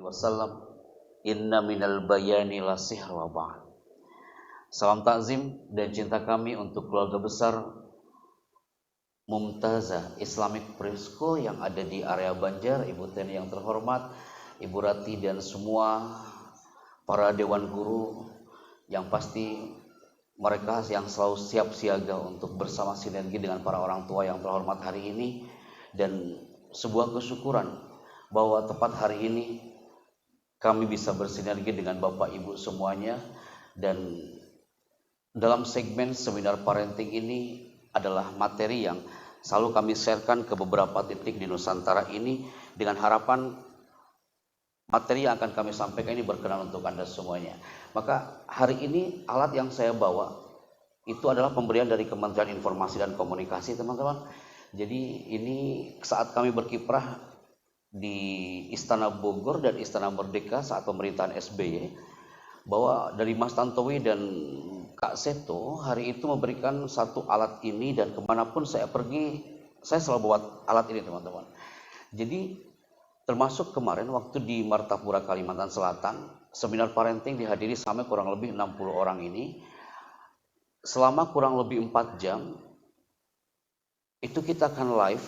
wasallam, inna minal bayani la sihr wa ba'd. Salam takzim dan cinta kami untuk keluarga besar Mumtazah Islamic Preschool yang ada di area Banjar, Ibu Teni yang terhormat, Ibu Rati dan semua para dewan guru yang pasti mereka yang selalu siap siaga untuk bersama sinergi dengan para orang tua yang terhormat hari ini, dan sebuah kesyukuran bahwa tepat hari ini kami bisa bersinergi dengan Bapak Ibu semuanya. Dan dalam segmen seminar parenting ini adalah materi yang selalu kami sharekan ke beberapa titik di Nusantara ini dengan harapan materi yang akan kami sampaikan ini berkenan untuk Anda semuanya. Maka hari ini alat yang saya bawa itu adalah pemberian dari Kementerian Informasi dan Komunikasi, teman-teman. Jadi ini saat kami berkiprah di Istana Bogor dan Istana Merdeka saat pemerintahan SBY, bahwa dari Mas Tantowi dan Kak Seto hari itu memberikan satu alat ini, dan kemanapun saya pergi saya selalu bawa alat ini, teman-teman. Jadi termasuk kemarin waktu di Martapura, Kalimantan Selatan, seminar parenting dihadiri sampai kurang lebih 60 orang ini. Selama kurang lebih 4 jam itu kita akan live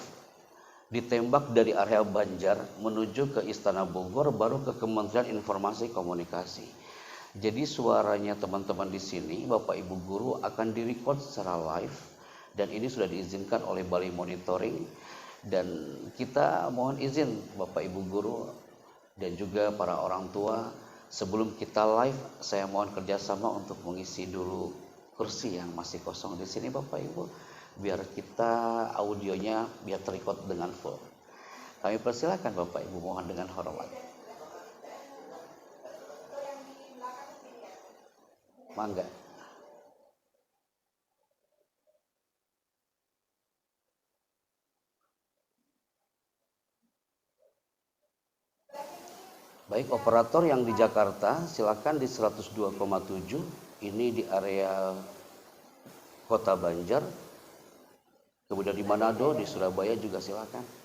ditembak dari area Banjar menuju ke Istana Bogor, baru ke Kementerian Informasi Komunikasi. Jadi suaranya teman-teman di sini, Bapak Ibu guru akan direcord secara live, dan ini sudah diizinkan oleh Balai Monitoring. Dan kita mohon izin Bapak Ibu guru dan juga para orang tua, sebelum kita live saya mohon kerjasama untuk mengisi dulu kursi yang masih kosong di sini, Bapak Ibu, biar kita audionya biar terrecord dengan full. Kami persilakan Bapak Ibu, mohon dengan hormat. Mangga. Baik, operator yang di Jakarta silakan di 102,7, ini di area Kota Banjar. Kemudian di Manado, di Surabaya juga silakan.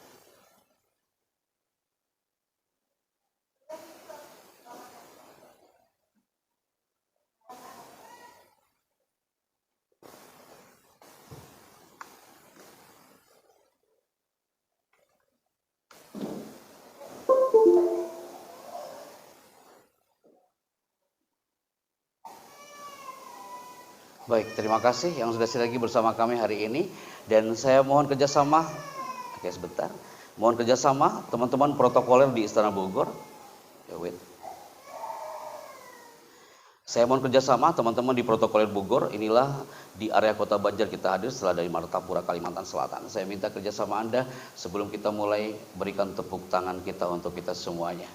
Baik, terima kasih yang sudah sinergi bersama kami hari ini, dan saya mohon kerjasama. Oke, sebentar. Mohon kerjasama teman-teman protokoler di Istana Bogor. Saya mohon kerjasama teman-teman di protokoler Bogor. Inilah di area Kota Banjar kita hadir setelah dari Martapura, Kalimantan Selatan. Saya minta kerjasama Anda sebelum kita mulai, berikan tepuk tangan kita untuk kita semuanya.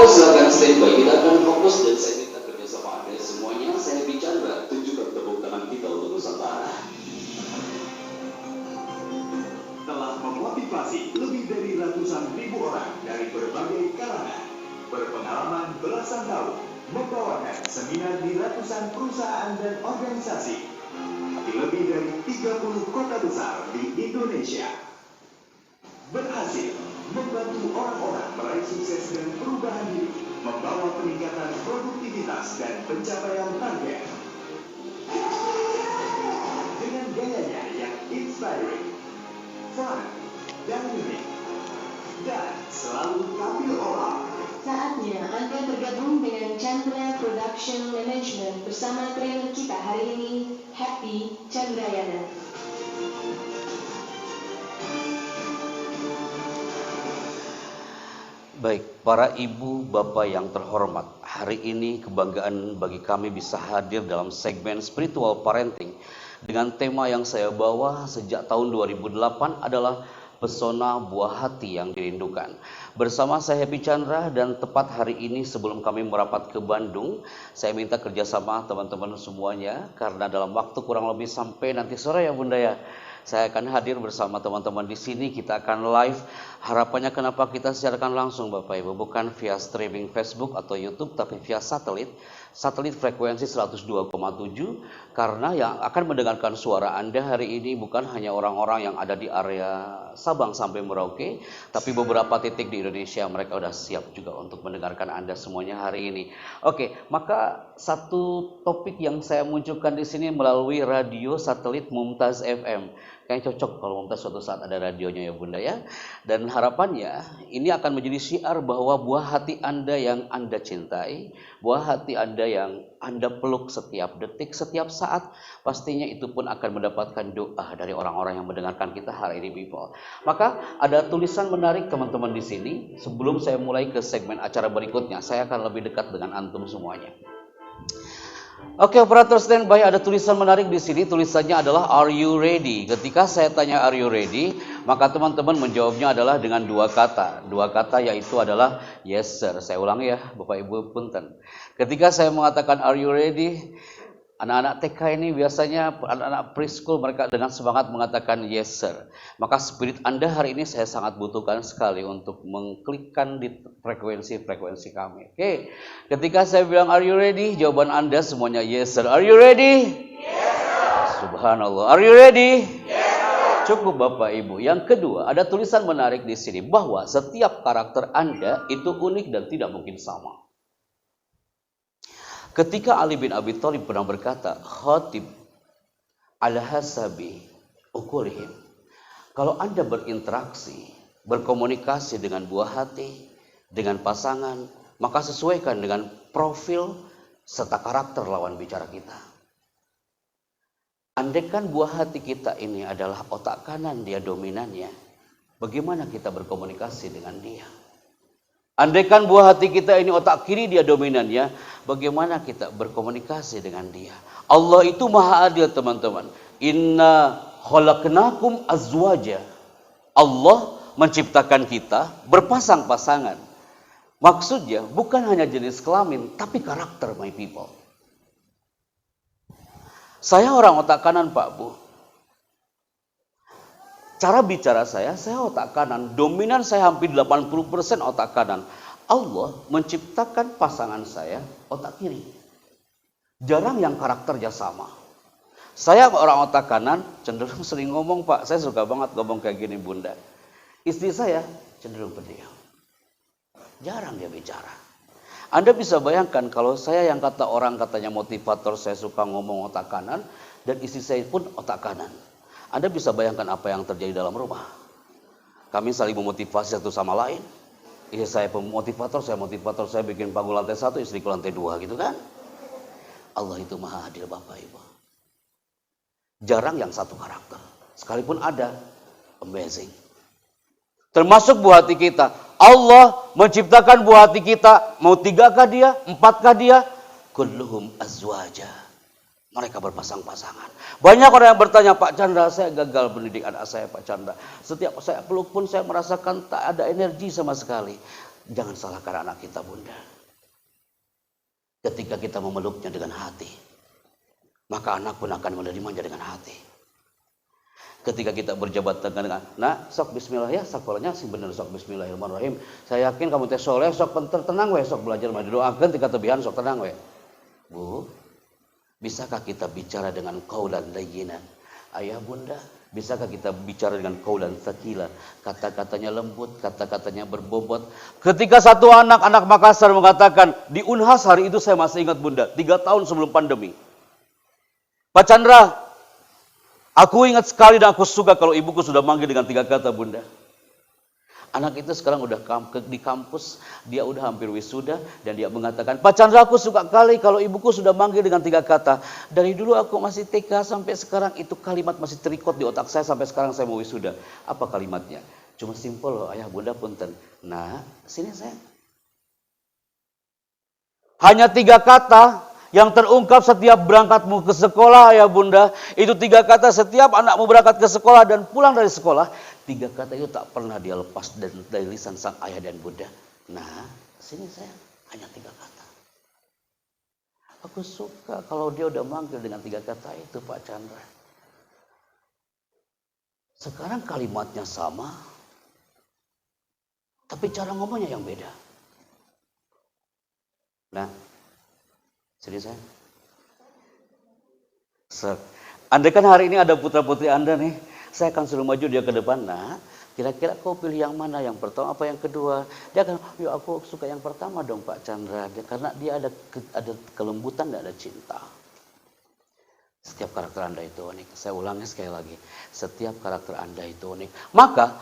Silakan standby, kita akan fokus, dan saya minta kerjasama Anda semuanya. Saya bicara, tunjukkan tepuk tangan kita untuk Nusantara. Telah memotivasi lebih dari ratusan ribu orang dari berbagai kalangan, berpengalaman belasan tahun, membawakan seminar di ratusan perusahaan dan organisasi di lebih dari 30 kota besar di Indonesia. Berhasil membantu orang-orang meraih sukses dan perubahan diri, membawa peningkatan produktivitas dan pencapaian target. Dengan gayanya yang inspiring, fun, dan unik, dan selalu tampil orang. Saatnya Anda bergabung dengan Chandra Production Management bersama trainer kita hari ini, Happy Chandrayana. Baik, para ibu, bapak yang terhormat, hari ini kebanggaan bagi kami bisa hadir dalam segmen Spiritual Parenting dengan tema yang saya bawa sejak tahun 2008 adalah pesona buah hati yang dirindukan. Bersama saya Happy Chandra, dan tepat hari ini sebelum kami merapat ke Bandung, saya minta kerjasama teman-teman semuanya, karena dalam waktu kurang lebih sampai nanti sore ya Bunda ya, Saya akan hadir bersama teman-teman di sini. Kita akan live. Harapannya kenapa kita siarkan langsung Bapak Ibu, bukan via streaming Facebook atau YouTube, tapi via satelit. Satelit frekuensi 102,7, karena yang akan mendengarkan suara Anda hari ini bukan hanya orang-orang yang ada di area Sabang sampai Merauke, tapi beberapa titik di Indonesia mereka sudah siap juga untuk mendengarkan Anda semuanya hari ini. Oke, maka satu topik yang saya munculkan di sini melalui radio satelit Mumtaz FM. Kayaknya cocok kalau Mumtaz suatu saat ada radionya ya Bunda ya. Dan harapannya ini akan menjadi syiar bahwa buah hati Anda yang Anda cintai, buah hati Anda yang Anda peluk setiap detik, setiap saat, pastinya itu pun akan mendapatkan doa dari orang-orang yang mendengarkan kita hari ini, people. Maka ada tulisan menarik teman-teman di sini. Sebelum saya mulai ke segmen acara berikutnya, saya akan lebih dekat dengan antum semuanya. Oke, operator standby, ada tulisan menarik di sini. Tulisannya adalah Are you ready? Ketika saya tanya Are you ready, maka teman-teman menjawabnya adalah dengan dua kata. Dua kata yaitu adalah yes sir. Saya ulang ya, Bapak Ibu punten. Ketika saya mengatakan Are you ready? Anak-anak TK ini biasanya, anak-anak preschool, mereka dengan semangat mengatakan yes sir. Maka spirit Anda hari ini saya sangat butuhkan sekali untuk mengklikkan di frekuensi kami. Oke, ketika saya bilang are you ready, jawaban Anda semuanya yes sir. Are you ready? Yes sir. Subhanallah. Are you ready? Yes sir. Cukup Bapak Ibu. Yang kedua, ada tulisan menarik di sini bahwa setiap karakter Anda itu unik dan tidak mungkin sama. Ketika Ali bin Abi Thalib pernah berkata, khatib ala hasabi ukulihim. Kalau Anda berinteraksi, berkomunikasi dengan buah hati, dengan pasangan, maka sesuaikan dengan profil serta karakter lawan bicara kita. Andaikan buah hati kita ini adalah otak kanan, dia dominannya, bagaimana kita berkomunikasi dengan dia? Andaikan buah hati kita ini otak kiri, dia dominannya, bagaimana kita berkomunikasi dengan dia? Allah itu maha adil teman-teman. Inna khalaqnakum azwaja. Allah menciptakan kita berpasang-pasangan. Maksudnya bukan hanya jenis kelamin, tapi karakter, my people. Saya orang otak kanan Pak Bu. Cara bicara saya otak kanan. Dominan saya hampir 80% otak kanan. Allah menciptakan pasangan saya otak kiri. Jarang yang karakternya sama. Saya orang otak kanan cenderung sering ngomong Pak. Saya suka banget ngomong kayak gini Bunda. Istri saya cenderung pendiam. Jarang dia bicara. Anda bisa bayangkan kalau saya yang kata orang katanya motivator, saya suka ngomong otak kanan. Dan istri saya pun otak kanan. Anda bisa bayangkan apa yang terjadi dalam rumah. Kami saling memotivasi satu sama lain. Istri saya motivator, saya bikin panggung lantai 1, istriku lantai 2 gitu kan. Allah itu maha adil Bapak Ibu. Jarang yang satu karakter. Sekalipun ada, amazing. Termasuk buah hati kita. Allah menciptakan buah hati kita. Mau 3kah dia, 4kah dia? Kulluhum azwaja. Mereka berpasang-pasangan. Banyak orang yang bertanya, Pak Chandra, saya gagal mendidik anak saya Pak Chandra. Setiap saya peluk pun saya merasakan tak ada energi sama sekali. Jangan salahkan anak kita Bunda. Ketika kita memeluknya dengan hati, maka anak pun akan menerimanya dengan hati. Ketika kita berjabat tangan dengan, nah sok bismillah ya, sakolanya sih bener sok bismillahirrahmanirrahim. Saya yakin kamu teh soleh, sok tenang we, sok belajar mah doakeun tika tebihan sok tenang we. Bu, bisakah kita bicara dengan qaulan layyinan? Ayah Bunda, bisakah kita bicara dengan qaulan tsaqilan? Kata-katanya lembut, kata-katanya berbobot. Ketika satu anak Makassar mengatakan, di Unhas hari itu saya masih ingat Bunda, 3 tahun sebelum pandemi. Pak Chandra, aku ingat sekali dan aku suka kalau ibuku sudah manggil dengan 3 kata Bunda. Anak itu sekarang udah di kampus, dia udah hampir wisuda, dan dia mengatakan, Pak Chandra aku suka kali kalau ibuku sudah manggil dengan 3 kata. Dari dulu aku masih TK sampai sekarang, itu kalimat masih terikot di otak saya sampai sekarang saya mau wisuda. Apa kalimatnya? Cuma simpel loh, ayah Bunda punten. Nah, sini saya. Hanya 3 kata yang terungkap setiap berangkatmu ke sekolah ya Bunda. Itu 3 kata setiap anakmu berangkat ke sekolah dan pulang dari sekolah. 3 kata itu tak pernah dia lepas dari lisan sang ayah dan Bunda. Nah, sini saya hanya 3 kata. Aku suka kalau dia udah manggil dengan 3 kata itu Pak Chandra. Sekarang kalimatnya sama, tapi cara ngomongnya yang beda. Nah, serius saya. Andai kan hari ini ada putra-putri Anda nih, saya akan suruh maju dia ke depan. Nah, kira-kira kau pilih yang mana? Yang pertama apa yang kedua? Dia akan, ya aku suka yang pertama dong Pak Chandra. Karena dia ada kelembutan dan ada cinta. Setiap karakter Anda itu unik. Saya ulangi sekali lagi. Setiap karakter Anda itu unik. Maka,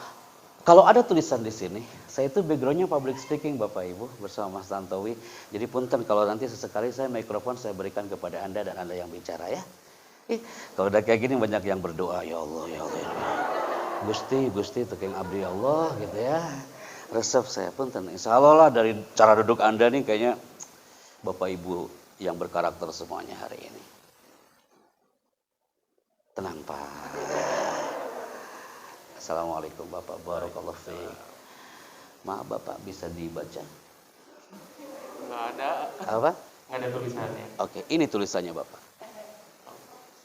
kalau ada tulisan di sini, saya itu backgroundnya public speaking Bapak Ibu bersama Mas Tantowi. Jadi punten kalau nanti sesekali saya mikrofon saya berikan kepada Anda dan Anda yang bicara ya. Kalau udah kayak gini banyak yang berdoa, ya Allah, ya Allah, ya Allah. Gusti, tekeng abdi Allah gitu ya. Resep saya punten. Insya Allah lah dari cara duduk Anda nih kayaknya Bapak Ibu yang berkarakter semuanya hari ini. Tenang Pak. Assalamualaikum Bapak, barakallahu fiik. Maaf Bapak, bisa dibaca? Nggak ada. Apa? Nggak ada tulisannya. Oke, ini tulisannya Bapak.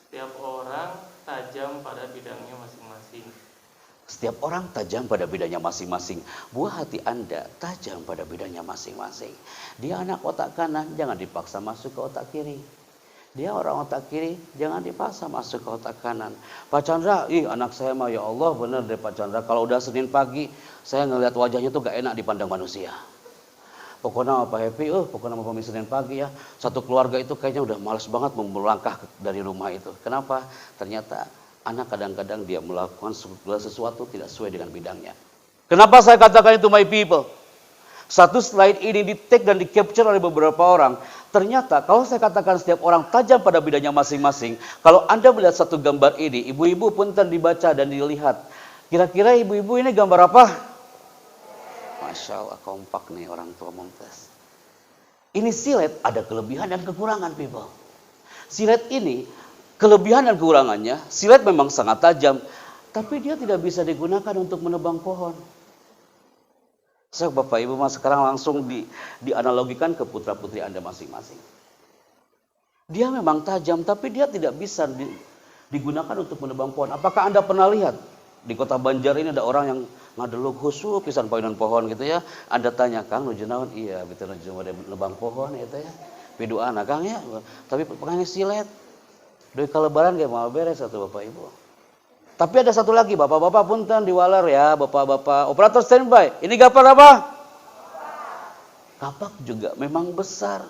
Setiap orang tajam pada bidangnya masing-masing. Setiap orang tajam pada bidangnya masing-masing. Buah hati Anda tajam pada bidangnya masing-masing. Dia anak otak kanan, jangan dipaksa masuk ke otak kiri. Dia orang otak kiri, jangan dipaksa masuk ke otak kanan. Pak Chandra, anak saya mah ya Allah bener deh Pak Chandra. Kalau udah Senin pagi, saya ngeliat wajahnya tuh gak enak dipandang manusia. Pokoknya Pak Happy, pokoknya mau Senin pagi ya. Satu keluarga itu kayaknya udah malas banget melangkah dari rumah itu. Kenapa? Ternyata anak kadang-kadang dia melakukan sesuatu tidak sesuai dengan bidangnya. Kenapa saya katakan itu my people? Satu slide ini di-take dan di-capture oleh beberapa orang. Ternyata kalau saya katakan setiap orang tajam pada bidangnya masing-masing. Kalau Anda melihat satu gambar ini, ibu-ibu punten dibaca dan dilihat. Kira-kira ibu-ibu ini gambar apa? Masya Allah, kompak nih orang tua Mumtaz. Ini silet ada kelebihan dan kekurangan people. Silet ini kelebihan dan kekurangannya, silet memang sangat tajam. Tapi dia tidak bisa digunakan untuk menebang pohon. So, Bapak Ibu mas sekarang langsung dianalogikan ke putra-putri Anda masing-masing. Dia memang tajam tapi dia tidak bisa digunakan untuk menebang pohon. Apakah Anda pernah lihat di kota Banjar ini ada orang yang ngadeluk khusus pisan painan pohon gitu ya. Anda tanya, Kang nuju naon? Iya, betul nuju menebang pohon gitu ya. Pidu anak Kang ya. Tapi pengen silet. Doi kalebaran ge mau beres satu Bapak Ibu. Tapi ada satu lagi, bapak-bapak punten diwaler ya, bapak-bapak operator standby. Ini gambar apa? Kapak juga memang besar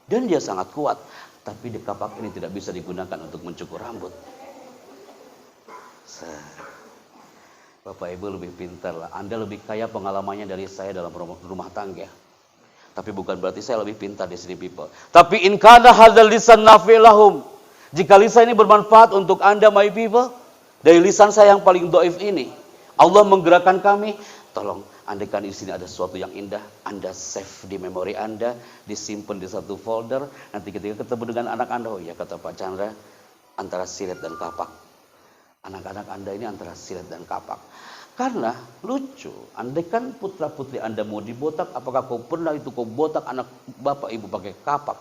dan dia sangat kuat. Tapi di kapak ini tidak bisa digunakan untuk mencukur rambut. Bapak Ibu lebih pintar lah. Anda lebih kaya pengalamannya dari saya dalam rumah tangga. Tapi bukan berarti saya lebih pintar di sini people. Tapi in kana hadzal lisan nafi'lahum. Jika lisan ini bermanfaat untuk Anda my people. Dari lisan saya yang paling doif ini, Allah menggerakkan kami. Tolong, andaikan di sini ada sesuatu yang indah, Anda save di memori Anda, disimpan di satu folder. Nanti ketika ketemu dengan anak Anda, oh ya kata Pak Chandra, antara silet dan kapak. Anak-anak Anda ini antara silet dan kapak. Karena lucu, andaikan putra-putri Anda mau dibotak, apakah kau pernah itu kau botak anak bapak ibu pakai kapak?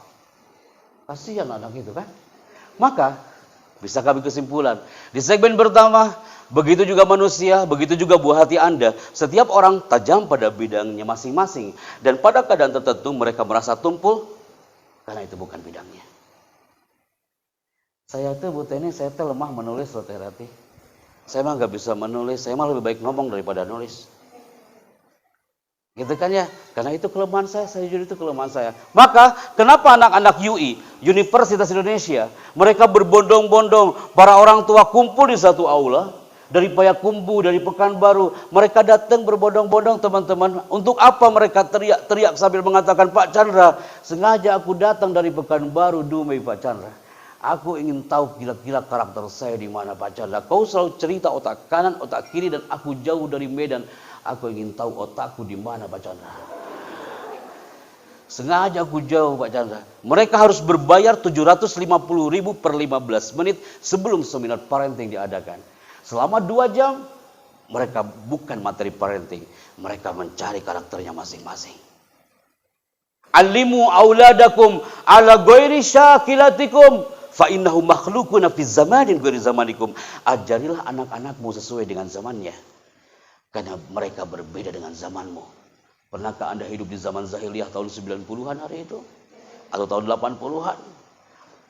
Kasihan anak itu kan? Maka bisa kami kesimpulan. Di segmen pertama, begitu juga manusia, begitu juga buah hati Anda. Setiap orang tajam pada bidangnya masing-masing. Dan pada keadaan tertentu mereka merasa tumpul, karena itu bukan bidangnya. Saya tuh Bu Teni, saya tuh lemah menulis loh Teh Rati. Saya mah gak bisa menulis, saya mah lebih baik ngomong daripada nulis. Gitu kan ya, karena itu kelemahan saya jujur itu kelemahan saya. Maka kenapa anak-anak UI, Universitas Indonesia, mereka berbondong-bondong, para orang tua kumpul di satu aula, dari Payakumbuh, dari Pekanbaru, mereka datang berbondong-bondong teman-teman. Untuk apa mereka teriak-teriak sambil mengatakan, Pak Chandra, sengaja aku datang dari Pekanbaru, Dumai Pak Chandra. Aku ingin tahu kira-kira karakter saya di mana Pak Chandra. Kau selalu cerita otak kanan, otak kiri, dan aku jauh dari Medan. Aku ingin tahu otakku di mana Pak Chandra. Sengaja aku jauh Pak Chandra. Mereka harus berbayar 750.000 per 15 menit sebelum seminar parenting diadakan. Selama 2 jam, mereka bukan materi parenting. Mereka mencari karakternya masing-masing. Alimu auladakum ala ghairi syakilatikum. fa innahum makhluquna fi zamanin ghairi zamanikum. Ajarilah anak-anakmu sesuai dengan zamannya, karena mereka berbeda dengan zamanmu. Pernahkah Anda hidup di zaman Zahiliyah tahun 90-an hari itu? Atau tahun 80-an?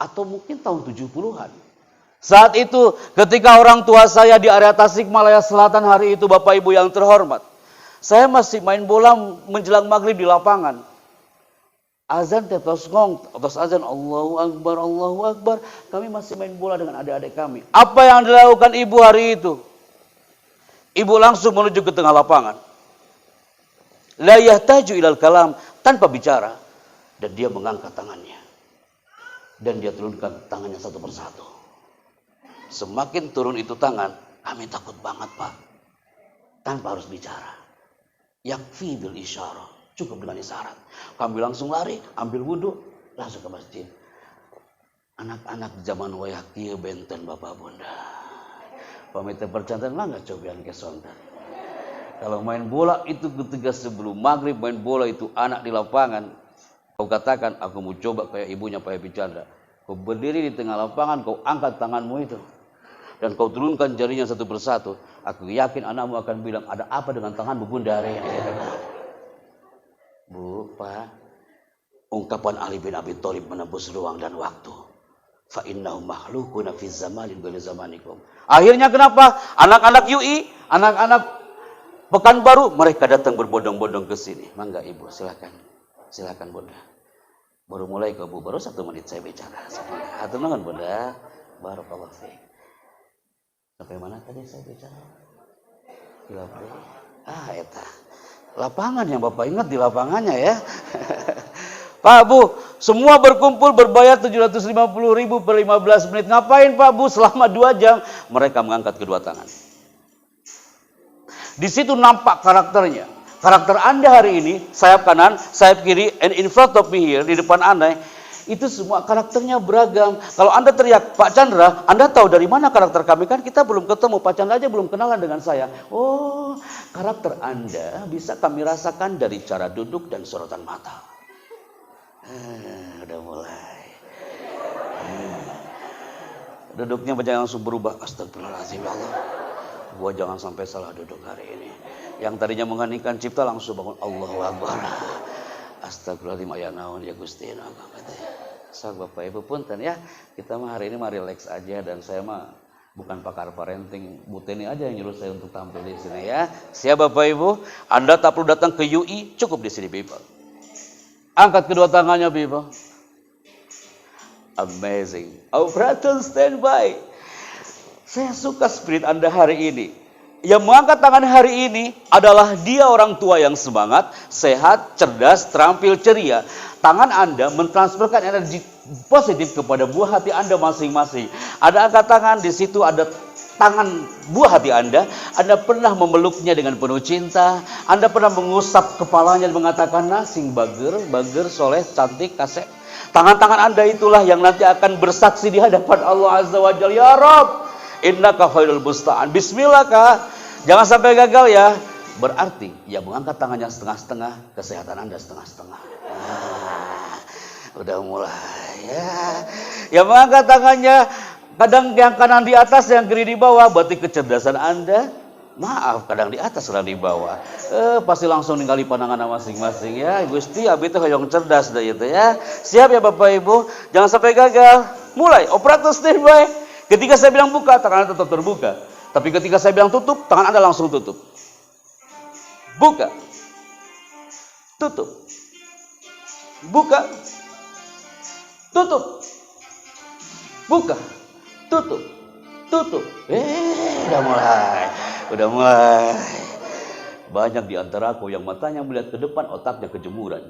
Atau mungkin tahun 70-an? Saat itu ketika orang tua saya di area Tasikmalaya Selatan hari itu, Bapak Ibu yang terhormat, saya masih main bola menjelang maghrib di lapangan. Azan terus azan Allahu Akbar, Allahu Akbar. Kami masih main bola dengan adik-adik kami. Apa yang dilakukan ibu hari itu? Ibu langsung menuju ke tengah lapangan. La yahtaju ilal kalam, tanpa bicara. Dan dia mengangkat tangannya. Dan dia turunkan tangannya satu persatu. Semakin turun itu tangan, kami takut banget, Pak. Tanpa harus bicara. Yakfi bil isyarah. Cukup dengan isyarat. Kami langsung lari, ambil wudhu, langsung ke masjid. Anak-anak zaman wayaki benten Bapak Bunda. Pamit percantan lah nggak cobian kesontan. Kalau main bola itu ketika sebelum maghrib main bola itu anak di lapangan. Kau katakan aku mau coba kayak ibunya Pak Epi Chandra. Kau berdiri di tengah lapangan, kau angkat tanganmu itu. Dan kau turunkan jarinya satu persatu. Aku yakin anakmu akan bilang, ada apa dengan tanganmu Bunda hari ini? Bu, Pak, ungkapan Ali bin Abi Thalib menembus ruang dan waktu. Fa innahum makhluquna fi zamanin ghairi zamanikum. Akhirnya kenapa? Anak-anak UI, anak-anak Pekanbaru, mereka datang berbondong-bondong ke sini. Mangga Ibu, silakan. Silakan Bunda. Baru mulai kok Bu, baru 1 menit saya bicara. Hatur nuhun Bunda. Barakallahu fiik. Sampai mana tadi saya bicara? Eta. Lapangan yang Bapak ingat di lapangannya ya. Pak Bu, semua berkumpul berbayar 750.000 per 15 menit. Ngapain Pak Bu selama 2 jam? Mereka mengangkat kedua tangan. Di situ nampak karakternya. Karakter Anda hari ini, sayap kanan, sayap kiri, and in front of me here, di depan Anda, itu semua karakternya beragam. Kalau Anda teriak, Pak Chandra, Anda tahu dari mana karakter kami? Kan kita belum ketemu, Pak Chandra aja belum kenalan dengan saya. Oh, karakter Anda bisa kami rasakan dari cara duduk dan sorotan mata. Udah mulai. Duduknya jangan langsung berubah. Astagfirullahaladzim ya Allah. Gua jangan sampai salah duduk hari ini. Yang tadinya mengheningkan cipta langsung bangun Allahu Akbar. Astagfirullahaladzim ya naon ya Gusti. Sak Bapak Ibu punten ya. Kita mah hari ini mah relax aja dan saya mah bukan pakar parenting. Bu Teni aja yang nyuruh saya untuk tampil di sini ya. Siap Bapak Ibu, Anda tak perlu datang ke UI, cukup di sini people. Angkat kedua tangannya people. Amazing. Our brother stand by. Saya suka spirit Anda hari ini. Yang mengangkat tangan hari ini adalah dia orang tua yang semangat, sehat, cerdas, terampil, ceria. Tangan Anda mentransferkan energi positif kepada buah hati Anda masing-masing. Ada angkat tangan, di situ ada tangan buah hati Anda. Anda pernah memeluknya dengan penuh cinta. Anda pernah mengusap kepalanya dan mengatakan, nasing bager, soleh, cantik, kasep. Tangan-tangan Anda itulah yang nanti akan bersaksi di hadapan Allah Azza wa Jalla. Ya Rabb, innaka khairul musta'an. Bismillah Kak. Jangan sampai gagal ya. Berarti ya mengangkat tangannya setengah-setengah, kesehatan Anda setengah-setengah. Udah mulai ya. Ya mengangkat tangannya kadang yang kanan di atas, yang kiri di bawah. Berarti kecerdasan Anda, maaf, kadang di atas, kadang di bawah. Pasti langsung ninggali pandangan masing-masing ya. Gusti abi itu hoyong cerdas dah itu ya. Siap ya Bapak Ibu. Jangan sampai gagal. Mulai operator standby. Ketika saya bilang buka, tangan Anda tetap terbuka. Tapi ketika saya bilang tutup, tangan Anda langsung tutup. Buka. Tutup. Buka. Tutup. Buka. Tutup. Tutup. Udah mulai. Banyak di antara aku yang matanya melihat ke depan, otaknya kejemuran.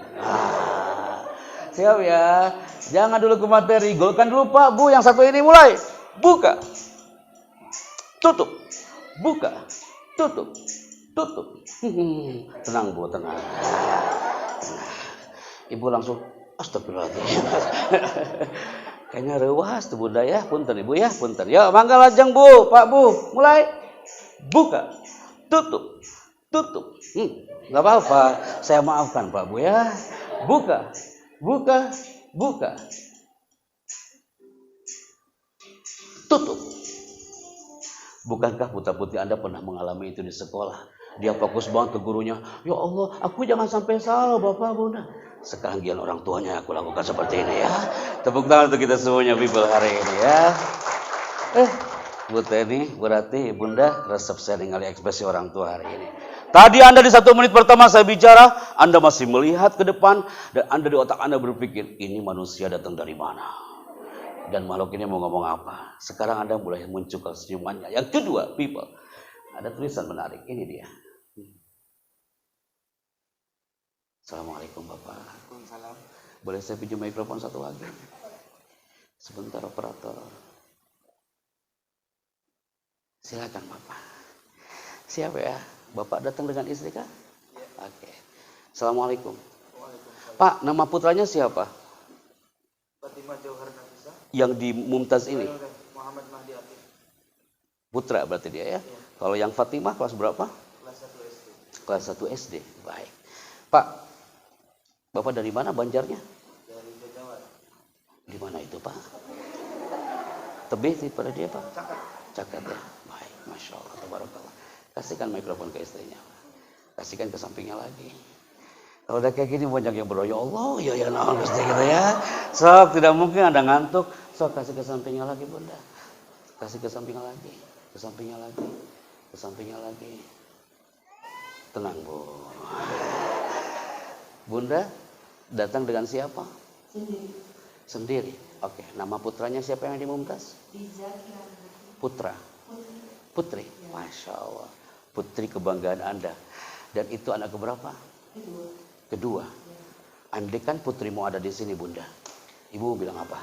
Siap ya. Jangan dulu ke materi. Golkan dulu Pak, Bu. Yang satu ini mulai. Buka. Tutup. Buka. Tutup. Tutup. Tenang Bu, tenang. Ibu langsung astagfirullahaladzim. Kayaknya rewas tuh Bunda ya. Punten Ibu ya, punten. Ya, mangga lajeng Bu, Pak Bu. Mulai. Buka. Tutup. Tutup. Enggak apa-apa. Saya maafkan Pak Bu ya. Buka. Buka. Buka. tutup. Bukankah putra-putri Anda pernah mengalami itu di sekolah? Dia fokus banget ke gurunya. Ya Allah, aku jangan sampai salah Bapak Bunda. Sekarang gian orang tuanya aku lakukan seperti ini ya. Tepuk tangan untuk kita semuanya people hari ini ya. Bu Teni, berarti Bunda resep sharing kali ekspresi orang tua hari ini. Tadi Anda di 1 menit pertama saya bicara, Anda masih melihat ke depan dan Anda di otak Anda berpikir, ini manusia datang dari mana? Dan makhluk ini mau ngomong apa? Sekarang Anda mulai muncul senyumannya. Yang kedua, people, ada tulisan menarik. Ini dia. Assalamualaikum Bapak. Waalaikumsalam. Boleh saya pinjam mikrofon satu lagi? Sebentar operator. Silakan Bapak. Siapa ya? Bapak datang dengan istri kah? Ya. Oke. Assalamualaikum. Waalaikumsalam. Pak, nama putranya siapa? Fatimah Jauhar Nafisa. Yang di Mumtaz ini? Muhammad Mahdi Atif. Putra berarti dia ya? Ya. Kalau yang Fatimah kelas berapa? Kelas 1 SD. Kelas 1 SD. Baik. Pak, Bapak dari mana Banjarnya? Dari Jawa. Di mana itu Pak? Tebih pada dia Pak? Cakap. Cakat ya? Baik, Masya Allah, tabarakallah. Kasihkan mikrofon ke istrinya. Kasihkan ke sampingnya lagi. Kalau udah kayak gini banyak yang berdoa, ya Allah, ya nah, mesti gitu ya. Sok, tidak mungkin ada ngantuk. Sok, kasih ke sampingnya lagi Bunda. Kasih ke sampingnya lagi. Ke sampingnya lagi. Ke sampingnya lagi. Tenang Bu. Bunda datang dengan siapa? Sendiri. Oke, nama putranya siapa yang dimumtaz? Putra. Putri. Masya Allah. Putri kebanggaan Anda. Dan itu anak keberapa? Kedua. Andai kan putrimu ada di sini Bunda. Ibu bilang apa?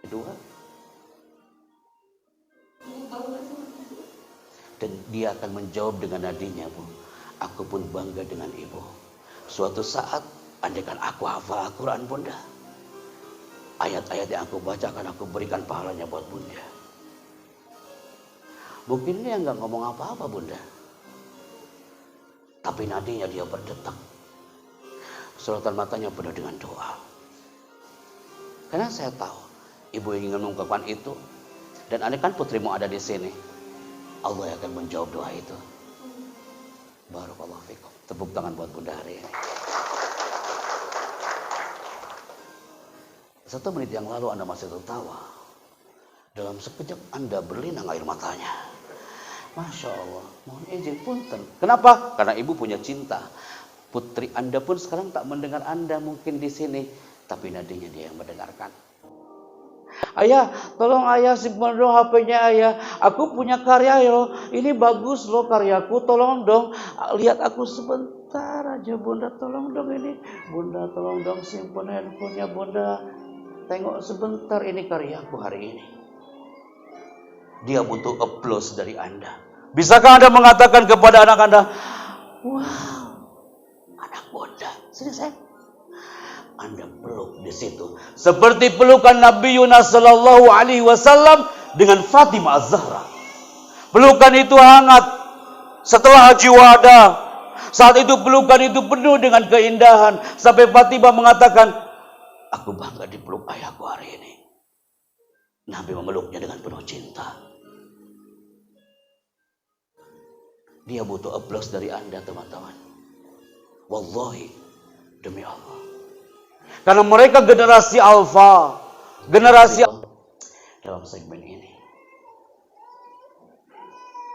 Kedua. Dan dia akan menjawab dengan nadinya Bu. Aku pun bangga dengan ibu. Suatu saat, andai kan aku hafal Al-Quran Bunda. Ayat-ayat yang aku baca akan aku berikan pahalanya buat Bunda. Mungkin dia nggak ngomong apa-apa Bunda. Tapi nadinya dia berdetak. Sorotan matanya penuh dengan doa. Karena saya tahu, ibu ingin mengungkapkan itu. Dan andai kan putrimu ada di sini, Allah akan menjawab doa itu. Barakallahu fikum. Tepuk tangan buat Bunda hari ini. 1 menit yang lalu Anda masih tertawa. Dalam sekejap Anda berlinang air matanya. Masya Allah. Mohon izin punten. Kenapa? Karena ibu punya cinta. Putri Anda pun sekarang tak mendengar Anda mungkin di sini. Tapi nadinya dia yang mendengarkan. Ayah, tolong ayah simpan dong HP-nya ayah. Aku punya karya loh. Ini bagus loh karyaku. Tolong dong. Lihat aku sebentar aja Bunda. Tolong dong ini. Bunda tolong dong simpan handphonenya Bunda. Tengok sebentar ini karyaku hari ini. Dia butuh applause dari Anda. Bisakah Anda mengatakan kepada anak Anda, wow, anak Bunda. Sini saya. Anda peluk di situ. Seperti pelukan Nabi Yunus sallallahu alaihi wasallam dengan Fatimah Az-Zahra. Pelukan itu hangat setelah Haji Wada. Saat itu pelukan itu penuh dengan keindahan sampai Fatimah mengatakan, aku bangga dipeluk ayahku hari ini. Nabi memeluknya dengan penuh cinta. Dia butuh aplaus dari Anda teman-teman. Wallahi, demi Allah. Karena mereka generasi alfa, generasi dalam segmen ini.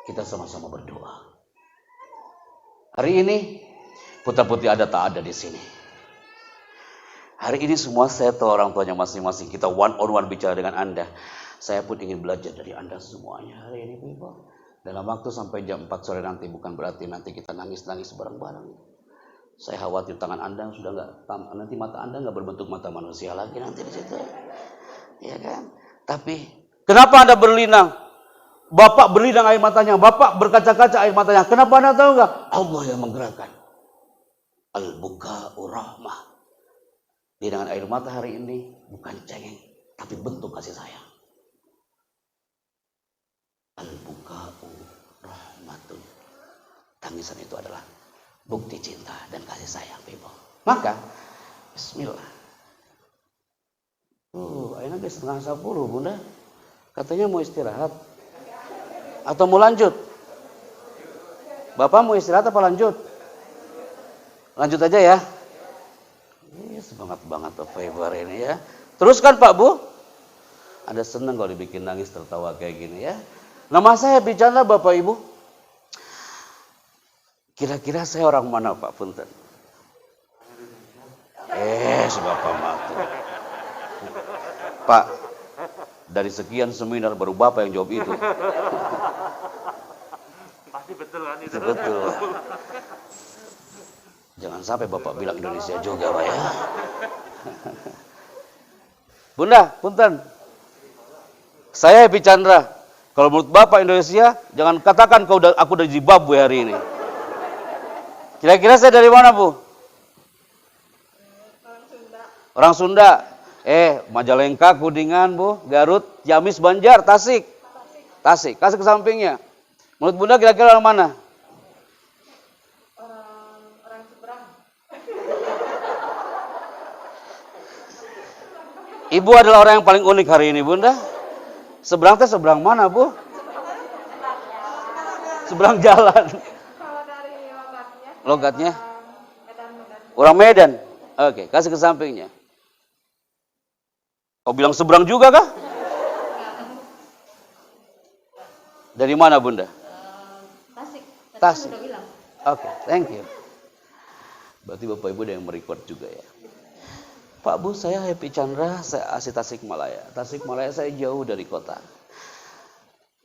Kita sama-sama berdoa. Hari ini putra-putri Anda tak ada di sini. Hari ini semua saya tahu orang tuanya masing-masing. Kita one on one bicara dengan Anda. Saya pun ingin belajar dari Anda semuanya hari ini, people. Dalam waktu sampai jam 4 sore nanti bukan berarti nanti kita nangis-nangis bareng-bareng. Saya khawatir tangan Anda sudah nanti mata Anda nggak berbentuk mata manusia lagi nanti di situ, ya kan? Tapi kenapa Anda berlinang? Bapak berlinang air matanya, Bapak berkaca-kaca air matanya. Kenapa Anda tahu nggak? Allah yang menggerakkan. Al-buka'u rahmah. Dia dengan air mata hari ini bukan cengeng, tapi bentuk kasih sayang. Al-buka'u rahmatun. Tangisan itu adalah bukti cinta dan kasih sayang, people. Maka, bismillah. Akhirnya dia 9:30 Bunda. Katanya mau istirahat. Atau mau lanjut? Bapak mau istirahat apa lanjut? Lanjut aja ya. Semangat banget Bapak Ibu hari ini ya. Teruskan Pak Bu. Ada senang kalau dibikin nangis tertawa kayak gini ya. Nama saya bicara Bapak Ibu. Kira-kira saya orang mana Pak Punten? Bapak Matu. Pak, dari sekian seminar baru Bapak yang jawab itu. Pasti betul kan itu. Betul. Jangan sampai Bapak bilang Indonesia juga Pak ya. Bunda, punten. Saya Happy Chandra. Kalau menurut Bapak Indonesia, jangan katakan aku dari Zimbabwe hari ini. Kira-kira saya dari mana, Bu? Orang Sunda. Majalengka, Kuningan, Bu, Garut, Ciamis, Banjar, Tasik. Tasik. Kasih ke sampingnya. Menurut Bunda kira-kira orang mana? Orang seberang. Ibu adalah orang yang paling unik hari ini, Bunda. Seberang teh seberang mana, Bu? Seberang jalan. Kalau dari logatnya. Logatnya? Medan. Orang Medan. Oke, kasih ke sampingnya. Kau bilang seberang juga kah? Dari mana, Bunda? Tasik. Tasik. Udah bilang. Oke, thank you. Berarti Bapak Ibu ada yang merecord juga ya. Pak Bu, saya Happy Chandra, saya asli Tasikmalaya. Tasikmalaya saya jauh dari kota.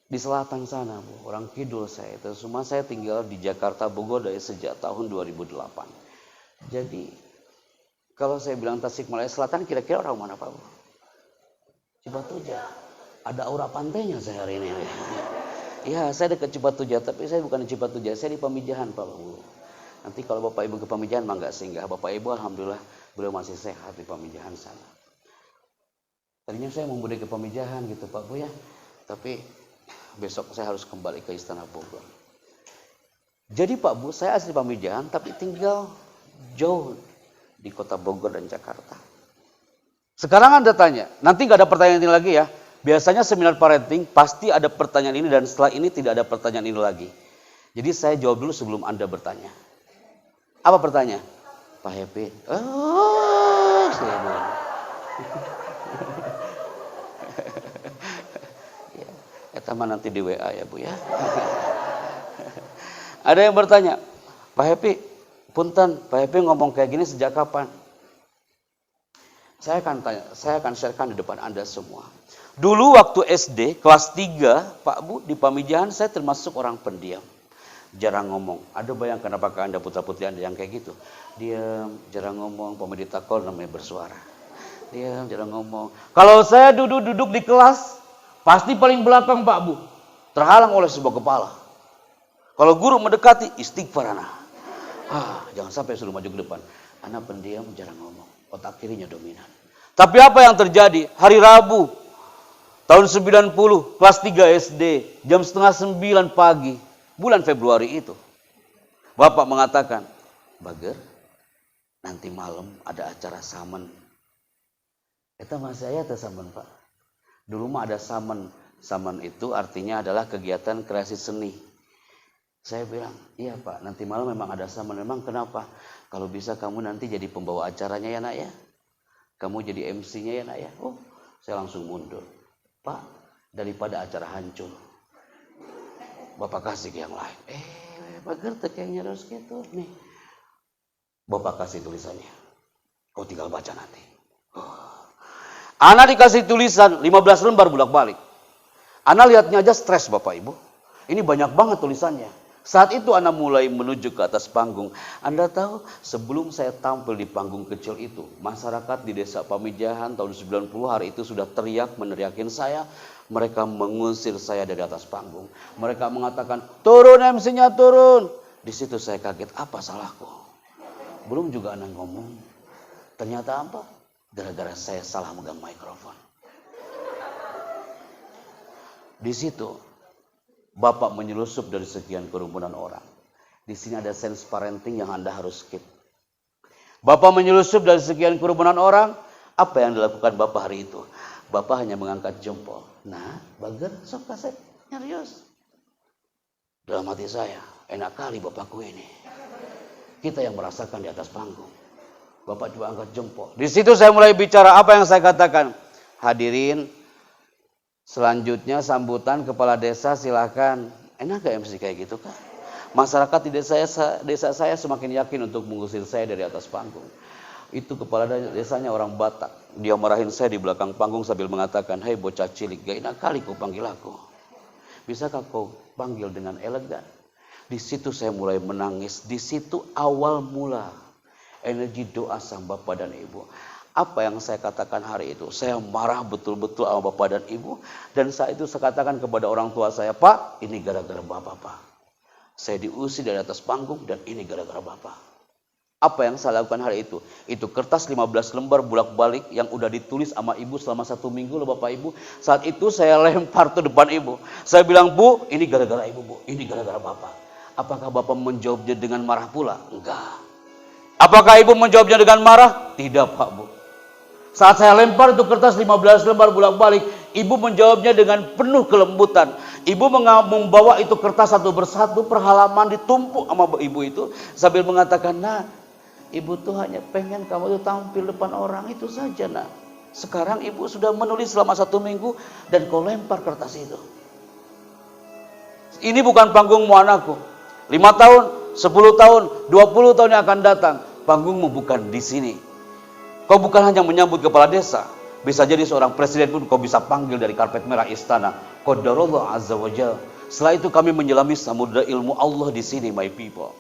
Di selatan sana, Bu, orang kidul saya itu. Cuma saya tinggal di Jakarta, Bogor dari sejak tahun 2008. Jadi, kalau saya bilang Tasikmalaya Selatan, kira-kira orang mana, Pak Bu? Cibatuja. Ada aura pantainya saya hari ini. Ya, saya dekat Cibatuja, tapi saya bukan di Cibatuja, saya di Pamijahan, Pak Bu. Nanti kalau Bapak Ibu ke Pamijahan, mah nggak singgah. Bapak Ibu, alhamdulillah, beliau masih sehat di Pamijahan sana. Tadinya saya mau mudik ke Pamijahan gitu, Pak Bu ya. Tapi besok saya harus kembali ke Istana Bogor. Jadi Pak Bu, saya asli Pamijahan, tapi tinggal jauh di kota Bogor dan Jakarta. Sekarang Anda tanya, nanti nggak ada pertanyaan ini lagi ya. Biasanya seminar parenting pasti ada pertanyaan ini dan setelah ini tidak ada pertanyaan ini lagi. Jadi saya jawab dulu sebelum Anda bertanya. Apa pertanyaan? Pak Happy. Saya bilang. Eta mah nanti di WA ya Bu ya. Ada yang bertanya, Pak Happy, punten, Pak Happy ngomong kayak gini sejak kapan? Saya akan sharekan di depan Anda semua. Dulu waktu SD kelas 3, Pak Bu, di Pamijahan saya termasuk orang pendiam. Jarang ngomong. Ada bayangkan apakah Anda putra-putri Anda yang kayak gitu? Diam, jarang ngomong, pemedita kol namanya bersuara. Diam, jarang ngomong. Kalau saya duduk di kelas, pasti paling belakang Pak Bu. Terhalang oleh sebuah kepala. Kalau guru mendekati, istighfar anak. Jangan sampai suruh maju ke depan. Anak pendiam, jarang ngomong. Otak kirinya dominan. Tapi apa yang terjadi? Hari Rabu, tahun 90, kelas 3 SD, jam 8:30 pagi, bulan Februari itu. Bapak mengatakan, Bager, nanti malam ada acara samen. Itu masih ayat ya samen Pak. Dulu mah ada samen. Samen itu artinya adalah kegiatan kreasi seni. Saya bilang, iya Pak, nanti malam memang ada samen. Memang kenapa? Kalau bisa kamu nanti jadi pembawa acaranya ya nak ya. Kamu jadi MC-nya ya nak ya. Saya langsung mundur. Pak, daripada acara hancur, Bapak kasih ke yang lain. Bager tekengnya harus gitu nih. Bapak kasih tulisannya. Kau tinggal baca nanti. Anak dikasih tulisan 15 lembar bolak-balik. Anak lihatnya aja stres Bapak Ibu. Ini banyak banget tulisannya. Saat itu anak mulai menuju ke atas panggung. Anda tahu, sebelum saya tampil di panggung kecil itu, masyarakat di desa Pamijahan tahun 90 hari itu sudah teriak meneriakin saya. Mereka mengusir saya dari atas panggung. Mereka mengatakan, turun MC-nya turun. Di situ saya kaget, apa salahku? Belum juga anak ngomong. Ternyata apa? Gara-gara saya salah megang mikrofon. Di situ, Bapak menyelusup dari sekian kerumunan orang. Di sini ada sense parenting yang Anda harus skip. Bapak menyelusup dari sekian kerumunan orang. Apa yang dilakukan Bapak hari itu? Bapak hanya mengangkat jempol. Nah, bager, sok kasep, nyarios. Dalam hati saya, enak kali Bapakku ini. Kita yang merasakan di atas panggung. Bapak cuma angkat jempol. Di situ saya mulai bicara apa yang saya katakan. Hadirin, selanjutnya sambutan kepala desa silakan. Enak gak MC kayak gitu kan? Masyarakat di desa saya semakin yakin untuk mengusir saya dari atas panggung. Itu kepala desanya orang Batak. Dia marahin saya di belakang panggung sambil mengatakan, "Hei bocah cilik, gak enak kali kau panggil aku. Bisakah kau panggil dengan elegan?" Di situ saya mulai menangis. Di situ awal mula energi doa sang Bapak dan Ibu. Apa yang saya katakan hari itu? Saya marah betul-betul sama Bapak dan Ibu. Dan saat itu saya katakan kepada orang tua saya, "Pak, ini gara-gara Bapak, Pak. Saya diusir dari atas panggung dan ini gara-gara Bapak." Apa yang saya lakukan hari itu? Itu kertas 15 lembar bolak-balik yang udah ditulis sama ibu selama 1 minggu loh Bapak Ibu. Saat itu saya lempar ke depan ibu. Saya bilang, "Bu, ini gara-gara ibu, Bu. Ini gara-gara Bapak." Apakah Bapak menjawabnya dengan marah pula? Enggak. Apakah ibu menjawabnya dengan marah? Tidak Pak, Bu. Saat saya lempar itu kertas 15 lembar bolak-balik, ibu menjawabnya dengan penuh kelembutan. Ibu membawa itu kertas satu persatu per halaman ditumpuk sama ibu itu sambil mengatakan, "Nah, ibu tuh hanya pengen kamu tuh tampil depan orang itu saja, nak. Sekarang ibu sudah menulis selama 1 minggu dan kau lempar kertas itu. Ini bukan panggungmu anakku. 5 tahun, 10 tahun, 20 tahun yang akan datang. Panggungmu bukan di sini. Kau bukan hanya menyambut kepala desa. Bisa jadi seorang presiden pun kau bisa panggil dari karpet merah istana. Qadarullah azza wa jalla. Setelah itu kami menyelami samudera ilmu Allah di sini, my people."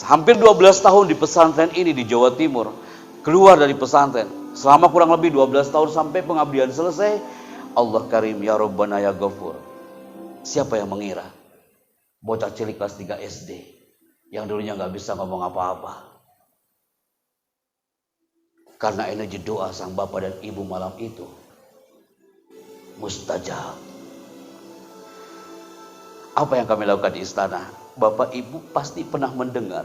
Hampir 12 tahun di pesantren ini di Jawa Timur. Keluar dari pesantren. Selama kurang lebih 12 tahun sampai pengabdian selesai. Allah Karim ya Rabbana ya Ghafur. Siapa yang mengira? Bocah cilik kelas 3 SD. Yang dulunya gak bisa ngomong apa-apa. Karena energi doa sang Bapak dan Ibu malam itu mustajab. Apa yang kami lakukan di istana? Bapak Ibu pasti pernah mendengar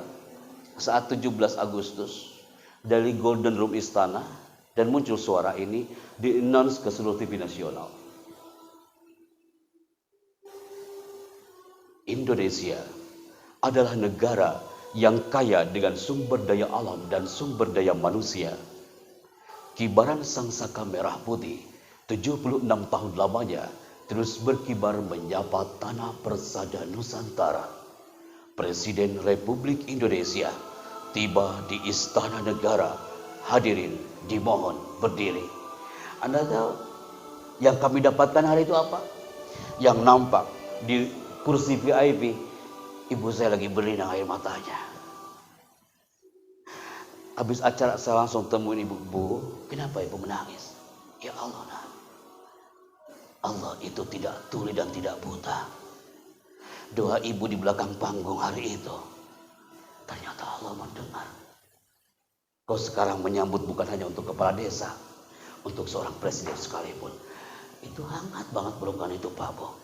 saat 17 Agustus dari Golden Room Istana dan muncul suara ini di-announce ke seluruh TV nasional. Indonesia adalah negara yang kaya dengan sumber daya alam dan sumber daya manusia. Kibaran sang saka merah putih 76 tahun lamanya terus berkibar menyapa tanah persada Nusantara. Presiden Republik Indonesia tiba di Istana Negara. Hadirin dimohon berdiri. Anda tahu yang kami dapatkan hari itu apa? Yang nampak di kursi VIP, ibu saya lagi berlinang air matanya. Habis acara saya langsung temuin ibu. "Bu, kenapa ibu menangis?" "Ya Allah, nak. Allah itu tidak tuli dan tidak buta. Doa ibu di belakang panggung hari itu, ternyata Allah mendengar. Kau sekarang menyambut bukan hanya untuk kepala desa, untuk seorang presiden sekalipun. Itu hangat banget pelukan itu, Pak Bo.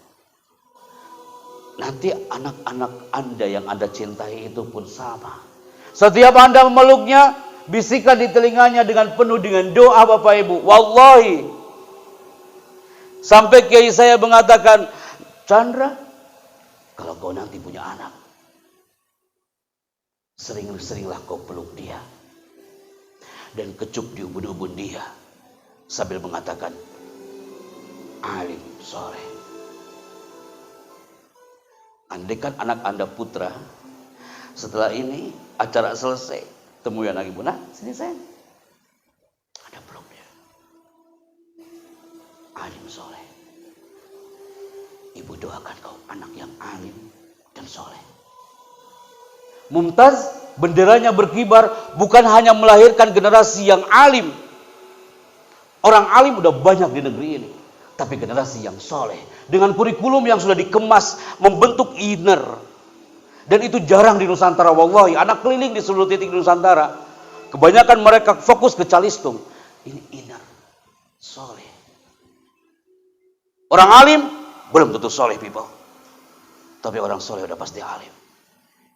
Nanti anak-anak Anda yang Anda cintai itu pun sama. Setiap Anda memeluknya, bisikan di telinganya dengan penuh dengan doa Bapak Ibu. Wallahi. Sampai kiai saya mengatakan, "Chandra, kalau kau nanti punya anak, sering-seringlah kau peluk dia. Dan kecup di ubun-ubun dia. Sambil mengatakan, alim soleh. Andaikan anak Anda putra, setelah ini acara selesai, temui anak ibu, nah sini sayang, ada peluk dia, alim soleh. Ibu doakan kau anak yang alim dan soleh." Mumtaz benderanya berkibar, bukan hanya melahirkan generasi yang alim. Orang alim udah banyak di negeri ini, tapi generasi yang soleh dengan kurikulum yang sudah dikemas membentuk inner. Dan itu jarang di Nusantara, wallahi. Anak keliling di seluruh titik di Nusantara, kebanyakan mereka fokus ke calistung. Ini inner, soleh. Orang alim belum tentu soleh, people. Tapi orang soleh udah pasti alim.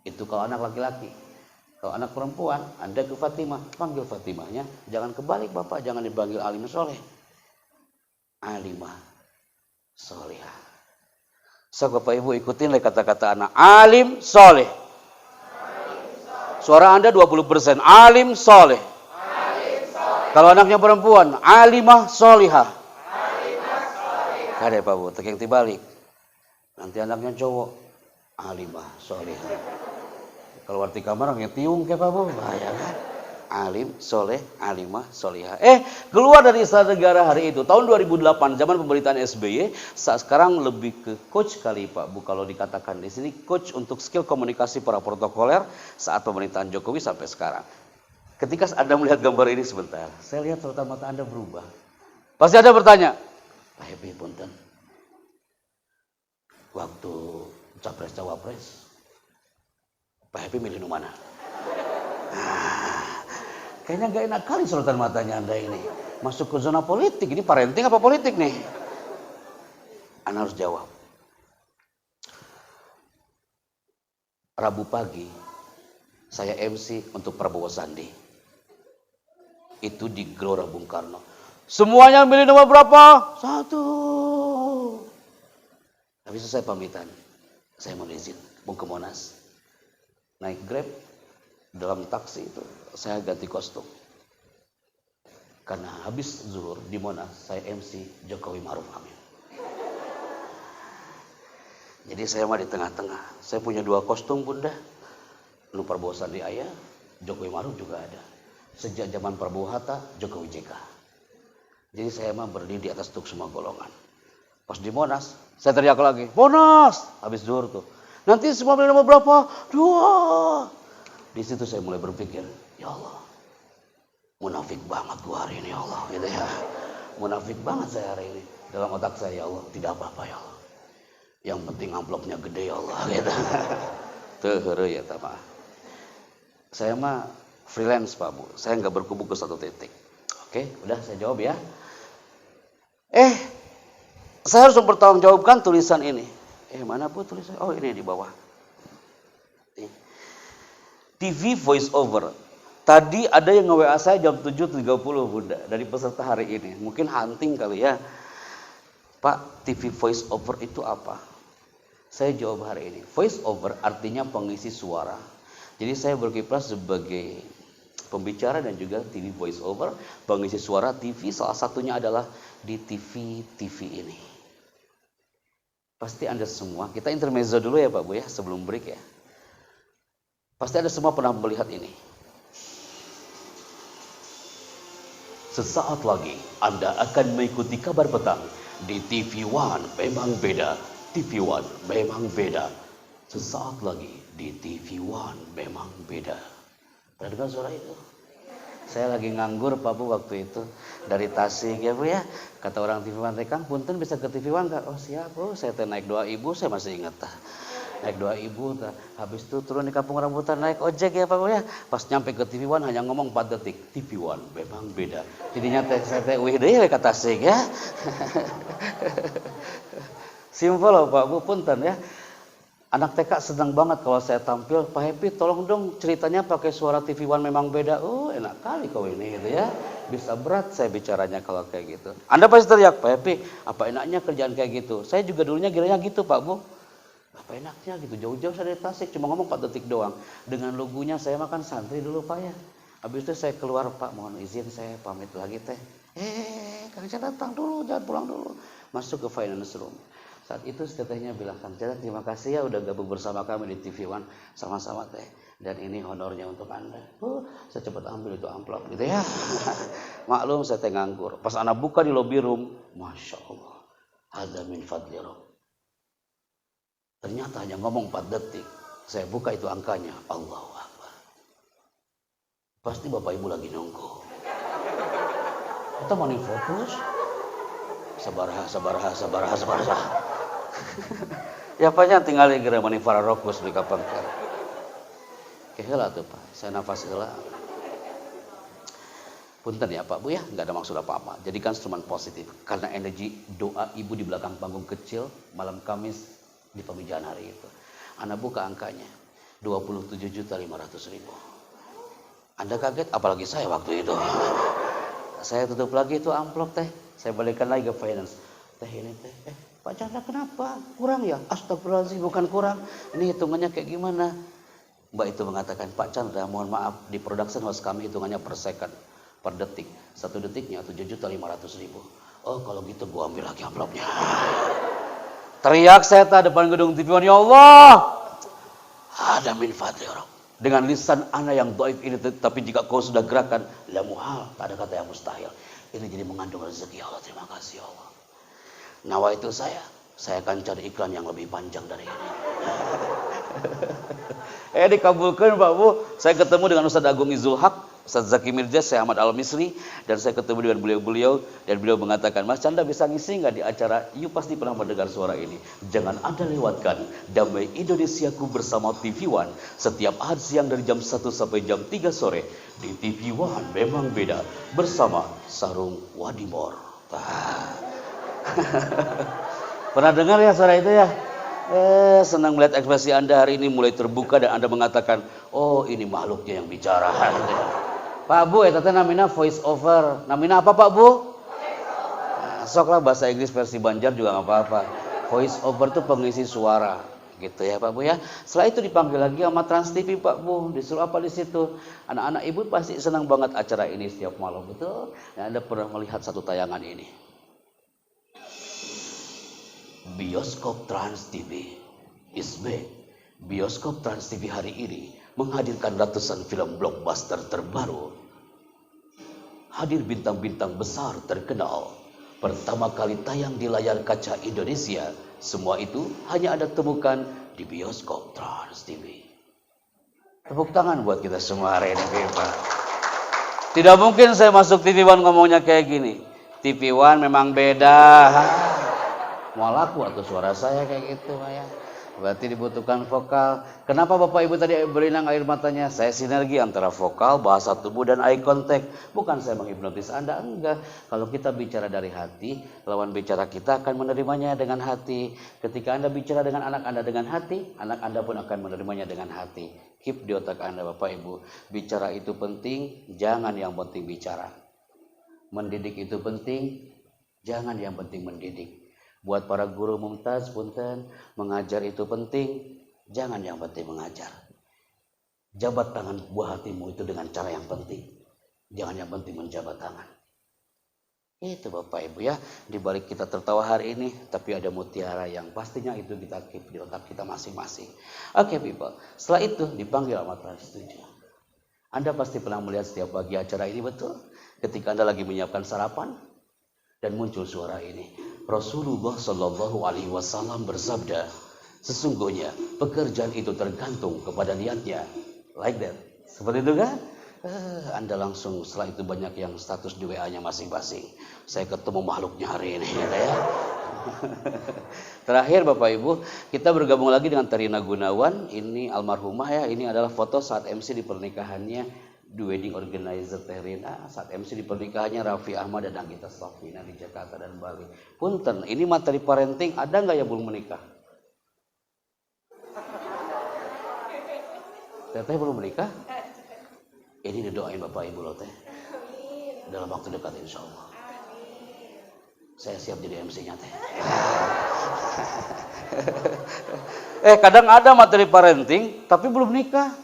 Itu kalau anak laki-laki. Kalau anak perempuan, Anda ke Fatimah, panggil Fatimahnya, jangan kebalik Bapak, jangan dipanggil alim soleh. Alimah solehah. So Bapak Ibu ikutin kata-kata anak, alim soleh. Suara Anda 20%, alim soleh. Kalau anaknya perempuan, alimah solihah. Kada Pak Bu, yang dibalik. Nanti anaknya cowok, alimah solihah. Kalau arti kamar yang tiung kayak Pak Bu, bahaya kan? Alim, soleh, alimah, solihah. Keluar dari Istana Negara hari itu, tahun 2008, zaman pemerintahan SBY, sekarang lebih ke coach kali Pak Bu, kalau dikatakan di sini, coach untuk skill komunikasi para protokoler saat pemerintahan Jokowi sampai sekarang. Ketika Anda melihat gambar ini sebentar, saya lihat sorotan mata Anda berubah. Pasti Anda bertanya, Pak Happy punten, waktu capres-cawapres, Pak Happy milih mana? Kayaknya gak enak kali sorotan matanya Anda ini. Masuk ke zona politik, ini parenting apa politik nih? Anda harus jawab. Rabu pagi, saya MC untuk Prabowo Sandi. Itu di Gelora Bung Karno. Semuanya milih nomor berapa? 1. Habis itu saya pamitan. Saya mau izin, mau ke Monas. Naik Grab, dalam taksi itu saya ganti kostum. Karena habis zuhur di Monas, saya MC Jokowi Maruf Amin. Jadi saya mah di tengah-tengah. Saya punya 2 kostum Bunda. Nu Prabowo Sandi ayah, Jokowi Maruf juga ada. Sejak zaman Prabowo Hatta, Jokowi JK. Jadi saya mah berdiri di atas untuk semua golongan. Pas di Monas, saya teriak lagi, Monas! Habis zuhur tuh. Nanti semua beli nomor berapa? 2. Di situ saya mulai berpikir, ya Allah, munafik banget gua hari ini ya Allah, gitu ya. Munafik banget saya hari ini. Dalam otak saya, ya Allah, tidak apa-apa ya Allah. Yang penting amplopnya gede ya Allah, gitu. Tuh, ya maaf. Saya mah freelance Pak Bu, saya nggak berkubu ke satu titik. Oke, udah saya jawab ya. Saya harus mempertanggungjawabkan tulisan ini. Mana Bu tulisan? Oh ini di bawah. TV voice over. Tadi ada yang nge-WA saya jam 7.30 Bunda dari peserta hari ini. Mungkin hunting kali ya. Pak, TV voice over itu apa? Saya jawab hari ini. Voice over artinya pengisi suara. Jadi saya berkiprah sebagai pembicara dan juga TV voice over, pengisi suara TV. Salah satunya adalah di TV ini. Pasti Anda semua, kita intermezzo dulu ya Pak Bu ya, sebelum break ya. Pasti Anda semua pernah melihat ini. Sesaat lagi Anda akan mengikuti kabar petang di TV One. Memang beda. TV One memang beda. Sesaat lagi di TV One memang beda. Pernah dengar suara itu? Saya lagi nganggur Pak Bu waktu itu dari Tasik ya Bu ya. Kata orang TV One, Kang punten bisa ke TV One Kak? Oh siap Bu, saya naik 2 ibu, saya masih ingat. Naik 2 ibu, habis itu turun di Kampung Rambutan naik ojek ya Pak Bu ya. Pas nyampe ke TV One hanya ngomong 4 detik. TV One memang beda. Jadinya saya wih deh kata Tasik ya. Simpel loh Pak Bu, punten ya. Anak TK senang banget kalau saya tampil, Pak Happy tolong dong ceritanya pakai suara TV One memang beda. Oh enak kali kau ini gitu ya. Bisa berat saya bicaranya kalau kayak gitu. Anda pasti teriak, Pak Happy apa enaknya kerjaan kayak gitu. Saya juga dulunya kiranya gitu Pak Bu. Apa enaknya gitu, jauh-jauh saya dari Tasik cuma ngomong 4 detik doang. Dengan logonya saya makan santri dulu Pak ya. Habis itu saya keluar, Pak mohon izin saya pamit lagi teh. Kang Chan datang dulu, jangan pulang dulu. Masuk ke finance room. Saat itu tetehnya bilang, Kang Chan terima kasih ya udah gabung bersama kami di TV One. Sama-sama teh. Dan ini honornya untuk Anda. Saya cepat ambil itu amplop gitu ya. Maklum saya teh nganggur. Pas anak buka di lobby room, Masya Allah. Hadza min fadli Rabb. Ternyata hanya ngomong 4 detik. Saya buka itu angkanya. Allahu Akbar. Pasti Bapak Ibu lagi nunggu. Kita mau nih fokus. Sabar. Ya Paknya tinggal geura mani fararokus di kapan kan. Keheula tuh Pak. Saya nafas heula. Punten ya Pak Bu ya, nggak ada maksud apa-apa. Jadikan instrumen positif. Karena energi doa ibu di belakang panggung kecil malam Kamis di pembicaraan hari itu. Anak buka angkanya 27.500.000. Anda kaget, apalagi saya waktu itu. Saya tutup lagi itu amplop teh. Saya balikkan lagi ke finance. Teh ini teh, Pak Chandra kenapa? Kurang ya? Astagfirullahaladzim, bukan kurang. Ini hitungannya kayak gimana? Mbak itu mengatakan, Pak Chandra mohon maaf, di production house kami hitungannya per second, per detik. 1 detiknya 7.500.000. Oh kalau gitu gua ambil lagi amplopnya. Teriak saya depan gedung TV One, ya Allah, ada min fadli Rabb. Dengan lisan ana yang dhaif ini, tapi jika kau sudah gerakan, la muhal, tak ada kata yang mustahil. Ini jadi mengandung rezeki Allah. Terima kasih Allah. Nawa itu saya akan cari iklan yang lebih panjang dari ini. Dikabulkan Pak Bu. Saya ketemu dengan Ustaz Agung Izul Haq, Ustaz Zaki Mirza, saya Ahmad Al-Misri, dan saya ketemu dengan beliau-beliau, dan beliau mengatakan, Mas Chandra bisa ngisi nggak di acara? You pasti pernah mendengar suara ini. Jangan Anda lewatkan Damai Indonesiaku bersama TV One setiap Ahad siang dari jam 1 sampai jam 3 sore di TV One. Memang beda bersama Sarung Wadimor. Pernah dengar ya suara itu ya? Senang melihat ekspresi Anda hari ini mulai terbuka dan Anda mengatakan, oh ini makhluknya yang bicara. Pak Bu, itu namanya voice over. Namanya apa Pak Bu? Sok lah bahasa Inggris versi Banjar juga nggak apa-apa. Voice over itu pengisi suara, gitu ya Pak Bu ya. Setelah itu dipanggil lagi sama Trans TV Pak Bu. Disuruh apa di situ? Anak-anak ibu pasti senang banget acara ini setiap malam, betul? Dan Anda pernah melihat satu tayangan ini. Bioskop Trans TV is back. Bioskop Trans TV hari ini menghadirkan ratusan film blockbuster terbaru. Hadir bintang-bintang besar terkenal. Pertama kali tayang di layar kaca Indonesia. Semua itu hanya Anda temukan di Bioskop Trans TV. Tepuk tangan buat kita semua hari ini, Pak. Tidak mungkin saya masuk TV One ngomongnya kayak gini. TV One memang beda. Mau laku atau suara saya kayak gitu Pak ya. Berarti dibutuhkan vokal. Kenapa Bapak Ibu tadi berinang air matanya? Saya sinergi antara vokal, bahasa tubuh, dan eye contact. Bukan saya menghipnotis Anda, enggak. Kalau kita bicara dari hati, lawan bicara kita akan menerimanya dengan hati. Ketika Anda bicara dengan anak Anda dengan hati, anak Anda pun akan menerimanya dengan hati. Keep di otak Anda Bapak Ibu. Bicara itu penting, jangan yang penting bicara. Mendidik itu penting, jangan yang penting mendidik. Buat para guru mumtaz, punten, mengajar itu penting, jangan yang penting mengajar. Jabat tangan buah hatimu itu dengan cara yang penting, jangan yang penting menjabat tangan. Itu Bapak Ibu ya, di balik kita tertawa hari ini, tapi ada mutiara yang pastinya itu kita keep di otak kita masing-masing. Oke people, setelah itu dipanggil sama Trans 7. Anda pasti pernah melihat setiap pagi acara ini, betul? Ketika Anda lagi menyiapkan sarapan, dan muncul suara ini. Rasulullah Shallallahu Alaihi Wasallam bersabda, sesungguhnya pekerjaan itu tergantung kepada niatnya. Like that, seperti itu kan? Anda langsung setelah itu banyak yang status di WA-nya masing-masing. Saya ketemu makhluknya hari ini, ya. Terakhir Bapak Ibu, kita bergabung lagi dengan Tarina Gunawan. Ini almarhumah ya. Ini adalah foto saat MC di pernikahannya. The wedding organizer Terina saat MC di pernikahannya Raffi Ahmad dan Anggita Safina di Jakarta dan Bali. Punten, ini materi parenting ada nggak yang belum menikah? Teteh belum menikah? Ini didoain Bapak Ibu loh teh. Dalam waktu dekat insya Allah. Saya siap jadi MC-nya teh. Kadang ada materi parenting tapi belum nikah.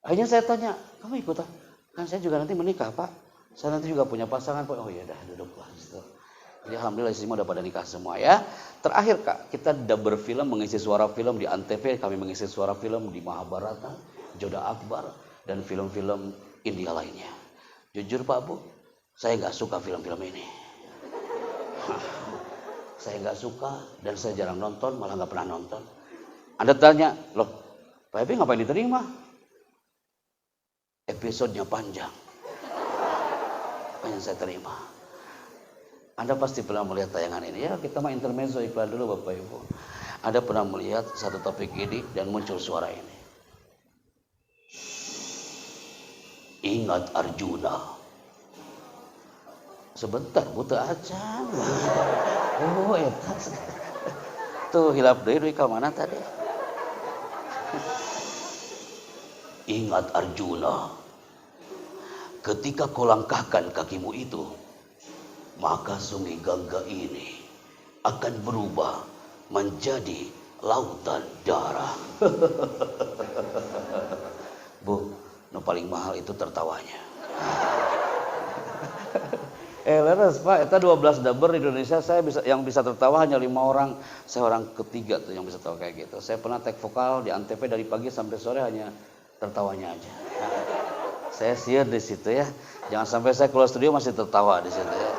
Akhirnya saya tanya, kamu ikut ah? Kan saya juga nanti menikah Pak. Saya nanti juga punya pasangan Pak. Oh ya dah duduklah gitu. Jadi alhamdulillah semua udah pada nikah semua ya. Terakhir Kak, kita udah berfilm mengisi suara film di Antv, kami mengisi suara film di Mahabharata, Joda Akbar, dan film-film India lainnya. Jujur Pak Bu, saya nggak suka film-film ini. Saya nggak suka dan saya jarang nonton, malah nggak pernah nonton. Anda tanya, loh Pak Epi ngapain diterima? Episodenya panjang. Apa yang saya terima? Anda pasti pernah melihat tayangan ini. Ya kita mah intermezzo iklan dulu Bapak Ibu. Anda pernah melihat satu topik ini dan muncul suara ini. Ingat Arjuna. Sebentar buta acan. Oh etas. Tuh hilap deui ka mana tadi? Ingat Arjuna, ketika kau langkahkan kakimu itu, maka sungai Gangga ini akan berubah menjadi lautan darah. Bu, no paling mahal itu tertawanya. Leres Pak, itu 12 daber di Indonesia yang bisa tertawa hanya 5 orang. Saya orang ketiga tuh yang bisa tahu kayak gitu. Saya pernah take vokal di Antv dari pagi sampai sore hanya tertawanya aja. Saya siar di situ ya. Jangan sampai saya keluar studio masih tertawa di situ ya.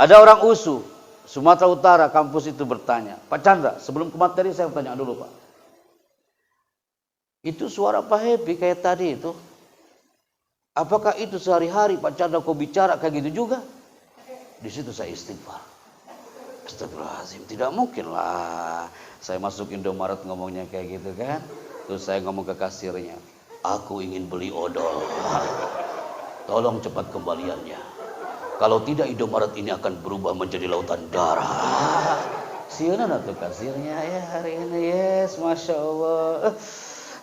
Ada orang USU Sumatera Utara kampus itu bertanya, Pak Chandra, sebelum ke materi saya tanya dulu Pak. Itu suara Pak Happy kayak tadi itu. Apakah itu sehari-hari Pak Chandra kau bicara kayak gitu juga? Di situ saya istighfar. Astagfirullahaladzim, tidak mungkin lah. Saya masuk Indomaret ngomongnya kayak gitu kan. Terus saya ngomong ke kasirnya, aku ingin beli odol. Tolong cepat kembaliannya. Kalau tidak Indomaret ini akan berubah menjadi lautan darah. Siapa tuh kasirnya ya hari ini? Yes, Masya Allah.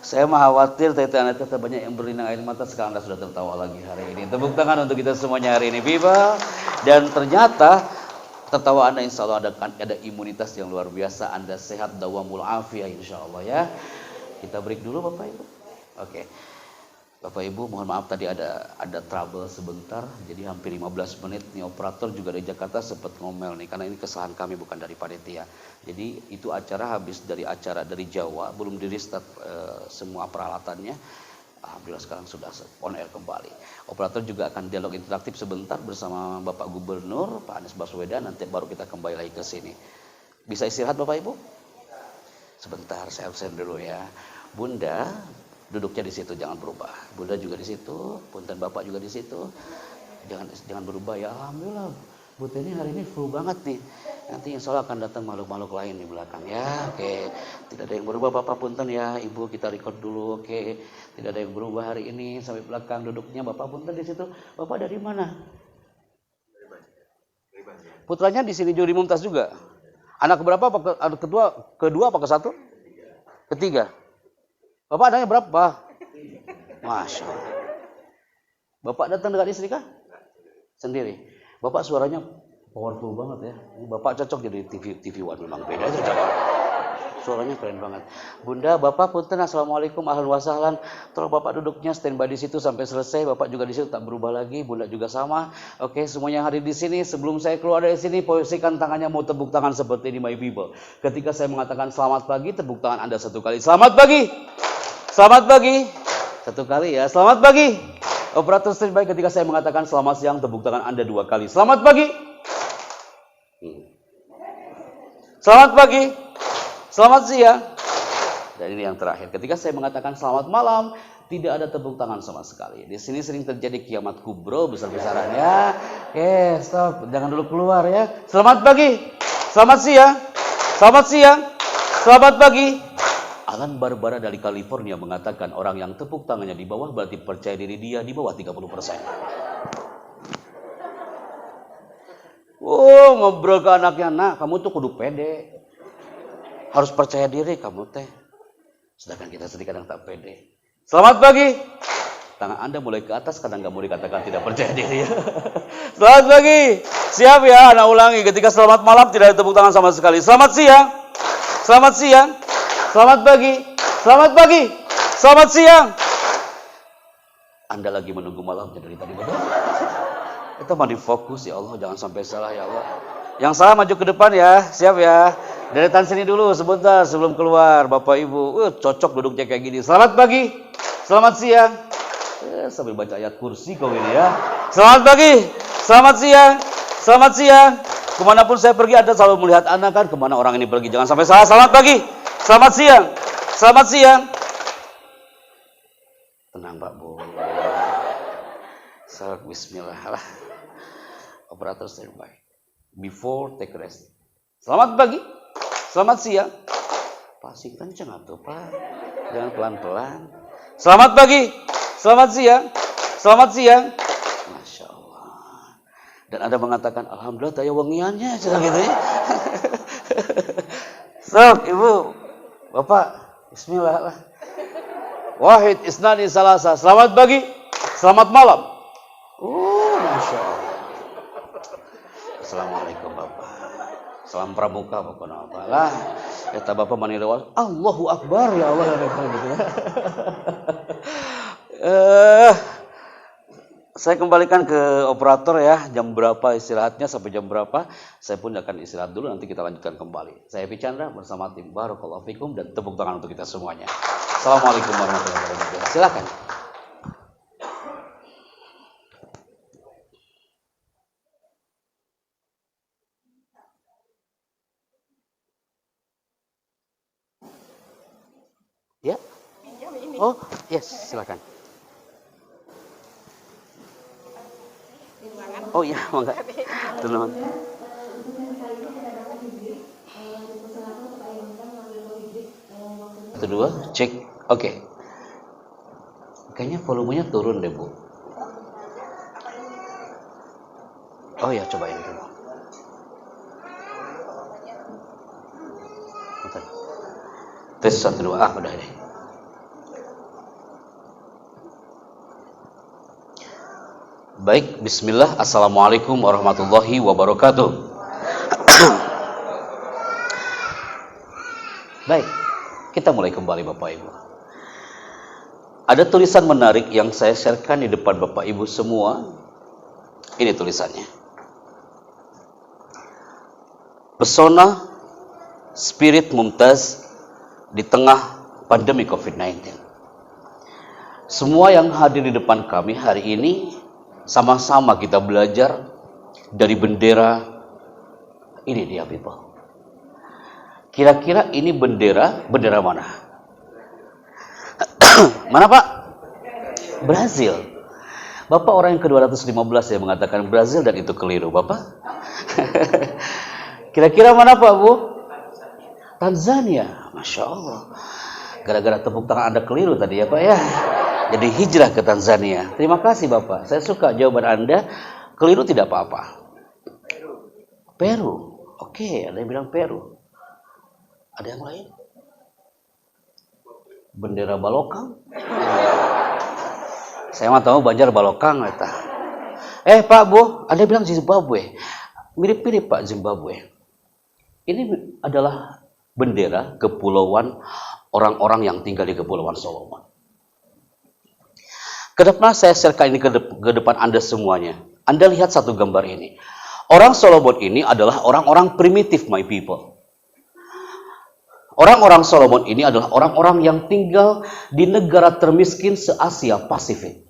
Saya mah khawatir tete-tete banyak yang berlinang air mata. Sekarang Anda sudah tertawa lagi hari ini. Tepuk tangan untuk kita semuanya hari ini, Biba. Dan ternyata tertawa Anda insya Allah ada imunitas yang luar biasa. Anda sehat dawamul afiyah insya Allah ya. Kita break dulu Bapak Ibu. Oke. Bapak Ibu mohon maaf tadi ada trouble sebentar. Jadi hampir 15 menit nih operator juga dari Jakarta sempat ngomel nih. Karena ini kesalahan kami bukan dari panitia. Jadi itu acara habis dari Jawa. Belum di restart semua peralatannya. Alhamdulillah sekarang sudah on air kembali. Operator juga akan dialog interaktif sebentar bersama Bapak Gubernur, Pak Anies Baswedan. Nanti baru kita kembali lagi ke sini. Bisa istirahat Bapak Ibu? Sebentar saya absen dulu ya. Bunda duduknya di situ, jangan berubah. Bunda juga di situ, punten Bapak juga di situ. Jangan berubah ya. Alhamdulillah, Bu Teni hari ini full banget nih. Nanti insya Allah akan datang makhluk-makhluk lain di belakang ya. Oke, tidak ada yang berubah Bapak punten ya. Ibu kita record dulu. Oke, tidak ada yang berubah hari ini sampai belakang duduknya Bapak punten di situ. Bapak dari mana? Putranya di sini Juri Mumtaz juga. Anak berapa? Anak kedua apa ke satu? Ketiga. Bapak anaknya berapa? Masya Allah. Bapak datang dengan istri kah? Sendiri. Bapak suaranya powerful banget ya. Ini Bapak cocok jadi TV One memang beda aja. Suaranya keren banget. Bunda, Bapak punten assalamualaikum ahlan wa sahlan. Tolong Bapak duduknya standby di situ sampai selesai. Bapak juga di situ tak berubah lagi. Bunda juga sama. Oke, semuanya hadir di sini. Sebelum saya keluar dari sini, posisikan tangannya mau tepuk tangan seperti ini my people. Ketika saya mengatakan selamat pagi, tepuk tangan Anda satu kali. Selamat pagi. Selamat pagi. Satu kali ya. Selamat pagi. Operator standby ketika saya mengatakan selamat siang, tepuk tangan Anda 2 kali. Selamat pagi. Selamat pagi. Selamat siang. Dan ini yang terakhir. Ketika saya mengatakan selamat malam, tidak ada tepuk tangan sama sekali. Di sini sering terjadi kiamat kubro besar-besaran ya. Oke, stop. Jangan dulu keluar ya. Selamat pagi. Selamat siang. Selamat siang. Selamat pagi. Alan Barbara dari California mengatakan orang yang tepuk tangannya di bawah berarti percaya diri dia di bawah 30%. Oh, ngobrol ke anaknya, nak, kamu tuh kudu pede. Harus percaya diri kamu teh. Sedangkan kita sedih kadang tak pede. Selamat pagi. Tangan Anda mulai ke atas kadang nggak mau dikatakan tidak percaya diri ya. Selamat pagi. Siap ya, anak ulangi. Ketika selamat malam tidak ada tepuk tangan sama sekali. Selamat siang. Selamat siang. Selamat pagi. Selamat pagi. Selamat siang. Anda lagi menunggu malamnya dari tadi betul? Kita mau difokus ya Allah, jangan sampai salah ya Allah. Yang salah maju ke depan ya, siap ya. Deretan sini dulu sebentar sebelum keluar Bapak Ibu. Cocok duduknya kayak gini. Selamat pagi. Selamat siang. Sambil baca ayat kursi kau ini ya. Selamat pagi. Selamat siang. Selamat siang. Kemanapun saya pergi Anda selalu melihat anak kan. Kemana orang ini pergi. Jangan sampai salah. Selamat pagi. Selamat siang. Selamat siang. Tenang Pak Bu. Salam bismillah lah. Operator standby. Before take rest. Selamat pagi. Selamat siang. Pasti kenceng atuh Pak. Jangan pelan-pelan. Selamat pagi. Selamat siang. Selamat siang. Masya Allah. Dan Anda mengatakan alhamdulillah daya wangiannya cara gitu ya. So, Ibu, Bapak, bismillah lah. Wahid isnani salasa. Selamat pagi. Selamat malam. Masya Allah. Assalamualaikum Bapak. Salam pramuka Bapak Bapak lah. Kata Bapak manirewal. Allahu Akbar ya Allah. Saya kembalikan ke operator ya, jam berapa istirahatnya sampai jam berapa. Saya pun akan istirahat dulu, nanti kita lanjutkan kembali. Saya Epi Chandra bersama tim Barakallahu Fikum dan tepuk tangan untuk kita semuanya. Assalamualaikum warahmatullahi wabarakatuh. Silakan. Ya. Oh, yes, silakan. Oh iya, mangga. Teman. Kedua, cek. Oke. Kayaknya volumenya turun deh, Bu. Oh ya, cobain dulu. Bentar. Tes 1 2. Udah deh. Baik, bismillah. Assalamualaikum warahmatullahi wabarakatuh. Baik, kita mulai kembali Bapak Ibu. Ada tulisan menarik yang saya sharekan di depan Bapak Ibu semua. Ini tulisannya. Pesona spirit mumtaz di tengah pandemi COVID-19. Semua yang hadir di depan kami hari ini sama-sama kita belajar dari bendera ini dia people. Kira-kira ini bendera mana? Mana Pak? Brazil. Bapak orang yang ke-215 yang mengatakan Brazil dan itu keliru Bapak. Kira-kira mana Pak Bu? Tanzania. Masya Allah. Gara-gara tepuk tangan Anda keliru tadi ya Pak ya. Jadi hijrah ke Tanzania. Terima kasih Bapak. Saya suka jawaban Anda. Keliru tidak apa-apa. Peru. Oke, ada yang bilang Peru. Ada yang lain? Bendera Balokang? Saya mah tahu Banjar Balokang. Pak Bu, ada yang bilang Zimbabwe. Mirip-mirip Pak Zimbabwe. Ini adalah bendera kepulauan orang-orang yang tinggal di Kepulauan Solomon. Kenapa saya sharekan ini ke depan Anda semuanya? Anda lihat satu gambar ini. Orang Solomon ini adalah orang-orang primitif, my people. Orang-orang Solomon ini adalah orang-orang yang tinggal di negara termiskin se-Asia Pasifik.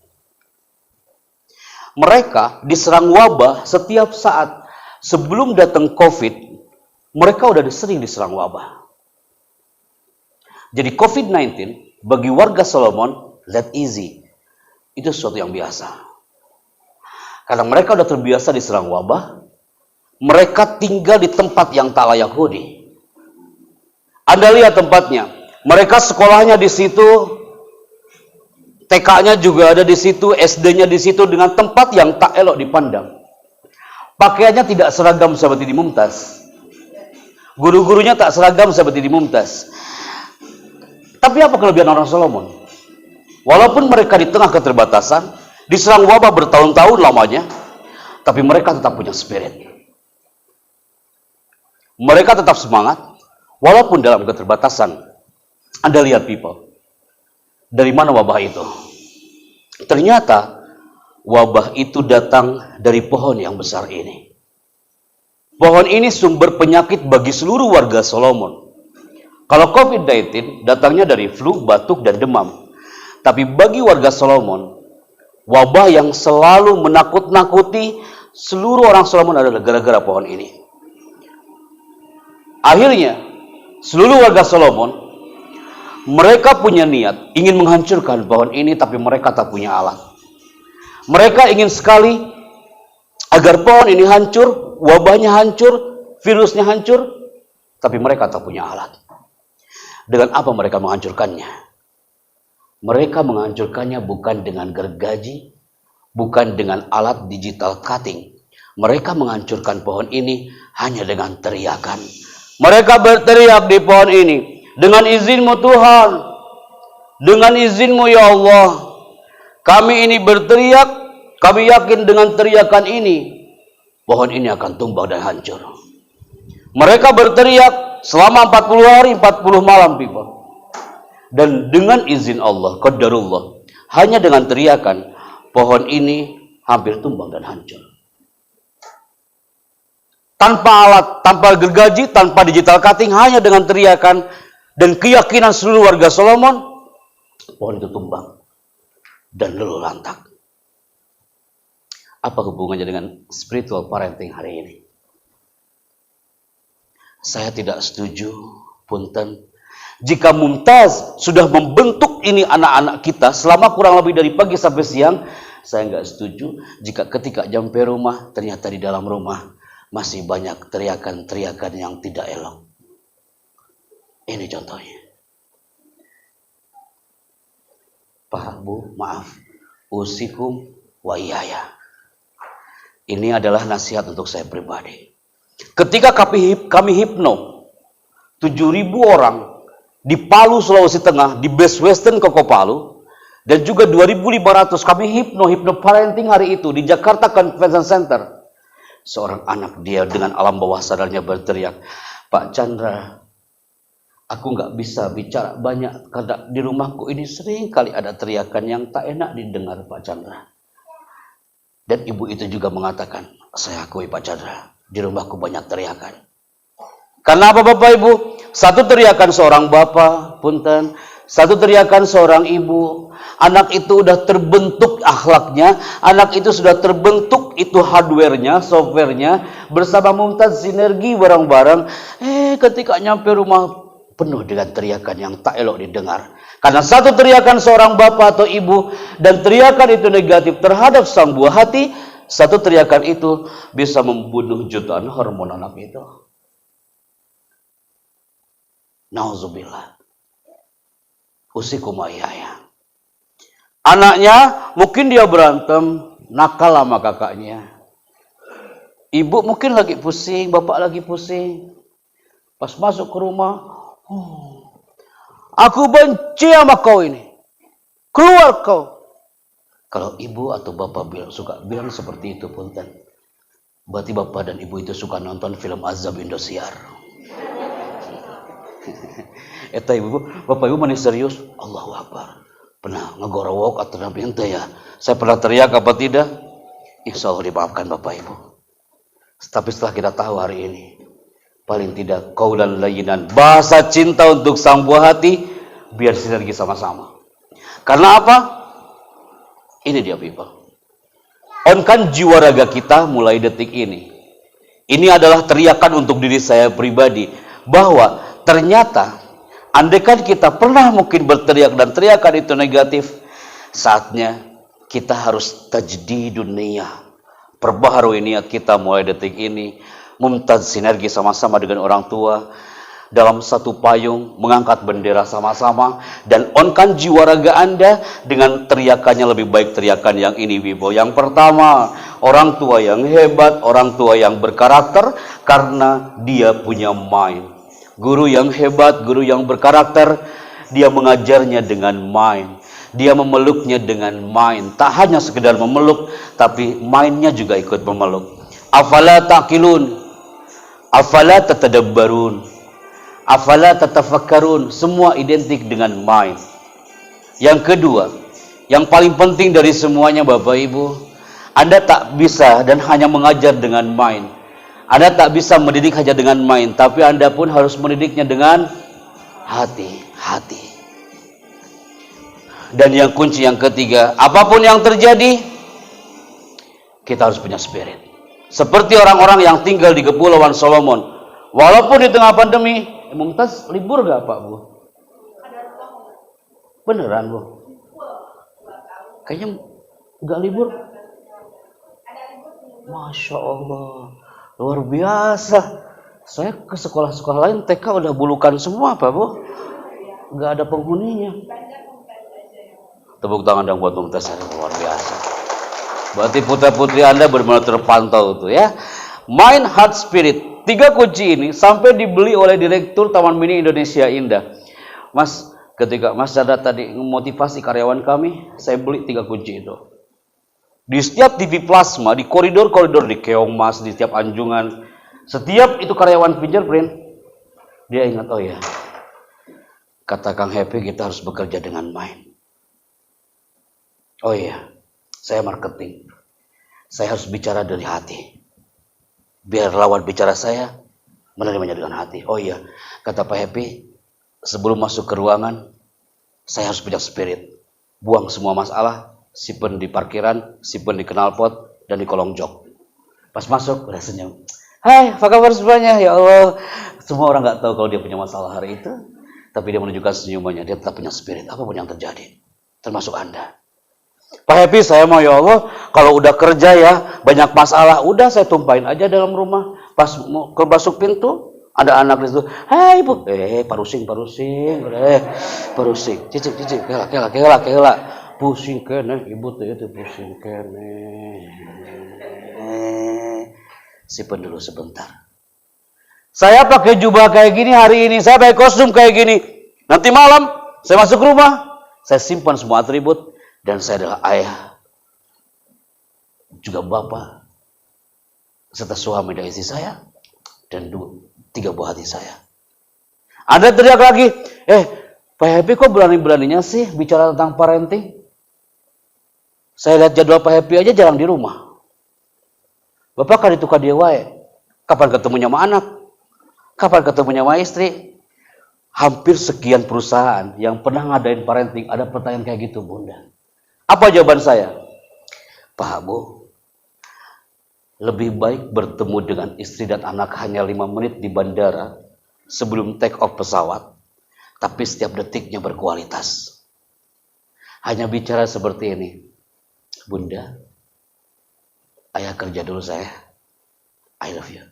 Mereka diserang wabah setiap saat. Sebelum datang COVID, mereka udah sering diserang wabah. Jadi COVID-19 bagi warga Solomon, that easy. Itu sesuatu yang biasa. Karena mereka udah terbiasa diserang wabah, mereka tinggal di tempat yang tak layak huni. Anda lihat tempatnya, mereka sekolahnya di situ, TK-nya juga ada di situ, SD-nya di situ dengan tempat yang tak elok dipandang. Pakaiannya tidak seragam seperti di Mumtaz. Guru-gurunya tak seragam seperti di Mumtaz. Tapi apa kelebihan orang Solomon? Walaupun mereka di tengah keterbatasan, diserang wabah bertahun-tahun lamanya, tapi mereka tetap punya spirit. Mereka tetap semangat, walaupun dalam keterbatasan. Anda lihat people, dari mana wabah itu? Ternyata wabah itu datang dari pohon yang besar ini. Pohon ini sumber penyakit bagi seluruh warga Solomon. Kalau COVID-19 datangnya dari flu, batuk, dan demam. Tapi bagi warga Solomon, wabah yang selalu menakut-nakuti seluruh orang Solomon adalah gara-gara pohon ini. Akhirnya, seluruh warga Solomon, mereka punya niat ingin menghancurkan pohon ini, tapi mereka tak punya alat. Mereka ingin sekali agar pohon ini hancur, wabahnya hancur, virusnya hancur, tapi mereka tak punya alat. Dengan apa mereka menghancurkannya? Mereka menghancurkannya bukan dengan gergaji, bukan dengan alat digital cutting. Mereka menghancurkan pohon ini hanya dengan teriakan. Mereka berteriak di pohon ini, dengan izinmu Tuhan, dengan izinmu ya Allah, kami ini berteriak kami yakin dengan teriakan ini, pohon ini akan tumbang dan hancur. Mereka berteriak selama 40 hari, 40 malam, people. Dan dengan izin Allah, qadarullah, hanya dengan teriakan, pohon ini hampir tumbang dan hancur. Tanpa alat, tanpa gergaji, tanpa digital cutting, hanya dengan teriakan dan keyakinan seluruh warga Solomon, pohon itu tumbang dan luluh lantak. Apa hubungannya dengan spiritual parenting hari ini? Saya tidak setuju, punten, jika Mumtaz sudah membentuk ini anak-anak kita selama kurang lebih dari pagi sampai siang. Saya nggak setuju jika ketika sampai rumah, ternyata di dalam rumah masih banyak teriakan-teriakan yang tidak elok. Ini contohnya. Pak, Bu, maaf. Usikum wa iyaya. Ini adalah nasihat untuk saya pribadi. Ketika kami hipno 7.000 orang di Palu, Sulawesi Tengah, di Base Western Koko Palu, dan juga 2.500 kami hipno parenting hari itu di Jakarta Convention Center. Seorang anak dia dengan alam bawah sadarnya berteriak, Pak Chandra, aku nggak bisa bicara banyak karena di rumahku ini sering kali ada teriakan yang tak enak didengar, Pak Chandra. Dan ibu itu juga mengatakan, saya akui Pak Chandra, di rumahku banyak teriakan. Karena apa Bapak Ibu? Satu teriakan seorang bapak, punten, satu teriakan seorang ibu. Anak itu sudah terbentuk akhlaknya, anak itu sudah terbentuk itu hardware-nya, software-nya, bersama Mumtaz sinergi bareng-bareng. Ketika nyampe rumah penuh dengan teriakan yang tak elok didengar. Karena satu teriakan seorang bapak atau ibu dan teriakan itu negatif terhadap sang buah hati, satu teriakan itu bisa membunuh jutaan hormon anak itu. Nauzubillah. Usikum ayaya. Anaknya mungkin dia berantem, nakal sama kakaknya. Ibu mungkin lagi pusing, bapak lagi pusing. Pas masuk ke rumah, aku benci sama kau ini. Keluar kau. Kalau ibu atau bapak suka bilang seperti itu, punten, berarti bapak dan ibu itu suka nonton film Azab Indosiar. Eta ibu, bapak ibu mana serius? Allahu Akbar. Pernah ngegorowok atau nabi ente ya? Saya pernah teriak apa tidak? Insya Allah dimaafkan bapak ibu. Tapi setelah kita tahu hari ini, paling tidak qaulan layyinan, bahasa cinta untuk sang buah hati, biar sinergi sama-sama. Karena apa? Ini dia people. On-kan jiwa raga kita mulai detik ini. Ini adalah teriakan untuk diri saya pribadi, bahwa ternyata andaikan kita pernah mungkin berteriak dan teriakan itu negatif, saatnya kita harus tajdidun niyah, perbaharui niat kita mulai detik ini. Mumtaz sinergi sama-sama dengan orang tua dalam satu payung, mengangkat bendera sama-sama, dan onkan jiwa raga Anda dengan teriakannya lebih baik teriakan yang ini, Wibo. Yang pertama, orang tua yang hebat, orang tua yang berkarakter karena dia punya mind. Guru yang hebat, guru yang berkarakter, dia mengajarnya dengan mind. Dia memeluknya dengan mind. Tak hanya sekedar memeluk, tapi mindnya juga ikut memeluk. Afala taqilun, afala tatadabbarun, afala tatafakkarun. Semua identik dengan mind. Yang kedua, yang paling penting dari semuanya Bapak Ibu, Anda tak bisa dan hanya mengajar dengan mind. Anda tak bisa mendidik hanya dengan mind, tapi Anda pun harus mendidiknya dengan hati. Dan yang kunci yang ketiga, apapun yang terjadi, kita harus punya spirit. Seperti orang-orang yang tinggal di Kepulauan Solomon. Walaupun di tengah pandemi, Mumtaz libur gak Pak Bu? Beneran Bu? Kayaknya gak libur. Masya Allah. Luar biasa. Saya ke sekolah-sekolah lain TK udah bulukan semua Pak Bu. Nggak ada penghuninya. Tepuk tangan dong buat Mumtaz, luar biasa. Berarti putra-putri Anda benar-benar terpantau tuh ya. Mind, heart, spirit. 3 kunci ini sampai dibeli oleh Direktur Taman Mini Indonesia Indah. Mas, ketika Mas Chandra tadi memotivasi karyawan kami, saya beli 3 kunci itu. Di setiap TV plasma, di koridor-koridor, di Keongmas, di setiap anjungan, setiap itu karyawan fingerprint, dia ingat, oh ya, kata Kang Happy kita harus bekerja dengan main. Oh iya, saya marketing. Saya harus bicara dari hati. Biar lawan bicara saya menerimanya dengan hati. Oh iya, kata Pak Happy, sebelum masuk ke ruangan, saya harus punya spirit. Buang semua masalah, simpen di parkiran, simpen di knalpot, dan di kolong jok. Pas masuk, udah senyum. Hai, apa kabar semuanya? Ya Allah, semua orang nggak tahu kalau dia punya masalah hari itu, tapi dia menunjukkan senyumannya, dia tetap punya spirit, apapun yang terjadi, termasuk Anda. Pak Happy, saya mau ya Allah, kalau udah kerja ya, banyak masalah, udah saya tumpahin aja dalam rumah. Pas mau masuk pintu, ada anak di situ, hai ibu, parusing, cicik, kela, pusing kene, ibu tuh itu pusing kene. Simpen dulu sebentar. Saya pakai jubah kayak gini hari ini, saya pakai kostum kayak gini. Nanti malam, saya masuk rumah, saya simpan semua atribut, dan saya adalah ayah, juga bapak, serta suami dan istri saya, dan 3 buah hati saya. Anda teriak lagi, Pak Happy kok berani-beraninya sih bicara tentang parenting? Saya lihat jadwal Pak Happy aja jarang di rumah. Bapak kan itu dia wae. Kapan ketemunya sama anak? Kapan ketemunya sama istri? Hampir sekian perusahaan yang pernah ngadain parenting ada pertanyaan kayak gitu, Bunda. Apa jawaban saya? Pak Bu, lebih baik bertemu dengan istri dan anak hanya 5 menit di bandara sebelum take off pesawat, tapi setiap detiknya berkualitas. Hanya bicara seperti ini, Bunda, ayah kerja dulu saya, I love you.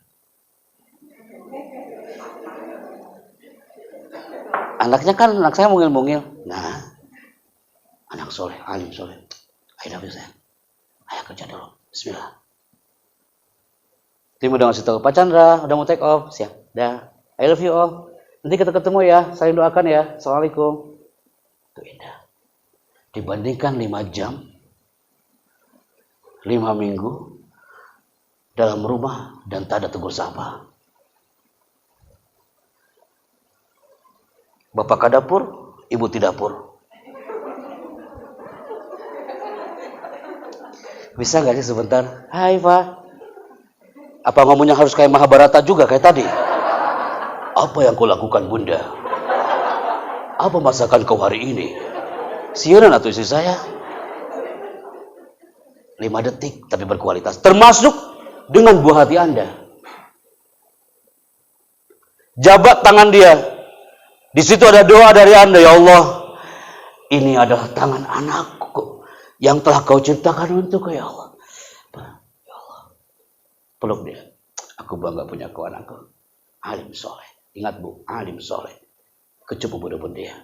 Anaknya kan, anak saya mungil-mungil. Nah, anak soleh, alim soleh, I love you saya, ayah kerja dulu, bismillah. Tim udah ngasih tahu, Pak Chandra udah mau take off, siap, dah, I love you all, nanti kita ketemu ya, saling doakan ya, assalamualaikum. Itu indah. Dibandingkan 5 jam, 5 minggu dalam rumah dan tak ada tegur sapa. Bapak ke dapur, ibu di dapur. Bisa gak sih sebentar? Hai Pak. Apa ngomongnya harus kayak Mahabharata juga kayak tadi? Apa yang kau lakukan Bunda? Apa masakan kau hari ini? Siaran atau istri saya? 5 detik tapi berkualitas. Termasuk dengan buah hati Anda. Jabat tangan dia. Di situ ada doa dari Anda, ya Allah. Ini adalah tangan anakku yang telah kau ciptakan untuk ya Allah. Peluk dia. Aku bangga punya kau anakku. Alim soleh. Ingat Bu, alim soleh. Kecukup pun dia.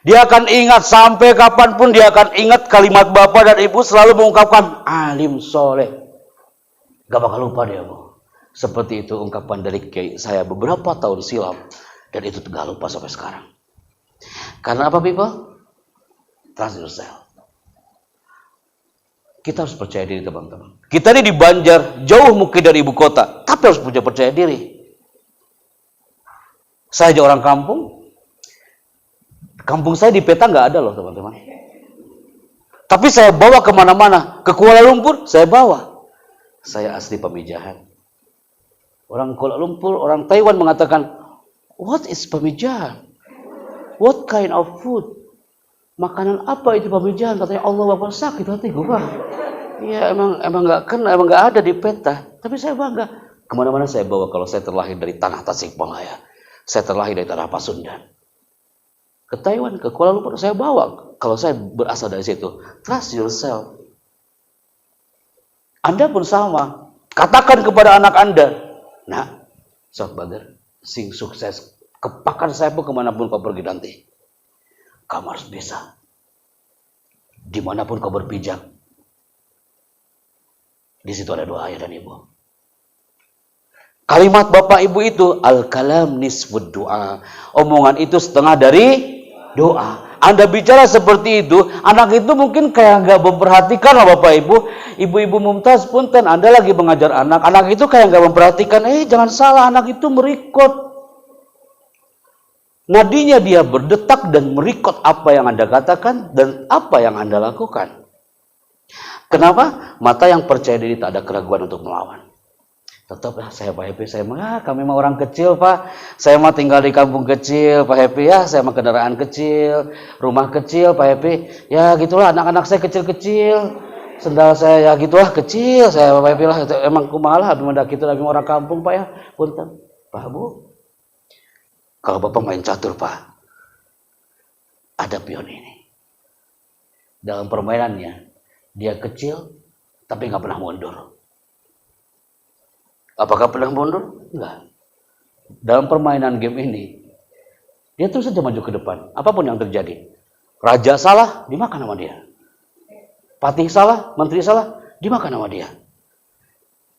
Dia akan ingat sampai kapanpun dia akan ingat kalimat bapak dan ibu selalu mengungkapkan alim soleh. Gak bakal lupa dia Bu. Seperti itu ungkapan dari kiai saya beberapa tahun silam. Dan itu gak lupa sampai sekarang. Karena apa people? Trust yourself. Kita harus percaya diri teman-teman. Kita ini di Banjar, jauh mungkin dari ibu kota, tapi harus punya percaya diri. Saya aja orang kampung. Kampung saya di peta nggak ada loh teman-teman. Tapi saya bawa kemana-mana. Ke Kuala Lumpur, saya bawa. Saya asli Pamijahan. Orang Kuala Lumpur, orang Taiwan mengatakan, what is Pamijahan? What kind of food? Makanan apa itu Pamijahan? Katanya Allah Bapak sakit hati gue. Ya emang nggak ada di peta. Tapi saya bangga. Kemana-mana saya bawa kalau saya terlahir dari tanah Tasikmalaya. Saya terlahir dari tanah Pasundan. Ke Taiwan, ke Kuala Lumpur saya bawa. Kalau saya berasal dari situ. Trust yourself. Anda pun sama. Katakan kepada anak Anda. Nah, Sob Badr, sing sukses. Kepakan saya pun kemanapun kau pergi nanti. Kamu harus bisa. Dimanapun kau berpijak. Di situ ada doa ayah dan ibu. Kalimat bapak ibu itu al-kalam nisfud doa. Omongan itu setengah dari doa. Anda bicara seperti itu, anak itu mungkin kayak nggak memperhatikan lah Bapak Ibu. Ibu-ibu Mumtaz punten, Anda lagi mengajar anak itu kayak nggak memperhatikan. Jangan salah, anak itu merekod. Nadinya dia berdetak dan merekod apa yang Anda katakan dan apa yang Anda lakukan. Kenapa? Mata yang percaya diri tak ada keraguan untuk melawan. Tetap saya Pak Happy, kami mah orang kecil Pak. Saya mah tinggal di kampung kecil Pak Happy ya. Saya mah kendaraan kecil, rumah kecil Pak Happy. Ya gitulah, anak-anak saya kecil-kecil. Sendal saya ya gitulah kecil. Saya Pak Happy lah. Emang kumaha abdi mah kitu abdi orang kampung Pak ya. Punten. Pak Bu. Kalau Bapak main catur Pak. Ada pion ini. Dalam permainannya dia kecil tapi nggak pernah mundur. Apakah pernah mundur? Enggak. Dalam permainan game ini, dia terus saja maju ke depan. Apapun yang terjadi. Raja salah, dimakan sama dia. Patih salah, menteri salah, dimakan sama dia.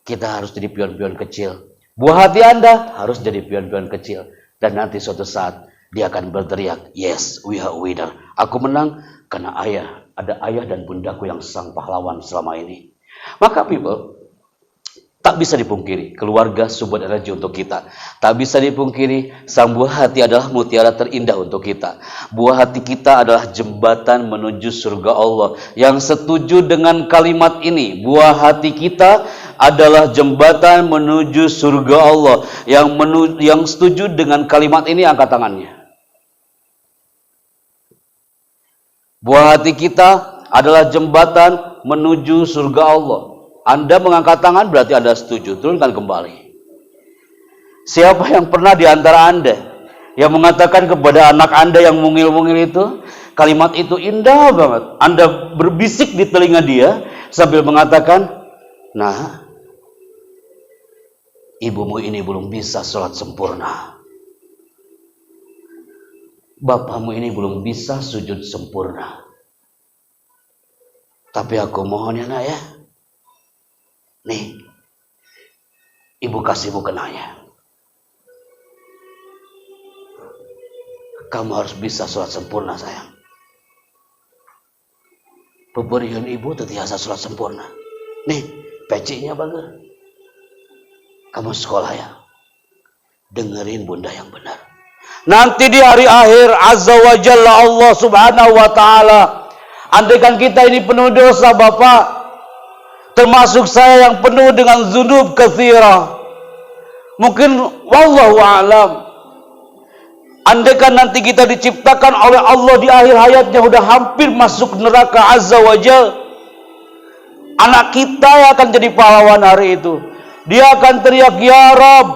Kita harus jadi pion-pion kecil. Buah hati Anda harus jadi pion-pion kecil. Dan nanti suatu saat, dia akan berteriak, yes, we are winner. Aku menang karena ada ayah dan bundaku yang sang pahlawan selama ini. Maka people, tak bisa dipungkiri, keluarga sumber energi untuk kita. Tak bisa dipungkiri, sang buah hati adalah mutiara terindah untuk kita. Buah hati kita adalah jembatan menuju surga Allah. Yang setuju dengan kalimat ini, buah hati kita adalah jembatan menuju surga Allah. Yang setuju dengan kalimat ini, angkat tangannya. Buah hati kita adalah jembatan menuju surga Allah. Anda mengangkat tangan berarti Anda setuju. Turunkan kembali. Siapa yang pernah di antara Anda yang mengatakan kepada anak Anda yang mungil-mungil itu, kalimat itu indah banget. Anda berbisik di telinga dia sambil mengatakan, nah, ibumu ini belum bisa sholat sempurna. Bapakmu ini belum bisa sujud sempurna. Tapi aku mohon ya nak ya. Nih, ibu kasihmu kenanya. Kamu harus bisa sholat sempurna sayang. Pemberian ibu terbiasa sholat sempurna. Nih, pecinya bagus. Kamu sekolah ya. Dengerin bunda yang benar. Nanti di hari akhir azza wa jalla Allah subhanahu wa ta'ala. Andaikan kita ini penuh dosa Bapak. Termasuk saya yang penuh dengan dzunub katsira. Mungkin wallahu a'lam. Andaikan nanti kita diciptakan oleh Allah di akhir hayatnya udah hampir masuk neraka azza wa jalla. Anak kita yang akan jadi pahlawan hari itu. Dia akan teriak, ya Rabb.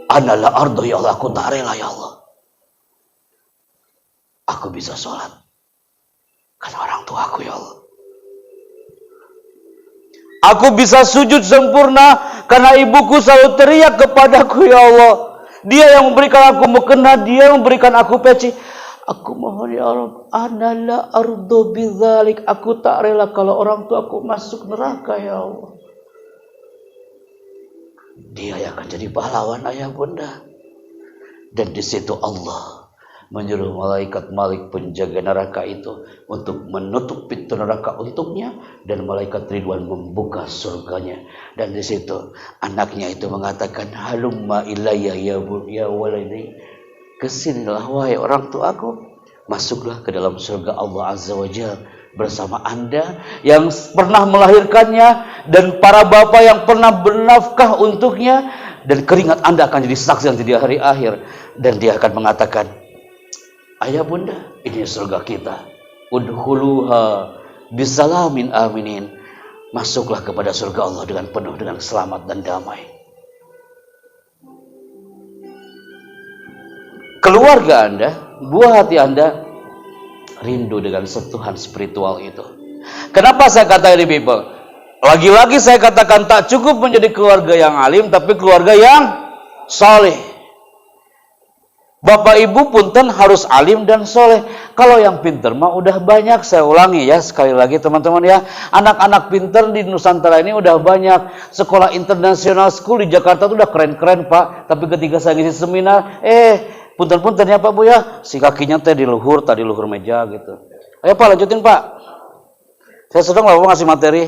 Ana la ardo ya Allah, aku tak rela ya Allah. Aku bisa sholat karena orang tua aku ya Allah. Aku bisa sujud sempurna karena ibuku selalu teriak kepadaku ya Allah. Dia yang memberikan aku mukena, dia yang memberikan aku peci. Aku mohon ya Allah, ana la ardo bidzalik. Aku tak rela kalau orang tua aku masuk neraka ya Allah. Dia yang akan jadi pahlawan ayah bunda. Dan di situ Allah menyuruh malaikat Malik penjaga neraka itu untuk menutup pintu neraka untuknya, dan malaikat Ridwan membuka surganya. Dan di situ anaknya itu mengatakan, halumma ilayya ya walidi, kesinilah wahai orang tuaku, masuklah ke dalam surga Allah azza wa jalla bersama Anda yang pernah melahirkannya dan para bapak yang pernah bernafkah untuknya, dan keringat Anda akan jadi saksi nanti di hari akhir. Dan dia akan mengatakan, ayah bunda, ini surga kita. Udkhuluha bisalamin aminin. Masuklah kepada surga Allah dengan penuh dengan selamat dan damai. Keluarga Anda, buah hati Anda rindu dengan sentuhan spiritual itu. Kenapa saya kata ini people? Lagi-lagi saya katakan tak cukup menjadi keluarga yang alim, tapi keluarga yang saleh. Bapak ibu punten harus alim dan soleh. Kalau yang pinter mah udah banyak. Saya ulangi ya sekali lagi teman-teman ya. Anak-anak pinter di Nusantara ini udah banyak. Sekolah internasional school di Jakarta itu udah keren-keren Pak. Tapi ketika saya ngisi seminar, punten-punten ya Pak Bu ya, si kakinya teh di luhur meja gitu. Ayo Pak lanjutin Pak. Saya sedang lah ngasih materi.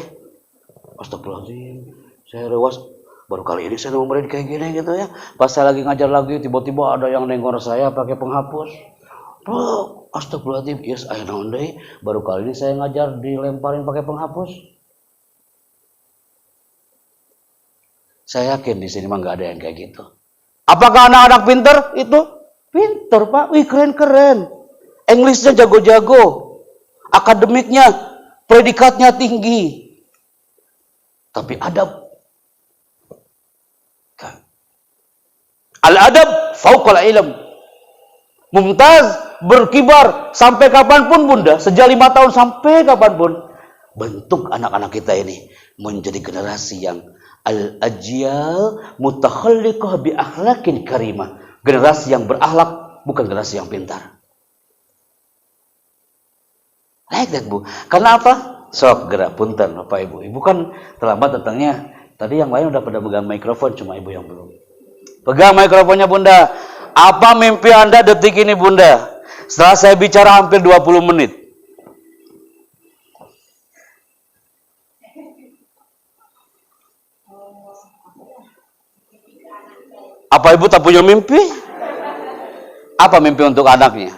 Astagfirullahaladzim, saya rewas. Baru kali ini saya ngobrolin kayak gini gitu ya. Pas saya lagi ngajar lagi, tiba-tiba ada yang nenggor saya pakai penghapus. Bro, astagfirullahaladzim, yes, I know deh. Baru kali ini saya ngajar dilemparin pakai penghapus. Saya yakin di sini mah nggak ada yang kayak gitu. Apakah anak-anak pinter? Itu pinter Pak, wih keren-keren. Englishnya jago-jago, akademiknya, predikatnya tinggi. Tapi adab, al-adab fauqal ilm. Mumtaz berkibar sampai kapanpun Bunda, sejak 5 tahun sampai kapanpun. Bentuk anak-anak kita ini menjadi generasi yang al-ajyal mutakhalliqah bi akhlaqin karimah. Generasi yang berakhlak, bukan generasi yang pintar. Like that Bu. Karena apa? Sok gerak punten Bapak Ibu. Ibu kan terlambat datangnya. Tadi yang lain udah pada pegang mikrofon, cuma Ibu yang belum. Pegang mikrofonnya Bunda. Apa mimpi Anda detik ini Bunda? Setelah saya bicara hampir 20 menit. Apa Ibu tak punya mimpi? Apa mimpi untuk anaknya?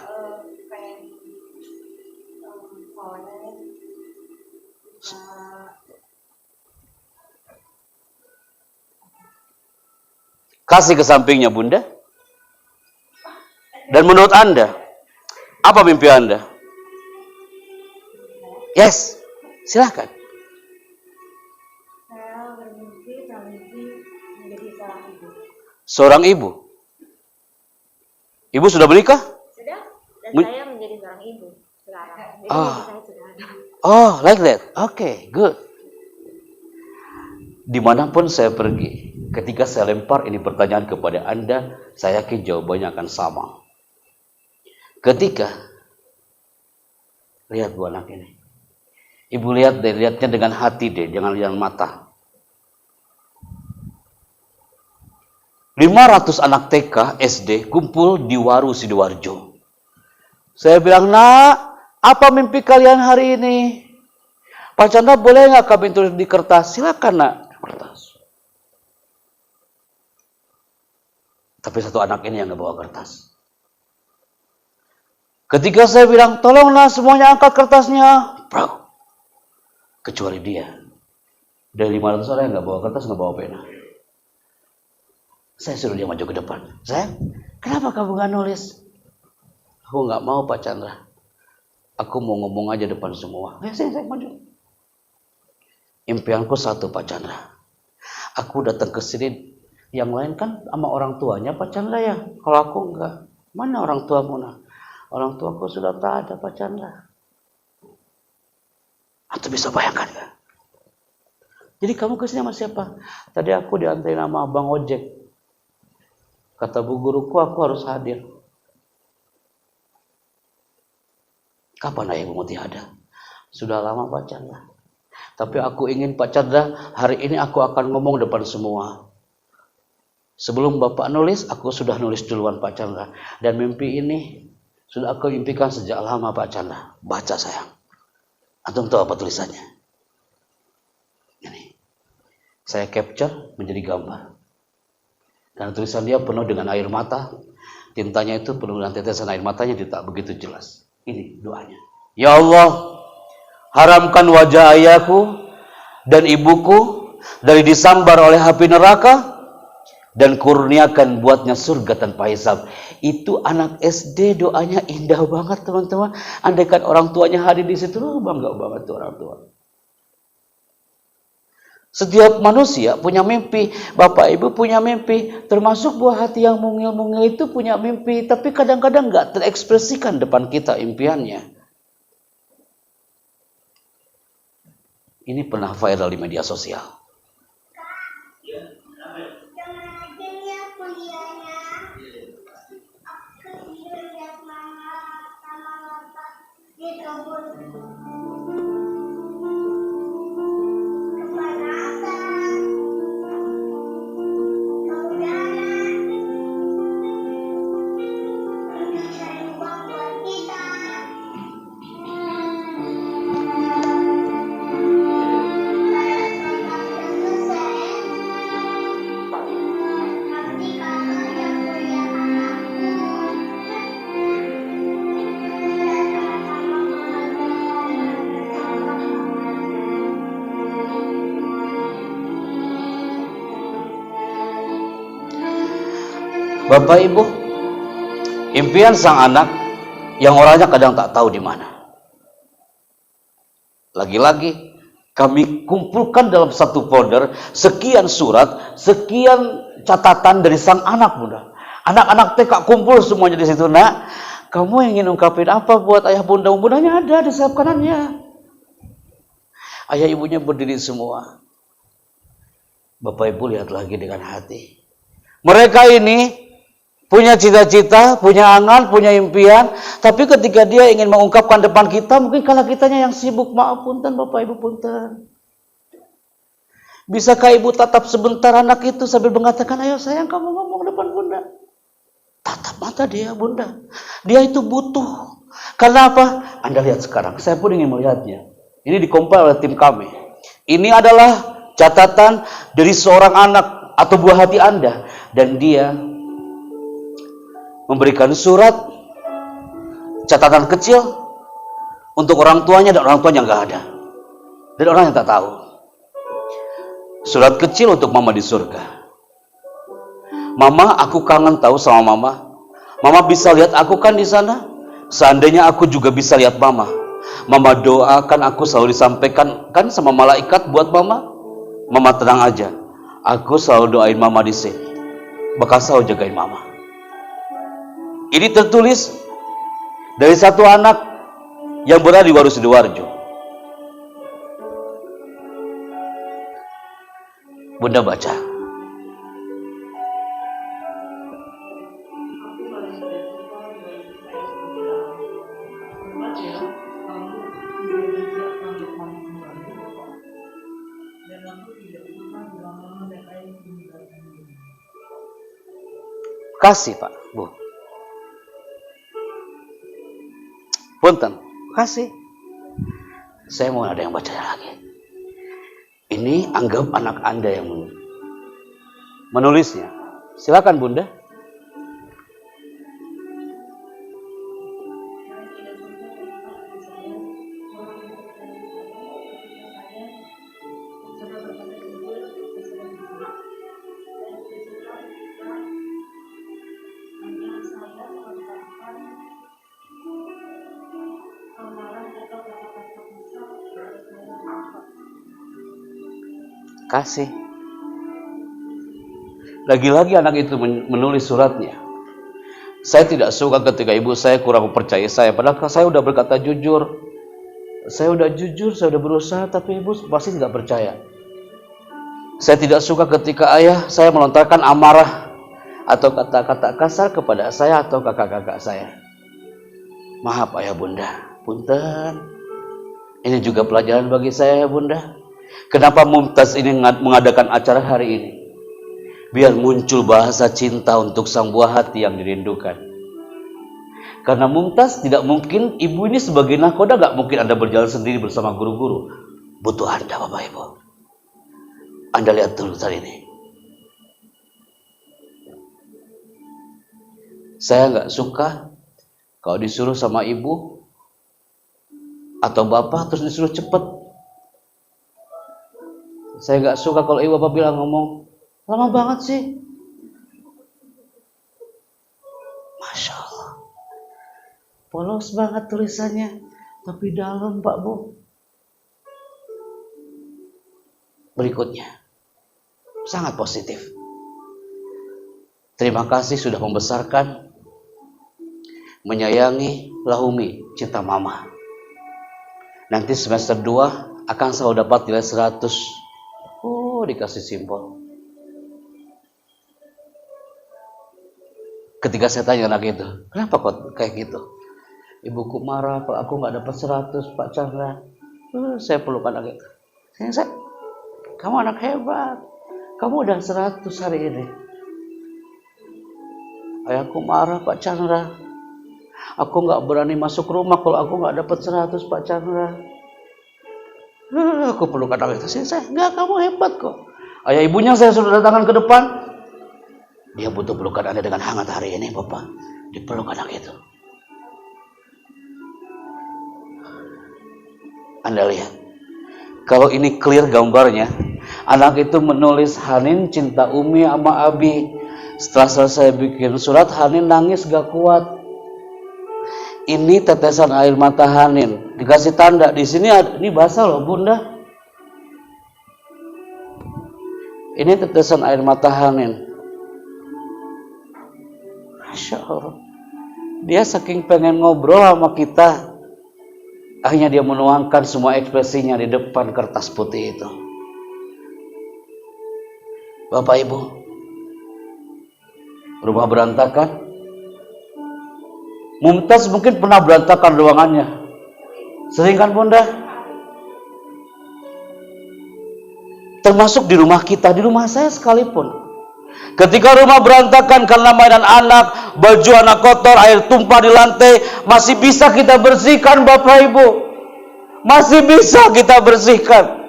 Kasih ke sampingnya Bunda. Dan menurut Anda, apa mimpi Anda? Yes, silakan. Saya bermimpi menjadi seorang ibu. Seorang ibu. Ibu sudah menikah? Sudah, dan saya menjadi seorang ibu sekarang. Jadi saya sudah ada. Oh, like that. Okay, good. Dimanapun saya pergi, ketika saya lempar ini pertanyaan kepada Anda, saya yakin jawabannya akan sama. Ketika lihat bu anak ini, ibu lihatnya dengan hati deh, jangan lihat mata. 500 anak TK, SD kumpul di Waru Sidoarjo. Saya bilang, nak, apa mimpi kalian hari ini? Pak Chandra boleh nggak kami tulis di kertas? Silakan nak, kertas. Tapi satu anak ini yang nggak bawa kertas. Ketika saya bilang, tolonglah semuanya angkat kertasnya, bro. Kecuali dia. Dari 500 orang yang nggak bawa kertas, nggak bawa pena. Saya suruh dia maju ke depan. Saya, kenapa kamu nggak nulis? Aku nggak mau Pak Chandra. Aku mau ngomong aja depan semua. Ya saya maju. Impianku satu Pak Chandra. Aku datang ke sini. Yang lain kan sama orang tuanya Pak Chandra ya. Kalau aku enggak. Mana orang tuamu nak? Orang tuaku sudah tak ada Pak Chandra. Atau bisa bayangkan kan? Jadi kamu kesini sama siapa? Tadi aku diantarin sama Abang Ojek. Kata bu guruku aku harus hadir. Kapan ayah ibu tiada? Sudah lama Pak Chandra. Tapi aku ingin Pak Chandra hari ini aku akan ngomong depan semua. Sebelum Bapak nulis, aku sudah nulis duluan Pak Chandra. Dan mimpi ini sudah aku impikan sejak lama Pak Chandra. Baca sayang. Antum tahu apa tulisannya? Ini. Saya capture menjadi gambar. Dan tulisan dia penuh dengan air mata. Tintanya itu penuh dengan tetesan air matanya tidak begitu jelas. Ini doanya. Ya Allah, haramkan wajah ayahku dan ibuku dari disambar oleh api neraka. Dan kurniakan buatnya surga tanpa hisab. Itu anak SD doanya indah banget teman-teman. Andaikan orang tuanya hadir di situ, bangga banget tuh orang tua. Setiap manusia punya mimpi. Bapak ibu punya mimpi. Termasuk buah hati yang mungil-mungil itu punya mimpi. Tapi kadang-kadang gak terekspresikan depan kita impiannya. Ini pernah viral di media sosial. Bapak Ibu, impian sang anak yang orangnya kadang tak tahu di mana. Lagi-lagi kami kumpulkan dalam satu folder sekian surat, sekian catatan dari sang anak bunda. Anak-anak TK kumpul semuanya di situ. Nak, kamu ingin ungkapin apa buat ayah bunda? Bundanya ada di sayap kanannya. Ayah ibunya berdiri semua. Bapak Ibu lihat lagi dengan hati. Mereka ini punya cita-cita, punya angan, punya impian, tapi ketika dia ingin mengungkapkan depan kita, mungkin kalau kitanya yang sibuk. Maaf punten Bapak Ibu, punten. Bisakah ibu tatap sebentar anak itu sambil mengatakan, ayo sayang kamu ngomong depan bunda. Tatap mata dia bunda. Dia itu butuh. Karena apa? Anda lihat sekarang, saya pun ingin melihatnya. Ini dikompil oleh tim kami. Ini adalah catatan dari seorang anak atau buah hati Anda. Dan dia memberikan surat, catatan kecil untuk orang tuanya dan orang tuanya nggak ada. Dan orang yang tak tahu. Surat kecil untuk mama di surga. Mama, aku kangen tahu sama mama. Mama bisa lihat aku kan di sana. Seandainya aku juga bisa lihat mama. Mama doakan aku selalu disampaikan kan sama malaikat buat mama. Mama tenang aja. Aku selalu doain mama di sini. Bakal selalu jagain mama. Ini tertulis dari satu anak yang berada di Waru Sidoarjo. Bunda baca. Kasih Pak, Bu. Punten, kasih. Saya mau ada yang baca lagi. Ini anggap anak Anda yang menulisnya. Silakan Bunda. Kasih. Lagi-lagi anak itu menulis suratnya. Saya tidak suka ketika ibu saya kurang percaya saya. Padahal saya sudah berkata jujur. Saya sudah jujur, saya sudah berusaha. Tapi ibu pasti tidak percaya. Saya tidak suka ketika ayah saya melontarkan amarah. Atau kata-kata kasar kepada saya atau kakak-kakak saya. Maaf ayah bunda. Punten. Ini juga pelajaran bagi saya bunda. Kenapa Mumtaz ini mengadakan acara hari ini? Biar muncul bahasa cinta untuk sang buah hati yang dirindukan. Karena Mumtaz tidak mungkin, ibu ini sebagai nahkoda gak mungkin Anda berjalan sendiri bersama guru-guru. Butuh Anda Bapak Ibu. Anda lihat tulisan ini. Saya gak suka kalau disuruh sama ibu atau bapak terus disuruh cepet. Saya gak suka kalau ibu bapak bilang ngomong, lama banget sih. Masya Allah. Polos banget tulisannya. Tapi dalam Pak Bu. Berikutnya. Sangat positif. Terima kasih sudah membesarkan, menyayangi Lahumi, cinta mama. Nanti semester 2 akan selalu dapat nilai 100. Oh, dikasih simbol. Ketika saya tanya anak itu, kenapa kok kayak gitu? Ibuku marah, Pak, aku nggak dapat 100, Pak Chandra. Saya peluk anak itu. Saya, kamu anak hebat. Kamu udah 100 hari ini. Ayahku marah, Pak Chandra. Aku nggak berani masuk rumah kalau aku nggak dapat 100, Pak Chandra. Aku peluk anak itu. Saya, enggak, kamu hebat kok. Ayah ibunya saya sudah datangkan ke depan. Dia butuh pelukan Anda dengan hangat hari ini, Bapak. Dipeluk anak itu. Anda lihat. Kalau ini clear gambarnya. Anak itu menulis Hanin cinta Umi sama Abi. Setelah selesai bikin surat, Hanin nangis gak kuat. Ini tetesan air mata Hanin. Dikasih tanda di sini, ini basah loh Bunda. Ini tetesan air mata Hanin. Masya Allah. Dia saking pengen ngobrol sama kita, akhirnya dia menuangkan semua ekspresinya di depan kertas putih itu. Bapak Ibu, rumah berantakan. Mumtaz mungkin pernah berantakan ruangannya. Sering kan Bunda? Termasuk di rumah kita, di rumah saya sekalipun. Ketika rumah berantakan karena mainan anak, baju anak kotor, air tumpah di lantai, masih bisa kita bersihkan Bapak Ibu. Masih bisa kita bersihkan.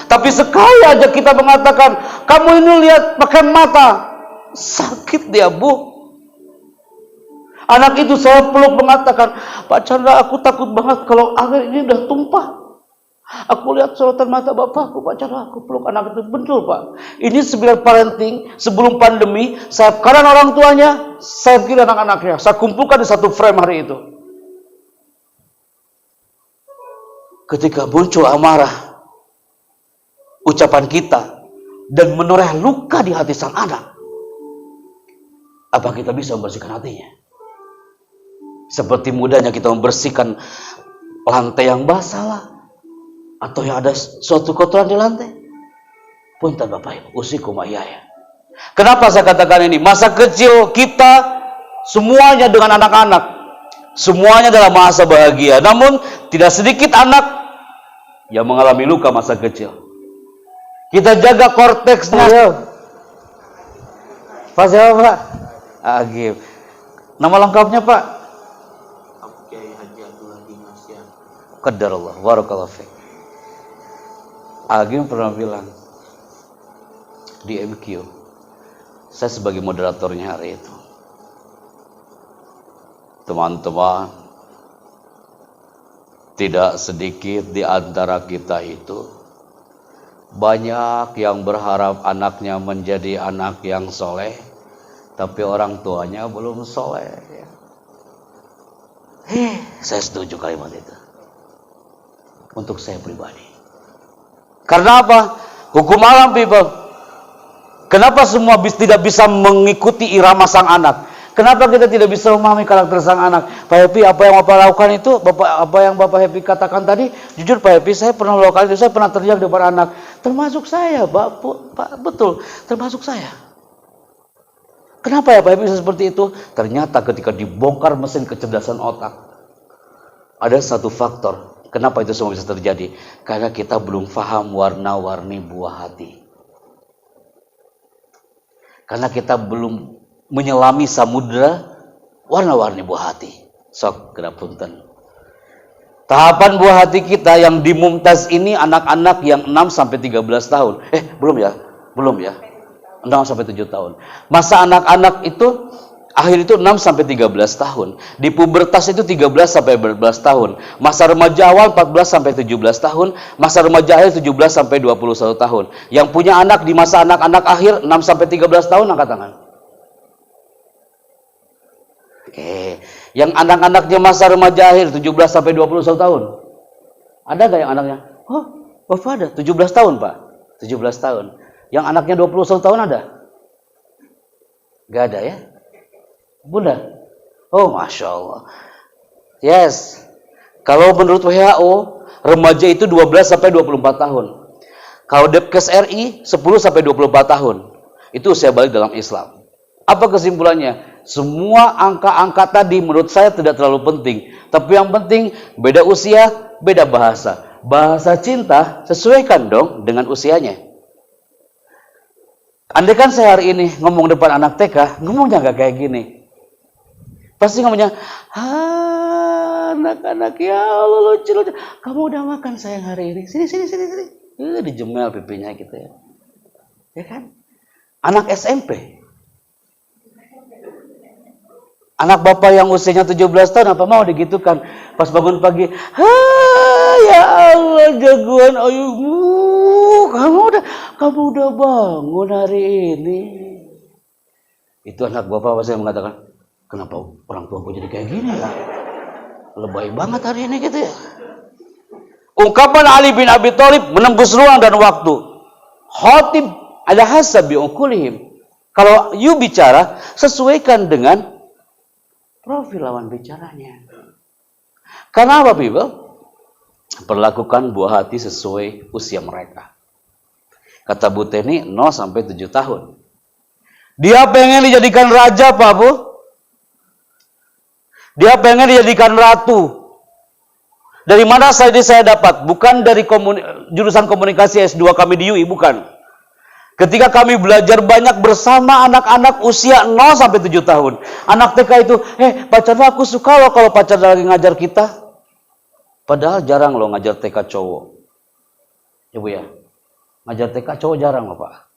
Tapi sekali aja kita mengatakan, kamu ini lihat pakai mata, sakit dia Bu. Anak itu saya peluk mengatakan, Pak Chandra, aku takut banget kalau air ini udah tumpah. Aku lihat sorotan mata bapakku, Pak Chandra, aku peluk anak itu. Betul Pak, ini 9 parenting sebelum pandemi, saya kanan orang tuanya, saya kira anak-anaknya, saya kumpulkan di satu frame hari itu. Ketika muncul amarah, ucapan kita, dan menoreh luka di hati sang anak, apa kita bisa membersihkan hatinya? Seperti mudahnya kita membersihkan lantai yang basah lah, atau yang ada suatu kotoran di lantai. Punten Bapak Ibu, usikum ayaya. Kenapa saya katakan ini? Masa kecil kita semuanya dengan anak-anak, semuanya dalam masa bahagia. Namun tidak sedikit anak yang mengalami luka masa kecil. Kita jaga korteksnya. Pak siapa Pak? Agib. Nama lengkapnya Pak? Kiai Haji Abdullah bin Masyan. Qadarullah, barakallahu fiik. Agim pernah bilang di MQ, saya sebagai moderatornya hari itu, teman-teman, tidak sedikit di antara kita itu banyak yang berharap anaknya menjadi anak yang soleh, tapi orang tuanya belum soleh. Saya setuju kalimat itu. Untuk saya pribadi. Karena apa? Hukum alam people. Kenapa semua tidak bisa mengikuti irama sang anak? Kenapa kita tidak bisa memahami karakter sang anak? Pak Happy, apa yang Bapak lakukan itu, apa yang Bapak Happy katakan tadi, jujur Pak Happy, saya pernah melakukan itu, saya pernah teriak di depan anak. Termasuk saya, Pak, betul, termasuk saya. Kenapa ya Pak Happy bisa seperti itu? Ternyata ketika dibongkar mesin kecerdasan otak, ada satu faktor. Kenapa itu semua bisa terjadi? Karena kita belum paham warna-warni buah hati. Karena kita belum menyelami samudra warna-warni buah hati. Sok kedapunten. Tahapan buah hati kita yang di Mumtaz ini anak-anak yang 6-13 tahun. Belum ya? 6-7 tahun. Masa anak-anak itu akhir itu 6-13 tahun. Di pubertas itu 13-14 tahun. Masa remaja awal 14-17 tahun. Masa remaja akhir 17-21 tahun. Yang punya anak di masa anak-anak akhir 6-13 tahun, angkat tangan. Oke. Yang anak-anaknya masa remaja akhir 17-21 tahun. Ada gak yang anaknya? Oh, Bapak ada. 17 tahun Pak. 17 tahun. Yang anaknya 21 tahun ada? Gak ada ya? Bunda? Oh, Masya Allah. Yes. Kalau menurut WHO, remaja itu 12-24 tahun. Kalau Depkes RI, 10-24 tahun. Itu usia balik dalam Islam. Apa kesimpulannya? Semua angka-angka tadi menurut saya tidak terlalu penting. Tapi yang penting, beda usia, beda bahasa. Bahasa cinta, sesuaikan dong dengan usianya. Andai kan saya hari ini ngomong depan anak TK, ngomongnya nggak kayak gini. Pasti ngomongnya, anak-anak ya Allah lucu. Kamu udah makan sayang hari ini? Sini. Dijemel pipinya gitu ya. Ya kan? Anak SMP. Anak bapak yang usianya 17 tahun apa mau digitukan? Pas bangun pagi, ya Allah jagoan ayumu, kamu udah bangun hari ini. Itu anak bapak pasti mengatakan, kenapa orang tua gue jadi kayak gini ya? Lebay banget hari ini gitu ya. Ungkapan Ali bin Abi Thalib menembus ruang dan waktu. Khatib ala hasabi uqulihim. Kalau you bicara, sesuaikan dengan profil lawan bicaranya. Karena apa, people? Perlakukan buah hati sesuai usia mereka. Kata Bu Teni, 0 sampai 7 tahun. Dia pengen dijadikan raja, Pak Bu. Dia pengen dijadikan ratu. Dari mana saya dapat? Bukan dari jurusan komunikasi S2 kami di UI, bukan. Ketika kami belajar banyak bersama anak-anak usia 0 sampai 7 tahun. Anak TK itu, Pak Chandra aku suka loh kalau Pak Chandra lagi ngajar kita. Padahal jarang loh ngajar TK cowok. Ya Bu ya, ngajar TK cowok jarang loh Pak.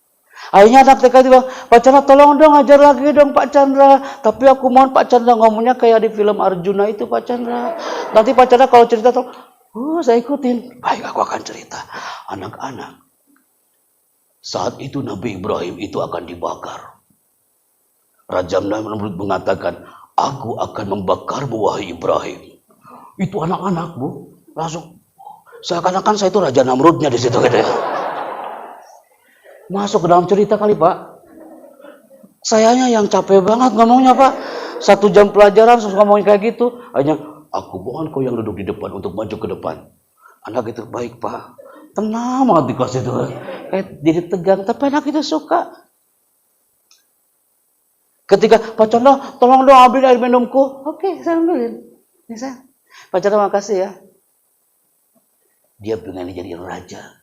Akhirnya anak TK itu bilang, Pak Chandra tolong dong ngajar lagi dong Pak Chandra. Tapi aku mohon Pak Chandra ngomongnya kayak di film Arjuna itu Pak Chandra. Nanti Pak Chandra kalau cerita tolong, saya ikutin. Baik, aku akan cerita. Anak-anak, saat itu Nabi Ibrahim itu akan dibakar. Raja Namrud mengatakan, aku akan membakarmu wahai Ibrahim. Itu anak-anak Bu, langsung seakan-akan saya itu Raja Namrudnya di situ gitu ya. Masuk ke dalam cerita kali Pak. Sayanya yang capek banget ngomongnya Pak. 1 jam pelajaran terus ngomongin kayak gitu. Hanya aku mohon kau yang duduk di depan untuk maju ke depan. Anak itu baik Pak. Tenang banget di kelas itu. Jadi tegang, tapi anak itu suka. Ketika Pak Chandra, tolong dong ambil air minumku. Oke, saya ambilin. Bisa. Pak Chandra makasih ya. Dia pengen jadi raja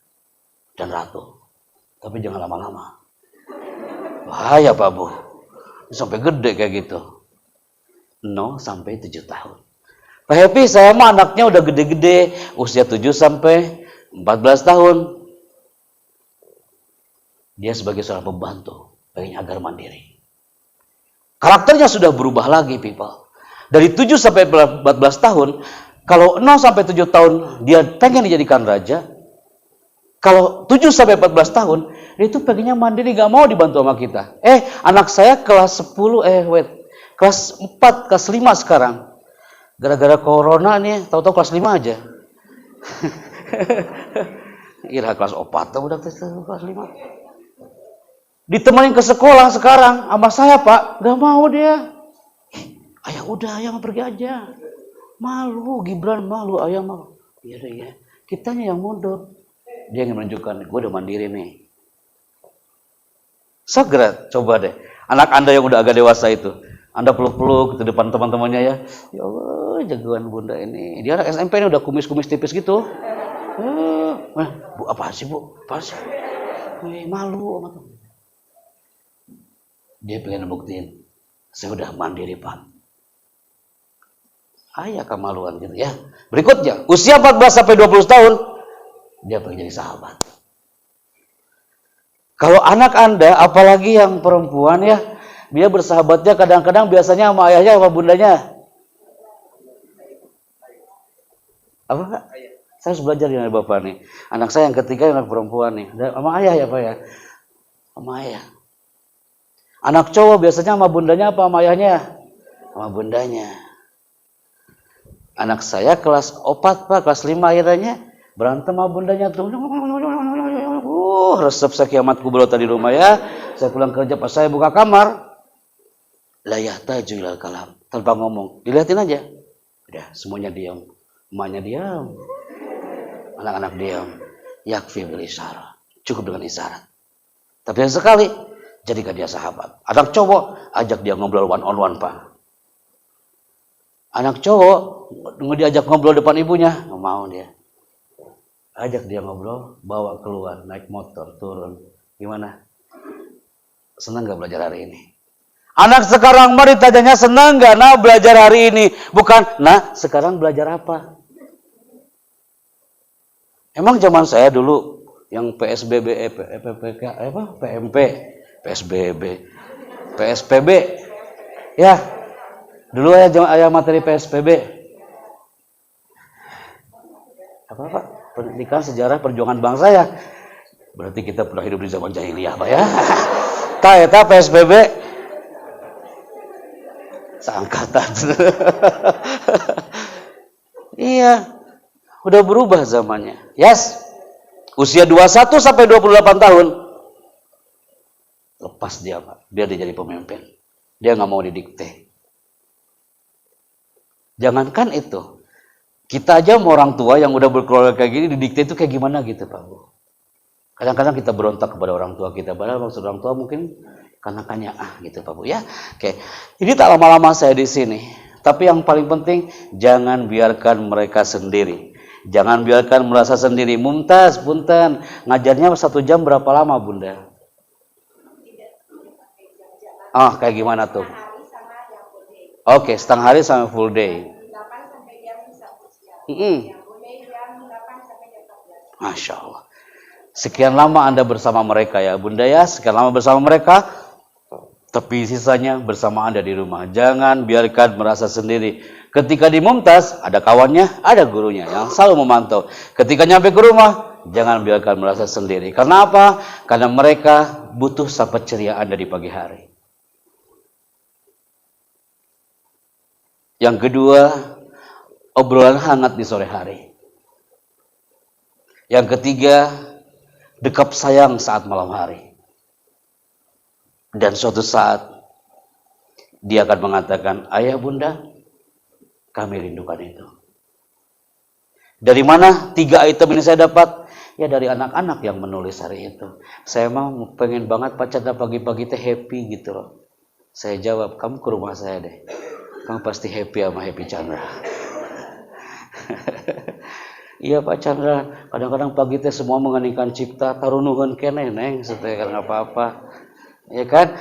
dan ratu. Tapi jangan lama-lama. Bahaya Pak Bu. Sampai gede kayak gitu. 0 sampai 7 tahun. Pak Happy, saya mah anaknya udah gede-gede. Usia 7 sampai 14 tahun. Dia sebagai seorang pembantu. Pengen agar mandiri. Karakternya sudah berubah lagi people. Dari 7 sampai 14 tahun. Kalau 0 sampai 7 tahun dia pengen dijadikan raja. Kalau 7 sampai 14 tahun, dia itu pengennya mandiri, gak mau dibantu sama kita. Anak saya kelas 10, kelas 4, kelas 5 sekarang. Gara-gara corona nih, tahu-tahu kelas 5 aja. Kira kelas 4, udah kelas 5. Ditemanin ke sekolah sekarang, sama saya Pak, gak mau dia. Ayah udah, ayah pergi aja. Malu, Gibran malu, ayah malu. Iya, kitanya yang mundur. Dia ingin menunjukkan, gue udah mandiri nih. Segera, coba deh. Anak Anda yang udah agak dewasa itu. Anda peluk-peluk di depan teman-temannya ya. Ya Allah, jagoan bunda ini. Dia anak SMP ini udah kumis-kumis tipis gitu. Bu, apa sih Bu? Apa sih? Malu. Dia pengen buktiin. Saya udah mandiri Pak. Ayah kemaluan gitu ya. Berikutnya, usia 14 sampai 20 tahun. Dia pengen jadi sahabat. Kalau anak Anda, apalagi yang perempuan ya, dia bersahabatnya kadang-kadang biasanya sama ayahnya sama bundanya. Apa Pak? Saya harus belajar dari Bapak nih. Anak saya yang ketiga anak perempuan nih. Sama ayah ya Pak ya? Sama ayah. Anak cowok biasanya sama bundanya apa sama ayahnya? Sama bundanya. Anak saya kelas 4 Pak, kelas 5 akhirnya. Berantem sama bundanya tuh. Resep saya kiamat kubro tadi rumah ya. Saya pulang kerja pas saya buka kamar. La yahtaju ilal kalam. Tanpa ngomong. Dilihatin aja. Udah semuanya diam. Emaknya diam. Anak-anak diam. Yakfi bil isyarat. Cukup dengan isyarat. Tapi yang sekali jadikan dia sahabat. Anak cowok ajak dia ngobrol one on one Pak. Anak cowok diajak ngobrol depan ibunya. Nggak mau dia. Ajak dia ngobrol, bawa keluar, naik motor, turun. Gimana? Senang gak belajar hari ini? Anak sekarang mah ditanyanya senang gak nah belajar hari ini? Bukan, nah sekarang belajar apa? Emang zaman saya dulu yang PSBB, PPK, PMP, PSBB, PSPB. Ya, dulu ada materi PSPB. Apa Pak? Pendidikan sejarah perjuangan bangsa ya. Berarti kita pernah hidup di zaman jahiliyah Pak ya. Eta PSBB seangkatan. Iya, udah berubah zamannya. Yes, usia 21 sampai 28 tahun, lepas dia Pak, biar dia jadi pemimpin. Dia nggak mau didikte. Jangankan itu, kita aja mau orang tua yang udah berkeluarga kayak gini didikte itu kayak gimana gitu Pak Bu. Kadang-kadang kita berontak kepada orang tua kita, padahal maksud orang tua mungkin kanakannya gitu Pak Bu ya. Oke, ini tak lama-lama saya di sini. Tapi yang paling penting, jangan biarkan mereka sendiri. Jangan biarkan merasa sendiri. Mumtaz, punten, ngajarnya 1 jam berapa lama Bunda? Kayak gimana tuh? Oke, setengah hari sama full day. 8 sampai jam 1 siang. Yang boleh jam 8 sampai jam 14. Masya Allah. Sekian lama Anda bersama mereka ya Bunda ya. Sekian lama bersama mereka. Tapi sisanya bersama Anda di rumah. Jangan biarkan merasa sendiri. Ketika di Mumtaz, ada kawannya, ada gurunya yang selalu memantau. Ketika nyampe ke rumah, jangan biarkan merasa sendiri. Karena apa? Karena mereka butuh sahabat ceria Anda di pagi hari. Yang kedua, obrolan hangat di sore hari. Yang ketiga, dekap sayang saat malam hari. Dan suatu saat, dia akan mengatakan, ayah bunda, kami rindukan itu. Dari mana 3 item ini saya dapat? Ya dari anak-anak yang menulis hari itu. Saya mau pengen banget Pak Chandra pagi-pagi teh happy gitu loh. Saya jawab, kamu ke rumah saya deh. Kamu pasti happy sama Happy Chandra. Iya Pak Chandra, kadang-kadang pagi teh semua mengeningkan cipta, tarunuhun kene neng, supaya kan apa-apa. Ya kan?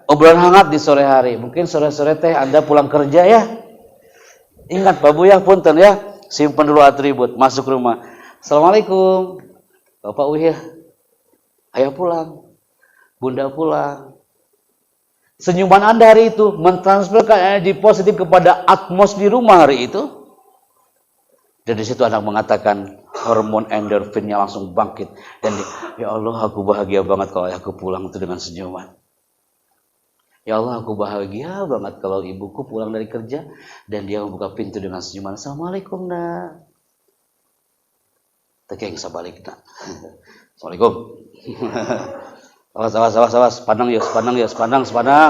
Obrolan hangat di sore hari. Mungkin sore-sore teh Anda pulang kerja ya. Ingat Pak Bu ya, punten ya. Simpan dulu atribut, masuk rumah. Assalamualaikum. Bapak Wih, ayah pulang. Bunda pulang. Senyuman Anda hari itu mentransferkan energi positif kepada atmos di rumah hari itu. Dan di situ anak mengatakan hormon endorfinnya langsung bangkit. Dan ya Allah, aku bahagia banget kalau aku pulang itu dengan senyuman. Ya Allah, aku bahagia banget kalau ibuku pulang dari kerja dan dia membuka pintu dengan senyuman. Assalamualaikum nak. Tekeng sabalik nak. Assalamualaikum. Awas, pandang ya,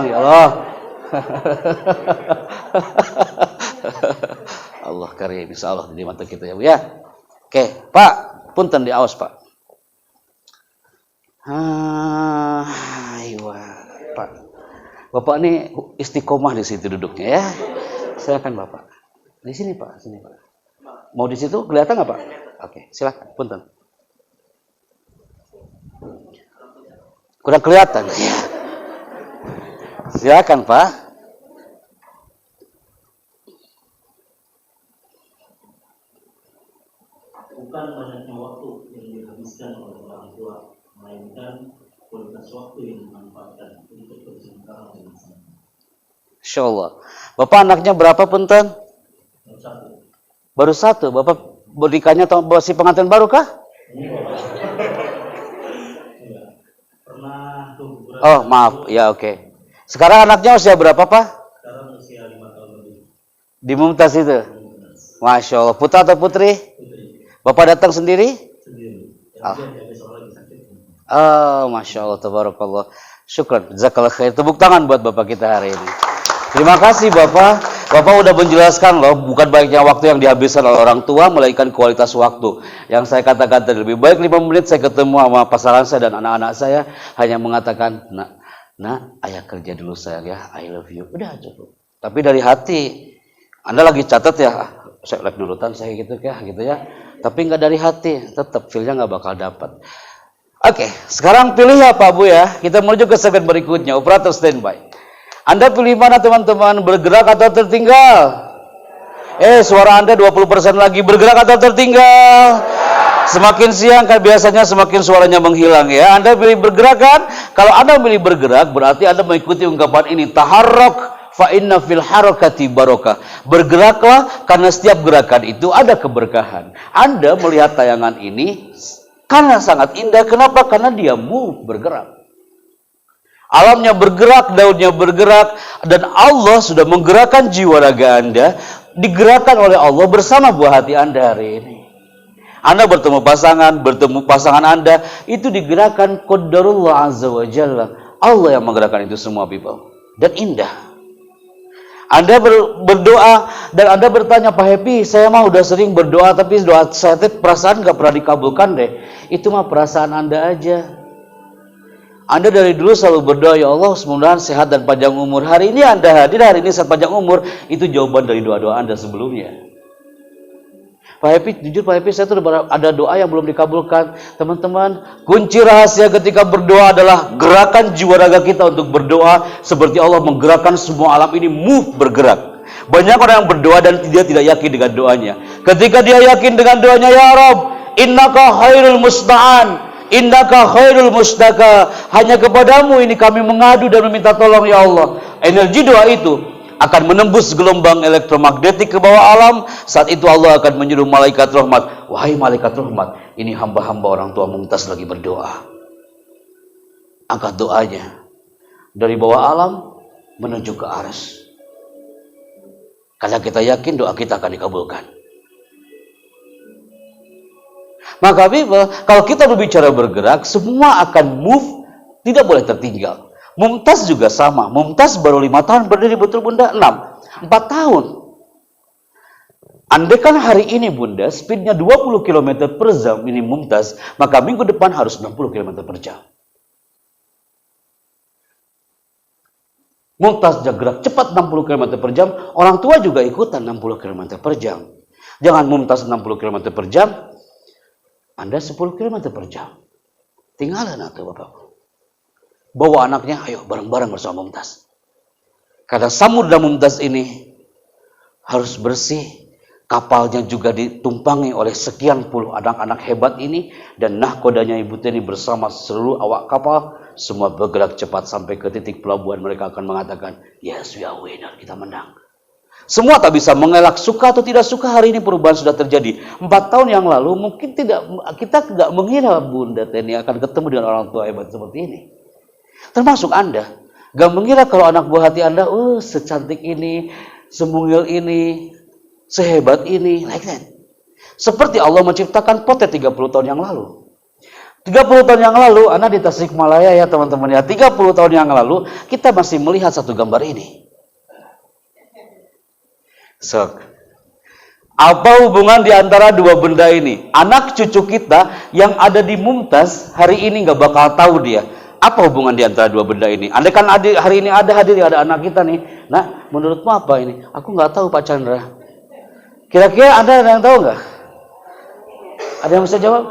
ya Allah. Allah karim, insya Allah di mata kita ya Bu ya. Oke, Pak, punten di awas Pak. Ayo, Pak. Bapak ini istiqomah di situ duduknya ya. Silakan Bapak. Di sini Pak, sini Pak. Mau di situ kelihatan nggak Pak? Oke, silakan, punten. Kurang kelihatan. Silakan Pak. Bukan banyaknya waktu yang dihabiskan oleh orang tua, melainkan kualitas waktu yang dimanfaatkan untuk bercengkrama dengan sama. Insya Allah. Bapak anaknya berapa punten? Baru satu. Bapak berikannya atau si pengantin baru kah? Oh maaf, ya oke. Sekarang anaknya usia berapa Pak? Sekarang usia 5 tahun lebih. Di Mumtaz itu? Masya Allah. Putra atau putri? Putri. Bapak datang sendiri? Sendiri. Masya Allah, tabarakallah. Syukran, jazakallah khair. Tepuk tangan buat Bapak kita hari ini. Terima kasih Bapak. Bapak udah menjelaskan loh, bukan baiknya waktu yang dihabiskan oleh orang tua, melainkan kualitas waktu. Yang saya katakan tadi, lebih baik 5 menit saya ketemu sama pasangan saya dan anak-anak saya, hanya mengatakan, nak, ayah kerja dulu sayang ya, I love you. Udah cukup. Tapi dari hati, Anda lagi catat ya, saya like nurutan saya gitu ya. Tapi nggak dari hati, tetap feel-nya nggak bakal dapat. Oke, sekarang pilih ya Pak Bu ya. Kita menuju ke segmen berikutnya, operator standby. Anda pilih mana teman-teman, bergerak atau tertinggal? Suara Anda 20% lagi, bergerak atau tertinggal? Semakin siang kan biasanya semakin suaranya menghilang ya. Anda pilih bergerak kan? Kalau Anda pilih bergerak berarti Anda mengikuti ungkapan ini, taharrak fa inna fil harakati barokah. Bergeraklah karena setiap gerakan itu ada keberkahan. Anda melihat tayangan ini karena sangat indah. Kenapa? Karena dia move, bergerak. Alamnya bergerak, daunnya bergerak, dan Allah sudah menggerakkan jiwa raga Anda, digerakkan oleh Allah bersama buah hati Anda hari ini. Anda bertemu pasangan Anda, itu digerakkan qadarullah azza wa jalla. Allah yang menggerakkan itu semua, people. Dan indah. Anda berdoa dan Anda bertanya, Pak Happy, saya mah udah sering berdoa, tapi doa saya perasaan gak pernah dikabulkan deh. Itu mah perasaan Anda aja. Anda dari dulu selalu berdoa, ya Allah semoga sehat dan panjang umur. Hari ini Anda hadir, hari ini sehat panjang umur. Itu jawaban dari doa-doa Anda sebelumnya. Pak Happy, jujur Pak Happy, saya tuh ada doa yang belum dikabulkan. Teman-teman, kunci rahasia ketika berdoa adalah gerakan jiwa raga kita untuk berdoa. Seperti Allah menggerakkan semua alam ini bergerak. Banyak orang yang berdoa dan dia tidak yakin dengan doanya. Ketika dia yakin dengan doanya, ya Rabb, innaka khairul musta'an, innaka khairul mustaka, hanya kepadamu ini kami mengadu dan meminta tolong ya Allah. Energi doa itu akan menembus gelombang elektromagnetik ke bawah alam. Saat itu Allah akan menyuruh malaikat rahmat, wahai malaikat rahmat, ini hamba-hamba orang tua Mumtaz lagi berdoa. Angkat doanya dari bawah alam menuju ke arsy. Karena kita yakin doa kita akan dikabulkan. Maka kalau kita berbicara bergerak, semua akan move, tidak boleh tertinggal. Mumtaz juga sama. Mumtaz baru 5 tahun berdiri, betul Bunda? 4 tahun. Andai kan hari ini Bunda, speednya 20 km per jam ini Mumtaz, maka minggu depan harus 60 km per jam. Mumtaz gerak cepat 60 km per jam, orang tua juga ikutan 60 km per jam. Jangan Mumtaz 60 km per jam, Anda 10 km per jam. Tinggalan atau Bapak. Bawa anaknya, ayo bareng-bareng bersama Mumtaz. Karena samudra Mumtaz ini harus bersih. Kapalnya juga ditumpangi oleh sekian puluh anak-anak hebat ini. Dan nahkodanya Ibu Teni bersama seluruh awak kapal. Semua bergerak cepat sampai ke titik pelabuhan. Mereka akan mengatakan, yes we are winner, kita menang. Semua tak bisa mengelak, suka atau tidak suka, hari ini perubahan sudah terjadi. 4 tahun yang lalu mungkin kita tidak mengira Bunda Teni akan ketemu dengan orang tua hebat seperti ini. Termasuk Anda. Gak mengira kalau anak buah hati Anda, secantik ini, semungil ini, sehebat ini, like that. Seperti Allah menciptakan Potet 30 tahun yang lalu. 30 tahun yang lalu, Anda di Tasikmalaya ya teman-teman ya, 30 tahun yang lalu, kita masih melihat satu gambar ini. Sok. Apa hubungan di antara dua benda ini? Anak cucu kita yang ada di Mumtaz hari ini nggak bakal tahu dia. Apa hubungan di antara dua benda ini? Andai kan hari ini ada anak kita nih. Nah, menurutmu apa ini? Aku nggak tahu Pak Chandra. Kira-kira ada yang tahu nggak? Ada yang bisa jawab?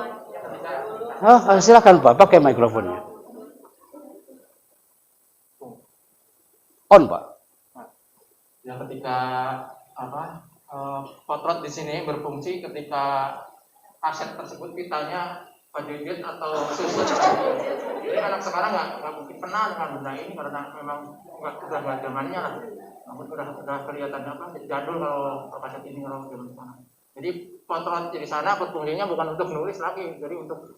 Silakan Pak, pakai mikrofonnya. On Pak. Ya ketika potrot di sini berfungsi ketika aset tersebut pitanya pajujet atau susu. Jadi anak sekarang nggak mungkin kenal dengan benda ini karena memang sudah nggak zamannya lah. Namun sudah kelihatan jadul kalau kaset ini kalau zaman sekarang. Jadi potrot di sana berfungsinya bukan untuk nulis lagi, jadi untuk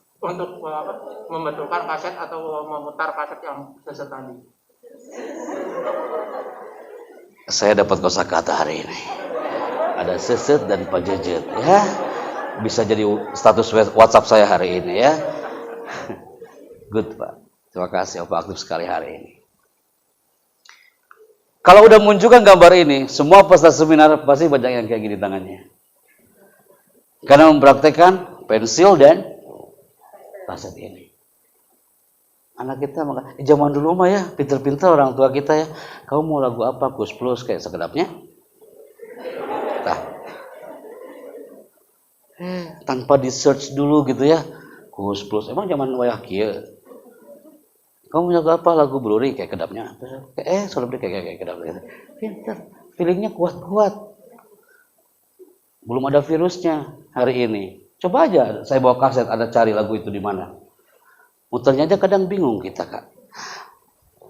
membetulkan kaset atau memutar kaset yang susu tadi. Saya dapat kosakata hari ini. Ada seset dan pajejet ya. Bisa jadi status WhatsApp saya hari ini ya. Good Pak. Terima kasih Pak, aktif sekali hari ini. Kalau udah munculkan gambar ini, semua peserta seminar pasti banyak yang kayak gini tangannya. Karena mempraktekkan pensil dan kaset ini. Anak kita zaman dulu mah ya, pinter-pinter orang tua kita ya. Kamu mau lagu apa? Kus Plus kayak sekedapnya. Nah. Tanpa di search dulu gitu ya. Kus Plus. Emang zaman wayah kieu. Kamu mau lagu apa? Lagu Bluri kayak kedapnya. Sudah beli kayak kedapnya. Pinter. Feelingnya kuat-kuat. Belum ada virusnya hari ini. Coba aja saya bawa kaset, ada cari lagu itu di mana. Muternya aja kadang bingung kita Kak.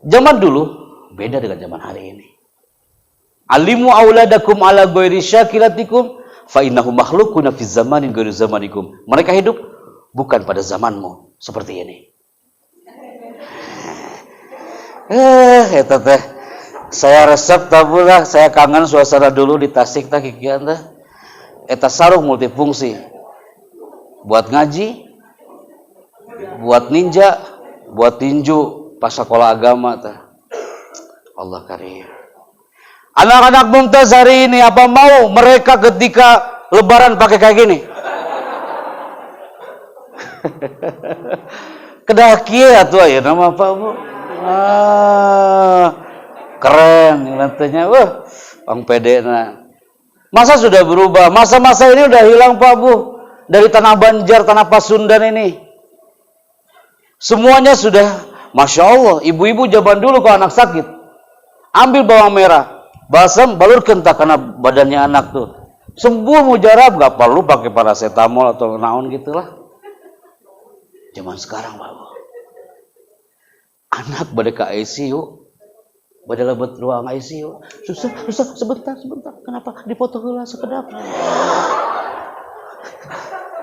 Zaman dulu beda dengan zaman hari ini. Alimu auladakum ala ghairi syakilatikum fa innahu makhluqun fi zamanin ghairi zamanikum. Mereka hidup bukan pada zamanmu seperti ini. Eta teh. Saya resep tabulah, saya kangen suasana dulu di Tasik teh kikian teh. Eta sarung multifungsi. Buat ngaji, buat ninja, buat tinju pas sekolah agama teh. Allah karim. Anak-anak Mumtaz hari ini apa mau mereka ketika lebaran pakai kayak gini? Kedah kieu atuh aya nama apa, Bu? Keren nantinya. Wah, Bang pedena. Masa sudah berubah? Masa-masa ini udah hilang, Pak, Bu. Dari tanah Banjar, tanah Pasundan ini. Semuanya sudah, Masya Allah, ibu-ibu zaman dulu kalau anak sakit, ambil bawang merah, balsam, balurkeun tah kana badannya anak tuh. Sembuh mujarab, gak perlu pakai paracetamol atau naon gitulah. Zaman sekarang, Pak, Bu. Anak pada ke ICU, pada lebet ruang ICU, susah, sebentar, kenapa? Dipoto heula sekedap.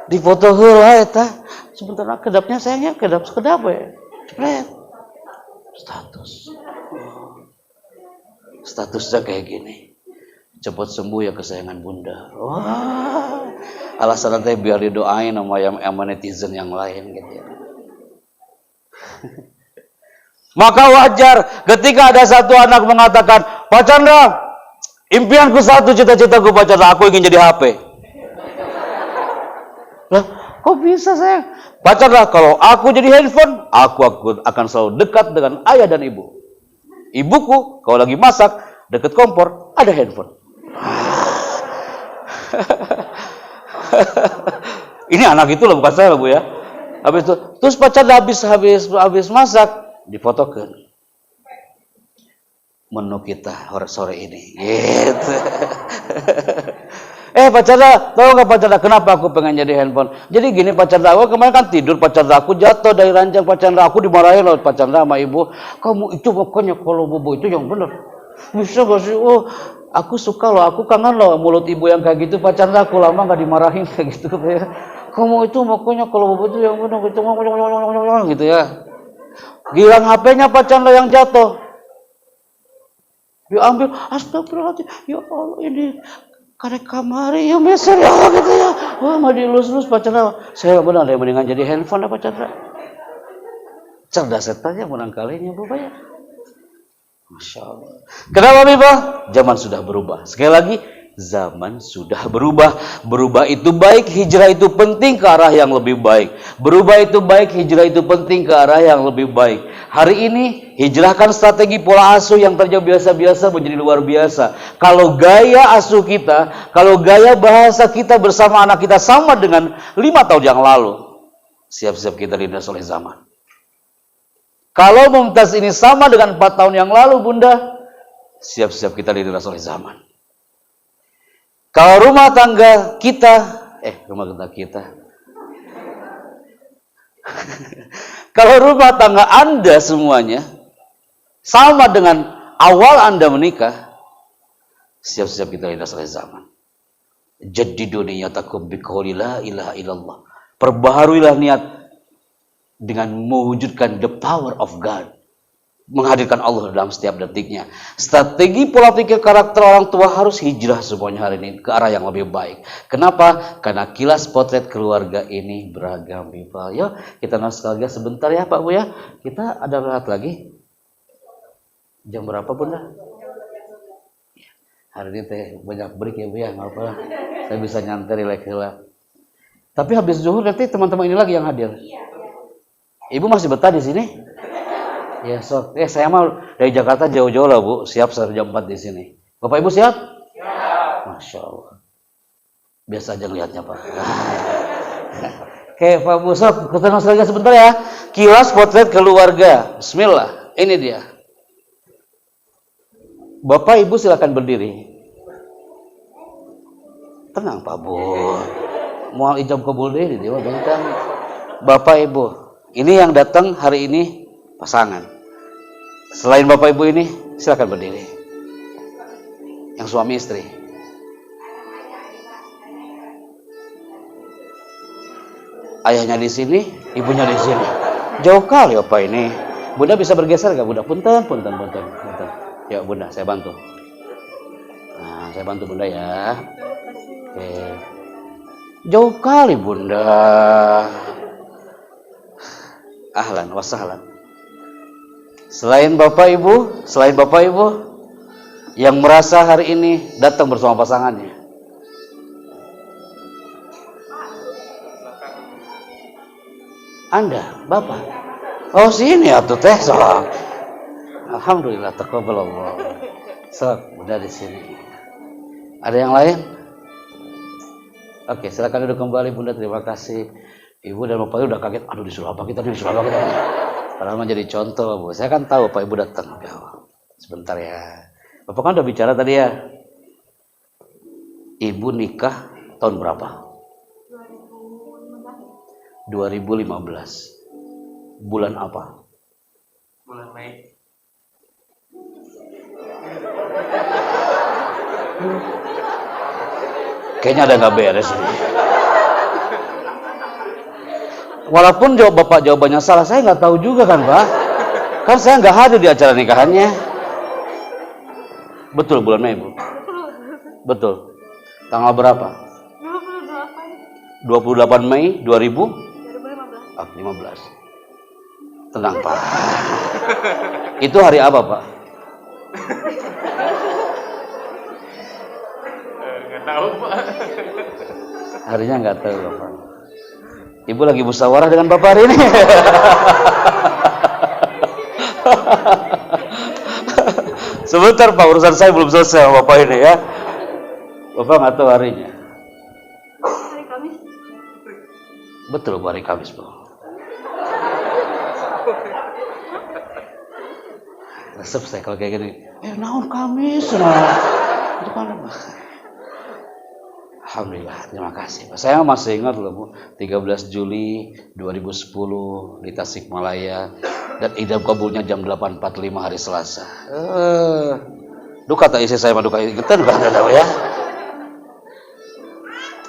Dipoto heula eta, sebentar kedapnya sayangnya, kedap sekedap we. Cepret. Statusnya kayak gini. Cepat sembuh ya kesayangan Bunda. Wah. Alasan teh biar didoain sama yang netizen yang lain gitu ya. Maka wajar ketika ada satu anak mengatakan, Pak Chandra, impianku satu, cita-citaku Pak Chandra, aku ingin jadi HP. Lah, kok bisa sayang? Pak Chandra, kalau aku jadi handphone, aku akan selalu dekat dengan ayah dan ibu. Ibuku, kalau lagi masak, dekat kompor, ada handphone. Ini anak itu loh, bukan saya loh, Bu ya. Habis itu, terus Pak Chandra habis masak, difotokan menu kita sore ini gitu. Pak Chandra, tahu nggak Pak Chandra kenapa aku pengen jadi handphone? Jadi gini Pak Chandra, aku kemarin kan tidur Pak Chandra, aku jatuh dari ranjang Pak Chandra, aku dimarahin loh Pak Chandra sama ibu. Kamu itu pokoknya kalau bobo itu yang benar. Bisa gak sih? Oh, aku suka loh, aku kangen loh mulut ibu yang kayak gitu Pak Chandra, aku lama nggak dimarahin kayak gitu ya. Kamu itu pokoknya kalau bobo itu yang benar gitu ya. Gilang HP-nya Pak Chandra yang jatuh. Diambil, astagfirullahaladzim. Ya Allah, ini karek kamari ya meser ya Allah gitu ya. Wah, mau dilus-lus Pak Chandra. Saya benar deh mendingan jadi handphone ya Pak Chandra. Cerdas setannya menang kalinya Bu ya. Masya Allah. Kenapa Bipa? Zaman sudah berubah. Sekali lagi, zaman sudah berubah. Berubah itu baik, hijrah itu penting ke arah yang lebih baik. Berubah itu baik, hijrah itu penting ke arah yang lebih baik. Hari ini, hijrahkan strategi pola asuh yang tadinya biasa-biasa menjadi luar biasa. Kalau gaya asuh kita, kalau gaya bahasa kita bersama anak kita sama dengan 5 tahun yang lalu, siap-siap kita dinas oleh zaman. Kalau Mumtaz ini sama dengan 4 tahun yang lalu, Bunda, siap-siap kita dinas oleh zaman. Kalau rumah tangga kita, kalau rumah tangga Anda semuanya sama dengan awal Anda menikah, siap-siap kita dinas oleh zaman. Jaddidu niyatakum biqauli la ilaha illallah. Perbaharuilah niat dengan mewujudkan the power of God, menghadirkan Allah dalam setiap detiknya. Strategi pola pikir karakter orang tua harus hijrah semuanya hari ini ke arah yang lebih baik. Kenapa? Karena kilas potret keluarga ini beragam Bipa. Yuk kita nostalgia sebentar ya Pak Bu ya. Kita ada rehat lagi. Jam berapa Bunda? Hari ini teh banyak break ya Bu ya, nggak apa-apa. Saya bisa nyantai relax. Tapi habis zuhur nanti teman-teman ini lagi yang hadir. Ibu masih betah di sini? Ya, saya mah dari Jakarta jauh-jauh lah Bu, siap jam 4 di sini. Bapak Ibu siap? Siap. Masya Allah. Biasa aja ngelihatnya Pak. Oke Pak Bu, sok ketemu lagi sebentar ya. Kilas potret keluarga. Bismillah, ini dia. Bapak Ibu silakan berdiri. Tenang Pak Bu. Mual ijab kabul deh di dewa bentang. Bapak Ibu, ini yang datang hari ini pasangan. Selain Bapak Ibu ini, silakan berdiri. Yang suami istri. Ayahnya di sini, ibunya di sini. Jauh kali Bapak ini. Bunda bisa bergeser nggak Bunda? Punten. Ya Bunda, saya bantu. Nah, saya bantu Bunda ya. Oke. Jauh kali Bunda. Ahlan wa sahlan. Selain Bapak Ibu yang merasa hari ini datang bersama pasangannya. Anda, Bapak. Oh, sini atuh teh sok. Alhamdulillah taqabbalallah. Sok, Bunda di sini. Ada yang lain? Oke, silakan duduk kembali Bunda. Terima kasih. Ibu dan Bapak udah kaget. Aduh, disuruh apa kita nih? Padahal menjadi contoh, Bu. Saya kan tahu Pak Ibu datang. Sebentar ya. Bapak kan udah bicara tadi ya. Ibu nikah tahun berapa? 2015. Bulan apa? Bulan Mei. Kayaknya ada nggak beres ini. Walaupun Bapak jawabannya salah, saya nggak tahu juga kan Pak. Kan saya nggak hadir di acara nikahannya. Betul bulan Mei Bu? Betul. Tanggal berapa? 28 Mei 2015. Tenang Pak. Itu hari apa Pak? Nggak tahu Pak. Harinya nggak tahu Bapak. Ibu lagi musyawarah dengan Bapak hari ini. Sebentar Pak, urusan saya belum selesai sama Bapak ini ya. Bapak nggak tahu harinya. Hari Kamis. Betul Bu, hari Kamis Bu. Resep saya kalau kayak gini. Naon Kamis? Itu kan apa? Alhamdulillah, terima kasih Pak. Saya masih ingat loh Bu, 13 Juli 2010 di Tasikmalaya dan idam kabulnya jam 8.45 hari Selasa. Duh kata istri saya mah duka ingetan kan tahu ya.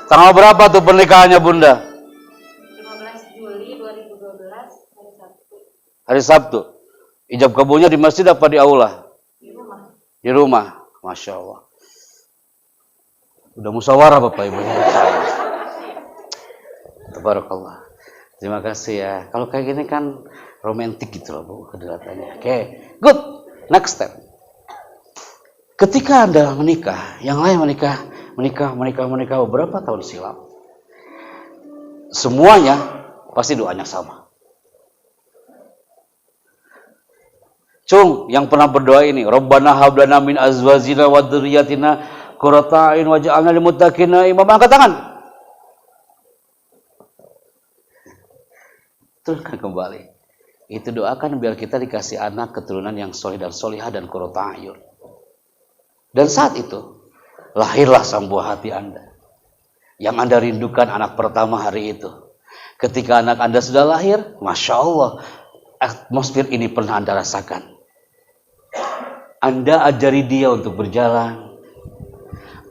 Tanggal berapa tuh pernikahannya Bunda? 15 Juli 2012 hari Sabtu. Hari Sabtu. Ijab kabulnya di masjid apa di aula? Di rumah. Di rumah. Masya Allah. Udah musyawarah Bapak Ibu. Tabarakallah. Terima kasih ya. Kalau kayak gini kan romantis gitu loh Bu kedekatannya. Oke, good. Next step. Ketika Anda menikah, yang lain menikah beberapa tahun silam. Semuanya pasti doanya sama. Cung, yang pernah berdoa ini, Rabbana hab lana min azwajina wa dzurriyyatina qurrata a'yun waj'alna lil muttaqina imama. Angkat tangan. Teruskan kembali. Itu doakan biar kita dikasih anak keturunan yang soleh dan solihah dan qurrata a'yun. Dan saat itu lahirlah sang buah hati Anda. Yang Anda rindukan anak pertama hari itu. Ketika anak Anda sudah lahir, Masya Allah, atmosfer ini pernah Anda rasakan. Anda ajari dia untuk berjalan.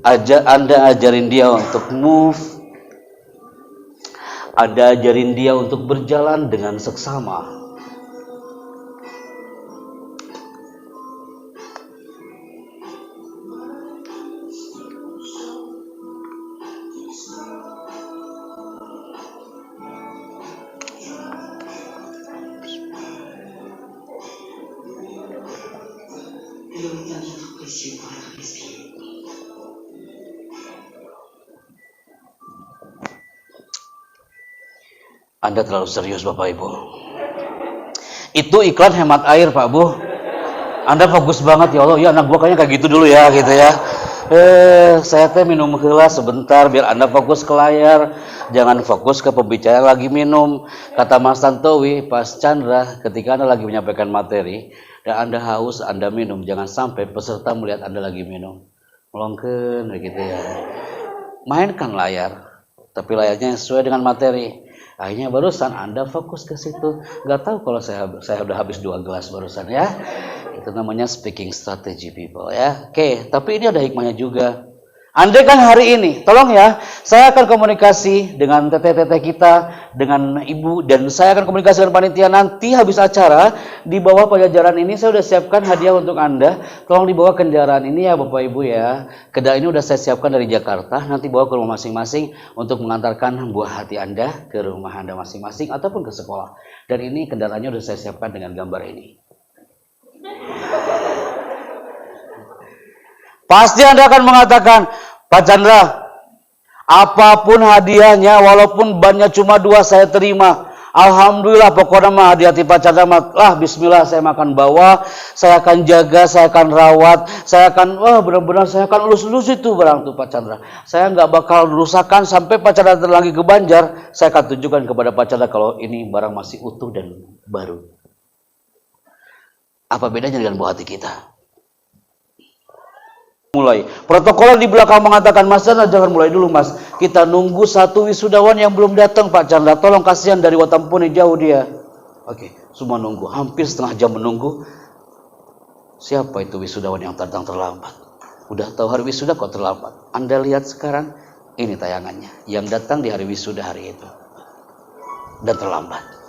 Anda ajarin dia untuk move. Anda ajarin dia untuk berjalan dengan seksama. Anda terlalu serius Bapak Ibu. Itu iklan hemat air Pak Bu. Anda fokus banget ya Allah. Ya anak gua kayaknya kayak gitu dulu ya gitu ya. Saya teh minum heula sebentar biar Anda fokus ke layar. Jangan fokus ke pembicara lagi minum. Kata Mas Tantowi, Pas Chandra, ketika Anda lagi menyampaikan materi dan Anda haus, Anda minum, jangan sampai peserta melihat Anda lagi minum. Melongkeun gitu ya. Mainkan layar, tapi layarnya sesuai dengan materi. Akhirnya barusan Anda fokus ke situ. Gak tahu kalau saya udah habis 2 gelas barusan ya. Itu namanya speaking strategy people ya. Oke, tapi ini ada hikmahnya juga. Andai kan hari ini, tolong ya, saya akan komunikasi dengan teteh-teteh kita, dengan ibu, dan saya akan komunikasi dengan panitia nanti habis acara, di bawah pajajaran ini saya sudah siapkan hadiah untuk Anda, tolong dibawa kendaraan ini ya Bapak Ibu ya, kendaraan ini sudah saya siapkan dari Jakarta, nanti bawa ke rumah masing-masing untuk mengantarkan buah hati Anda ke rumah Anda masing-masing ataupun ke sekolah, dan ini kendaraannya sudah saya siapkan dengan gambar ini. Pasti Anda akan mengatakan, Pak Chandra, apapun hadiahnya, walaupun bannya cuma 2 saya terima. Alhamdulillah, pokoknya mah hadiah Pak Chandra mah, bismillah saya makan bawa, saya akan jaga, saya akan rawat, saya akan, benar-benar saya akan elus-elus itu barang tuh Pak Chandra. Saya nggak bakal rusakkan sampai Pak Chandra lagi ke Banjar, saya akan tunjukkan kepada Pak Chandra kalau ini barang masih utuh dan baru. Apa bedanya dengan buah hati kita? Mulai. Protokol di belakang mengatakan, Mas Chandra jangan mulai dulu Mas. Kita nunggu satu wisudawan yang belum datang Pak Chandra. Tolong, kasihan dari Watampone jauh dia. Oke, semua nunggu. Hampir setengah jam menunggu. Siapa itu wisudawan yang datang terlambat? Udah tahu hari wisuda kok terlambat. Anda lihat sekarang, ini tayangannya. Yang datang di hari wisuda hari itu. Dan terlambat.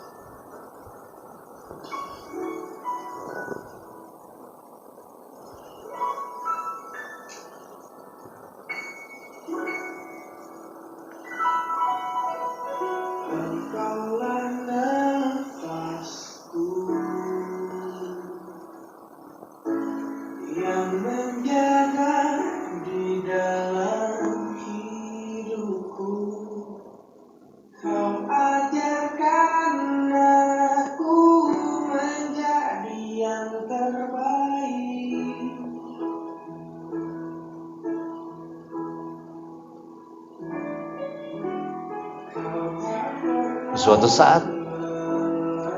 Suatu saat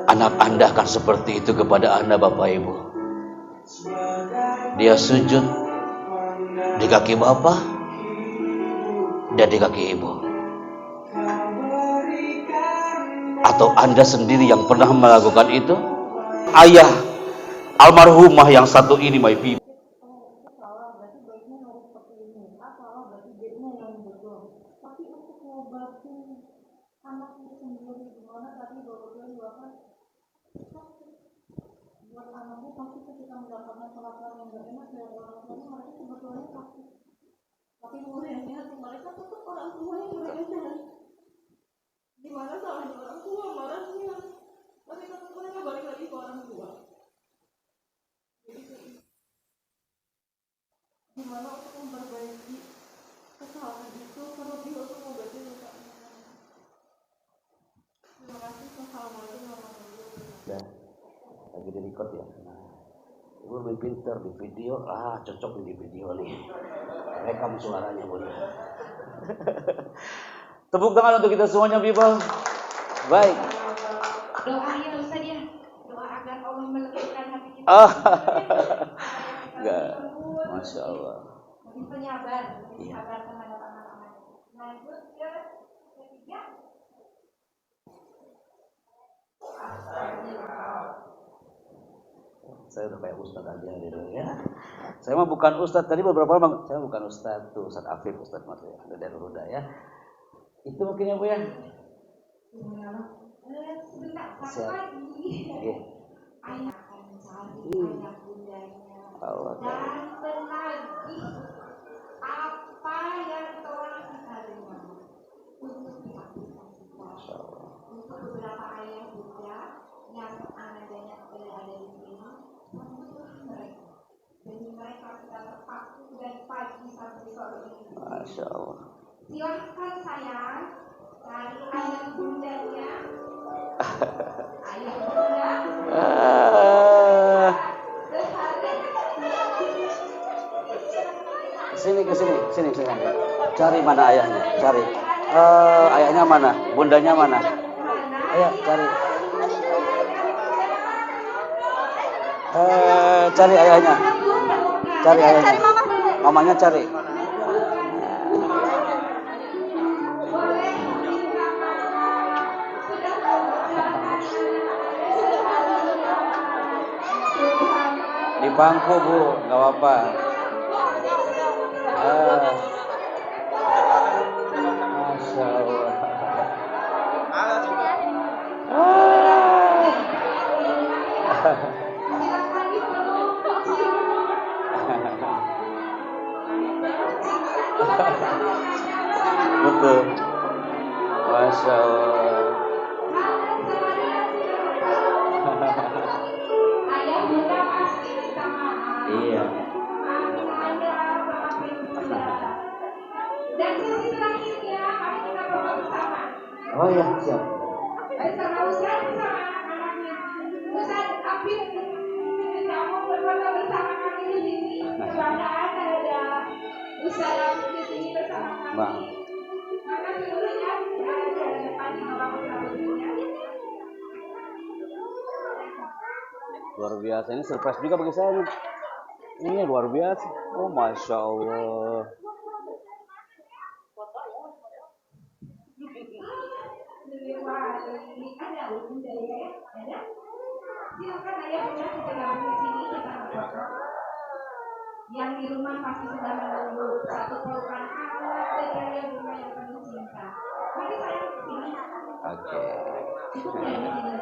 anak Anda akan seperti itu kepada Anda Bapak Ibu. Dia sujud di kaki Bapak dan di kaki Ibu. Atau Anda sendiri yang pernah melakukan itu? Ayah almarhumah yang satu ini, my people. Tapi mulainya mereka tetap orang tua yang mereka cari. Gimana salahnya orang tua marahnya? Tapi tetap mereka balik lagi ke orang tua. Jadi gimana untuk memperbaiki kesalahan itu kalau dia untuk mengobati lukanya? Terima kasih. Assalamualaikum warahmatullahi wabarakatuh. Lagi di record ya. Ibu lebih pintar di video, cocok di video nih. Rekam suaranya boleh. Tepuk tangan untuk kita semuanya, people. Baik. Doa ya Ustaz ya. Doa agar Allah melembutkan hati kita. Enggak. Masya Allah. Lebih penyabar, lebih sabar terhadap anak-anak. Lanjut ke ketiga. Saya udah kayak Ustadz aja gitu ya. Saya mah bukan Ustadz, tadi beberapa orang saya bukan Ustadz, tuh Ustadz Afif, Ustadz Mas ya, ada dari Ruda ya. Itu mungkin ya Bu ya. Sebentar, satu lagi. Ayah akan mencari ayah bundanya dan menagih apa yang telah kita dengar untuk diaplikasikan. Untuk beberapa ayah bunda yang adanya ada di sini, menurut mereka, demi mereka kita terpaku dari pagi sampai sore ini. Masya Allah. Silahkan sayang cari ayah bundanya. Ayah bunda. Sini. Cari mana ayahnya? Cari. Ayahnya mana? Bundanya mana? Ayo cari. Cari ayahnya. Cari ayahnya. Mamanya cari. Di bangku Bu, nggak apa-apa. Betul. Masya Allah. Ayah bunda pasti minta maaf. Iya. Maafin Anda, maafin bunda. Dan sesi terakhirnya kami kita berdoa bersama. Oh ya, siap. Bersama Ustaz bersama anak-anaknya. Ustaz Afif, kamu berdoa bersama kami di sini. Kebanggaan ada Ustaz Afif di sini bersama kami. Mbak. Maka seluruhnya ada depannya orang-orang berikutnya. Luar biasa, ini surprise juga bagi saya nih. Ini luar biasa. Oh, Masya Allah. Silakan ayah bunda kita gabung di sini kita foto. Yang di rumah pasti sudah menunggu satu pelukan hangat dari ayah bunda yang penuh cinta. Mari saya ke sini. Oke. Cukup nggak di sini?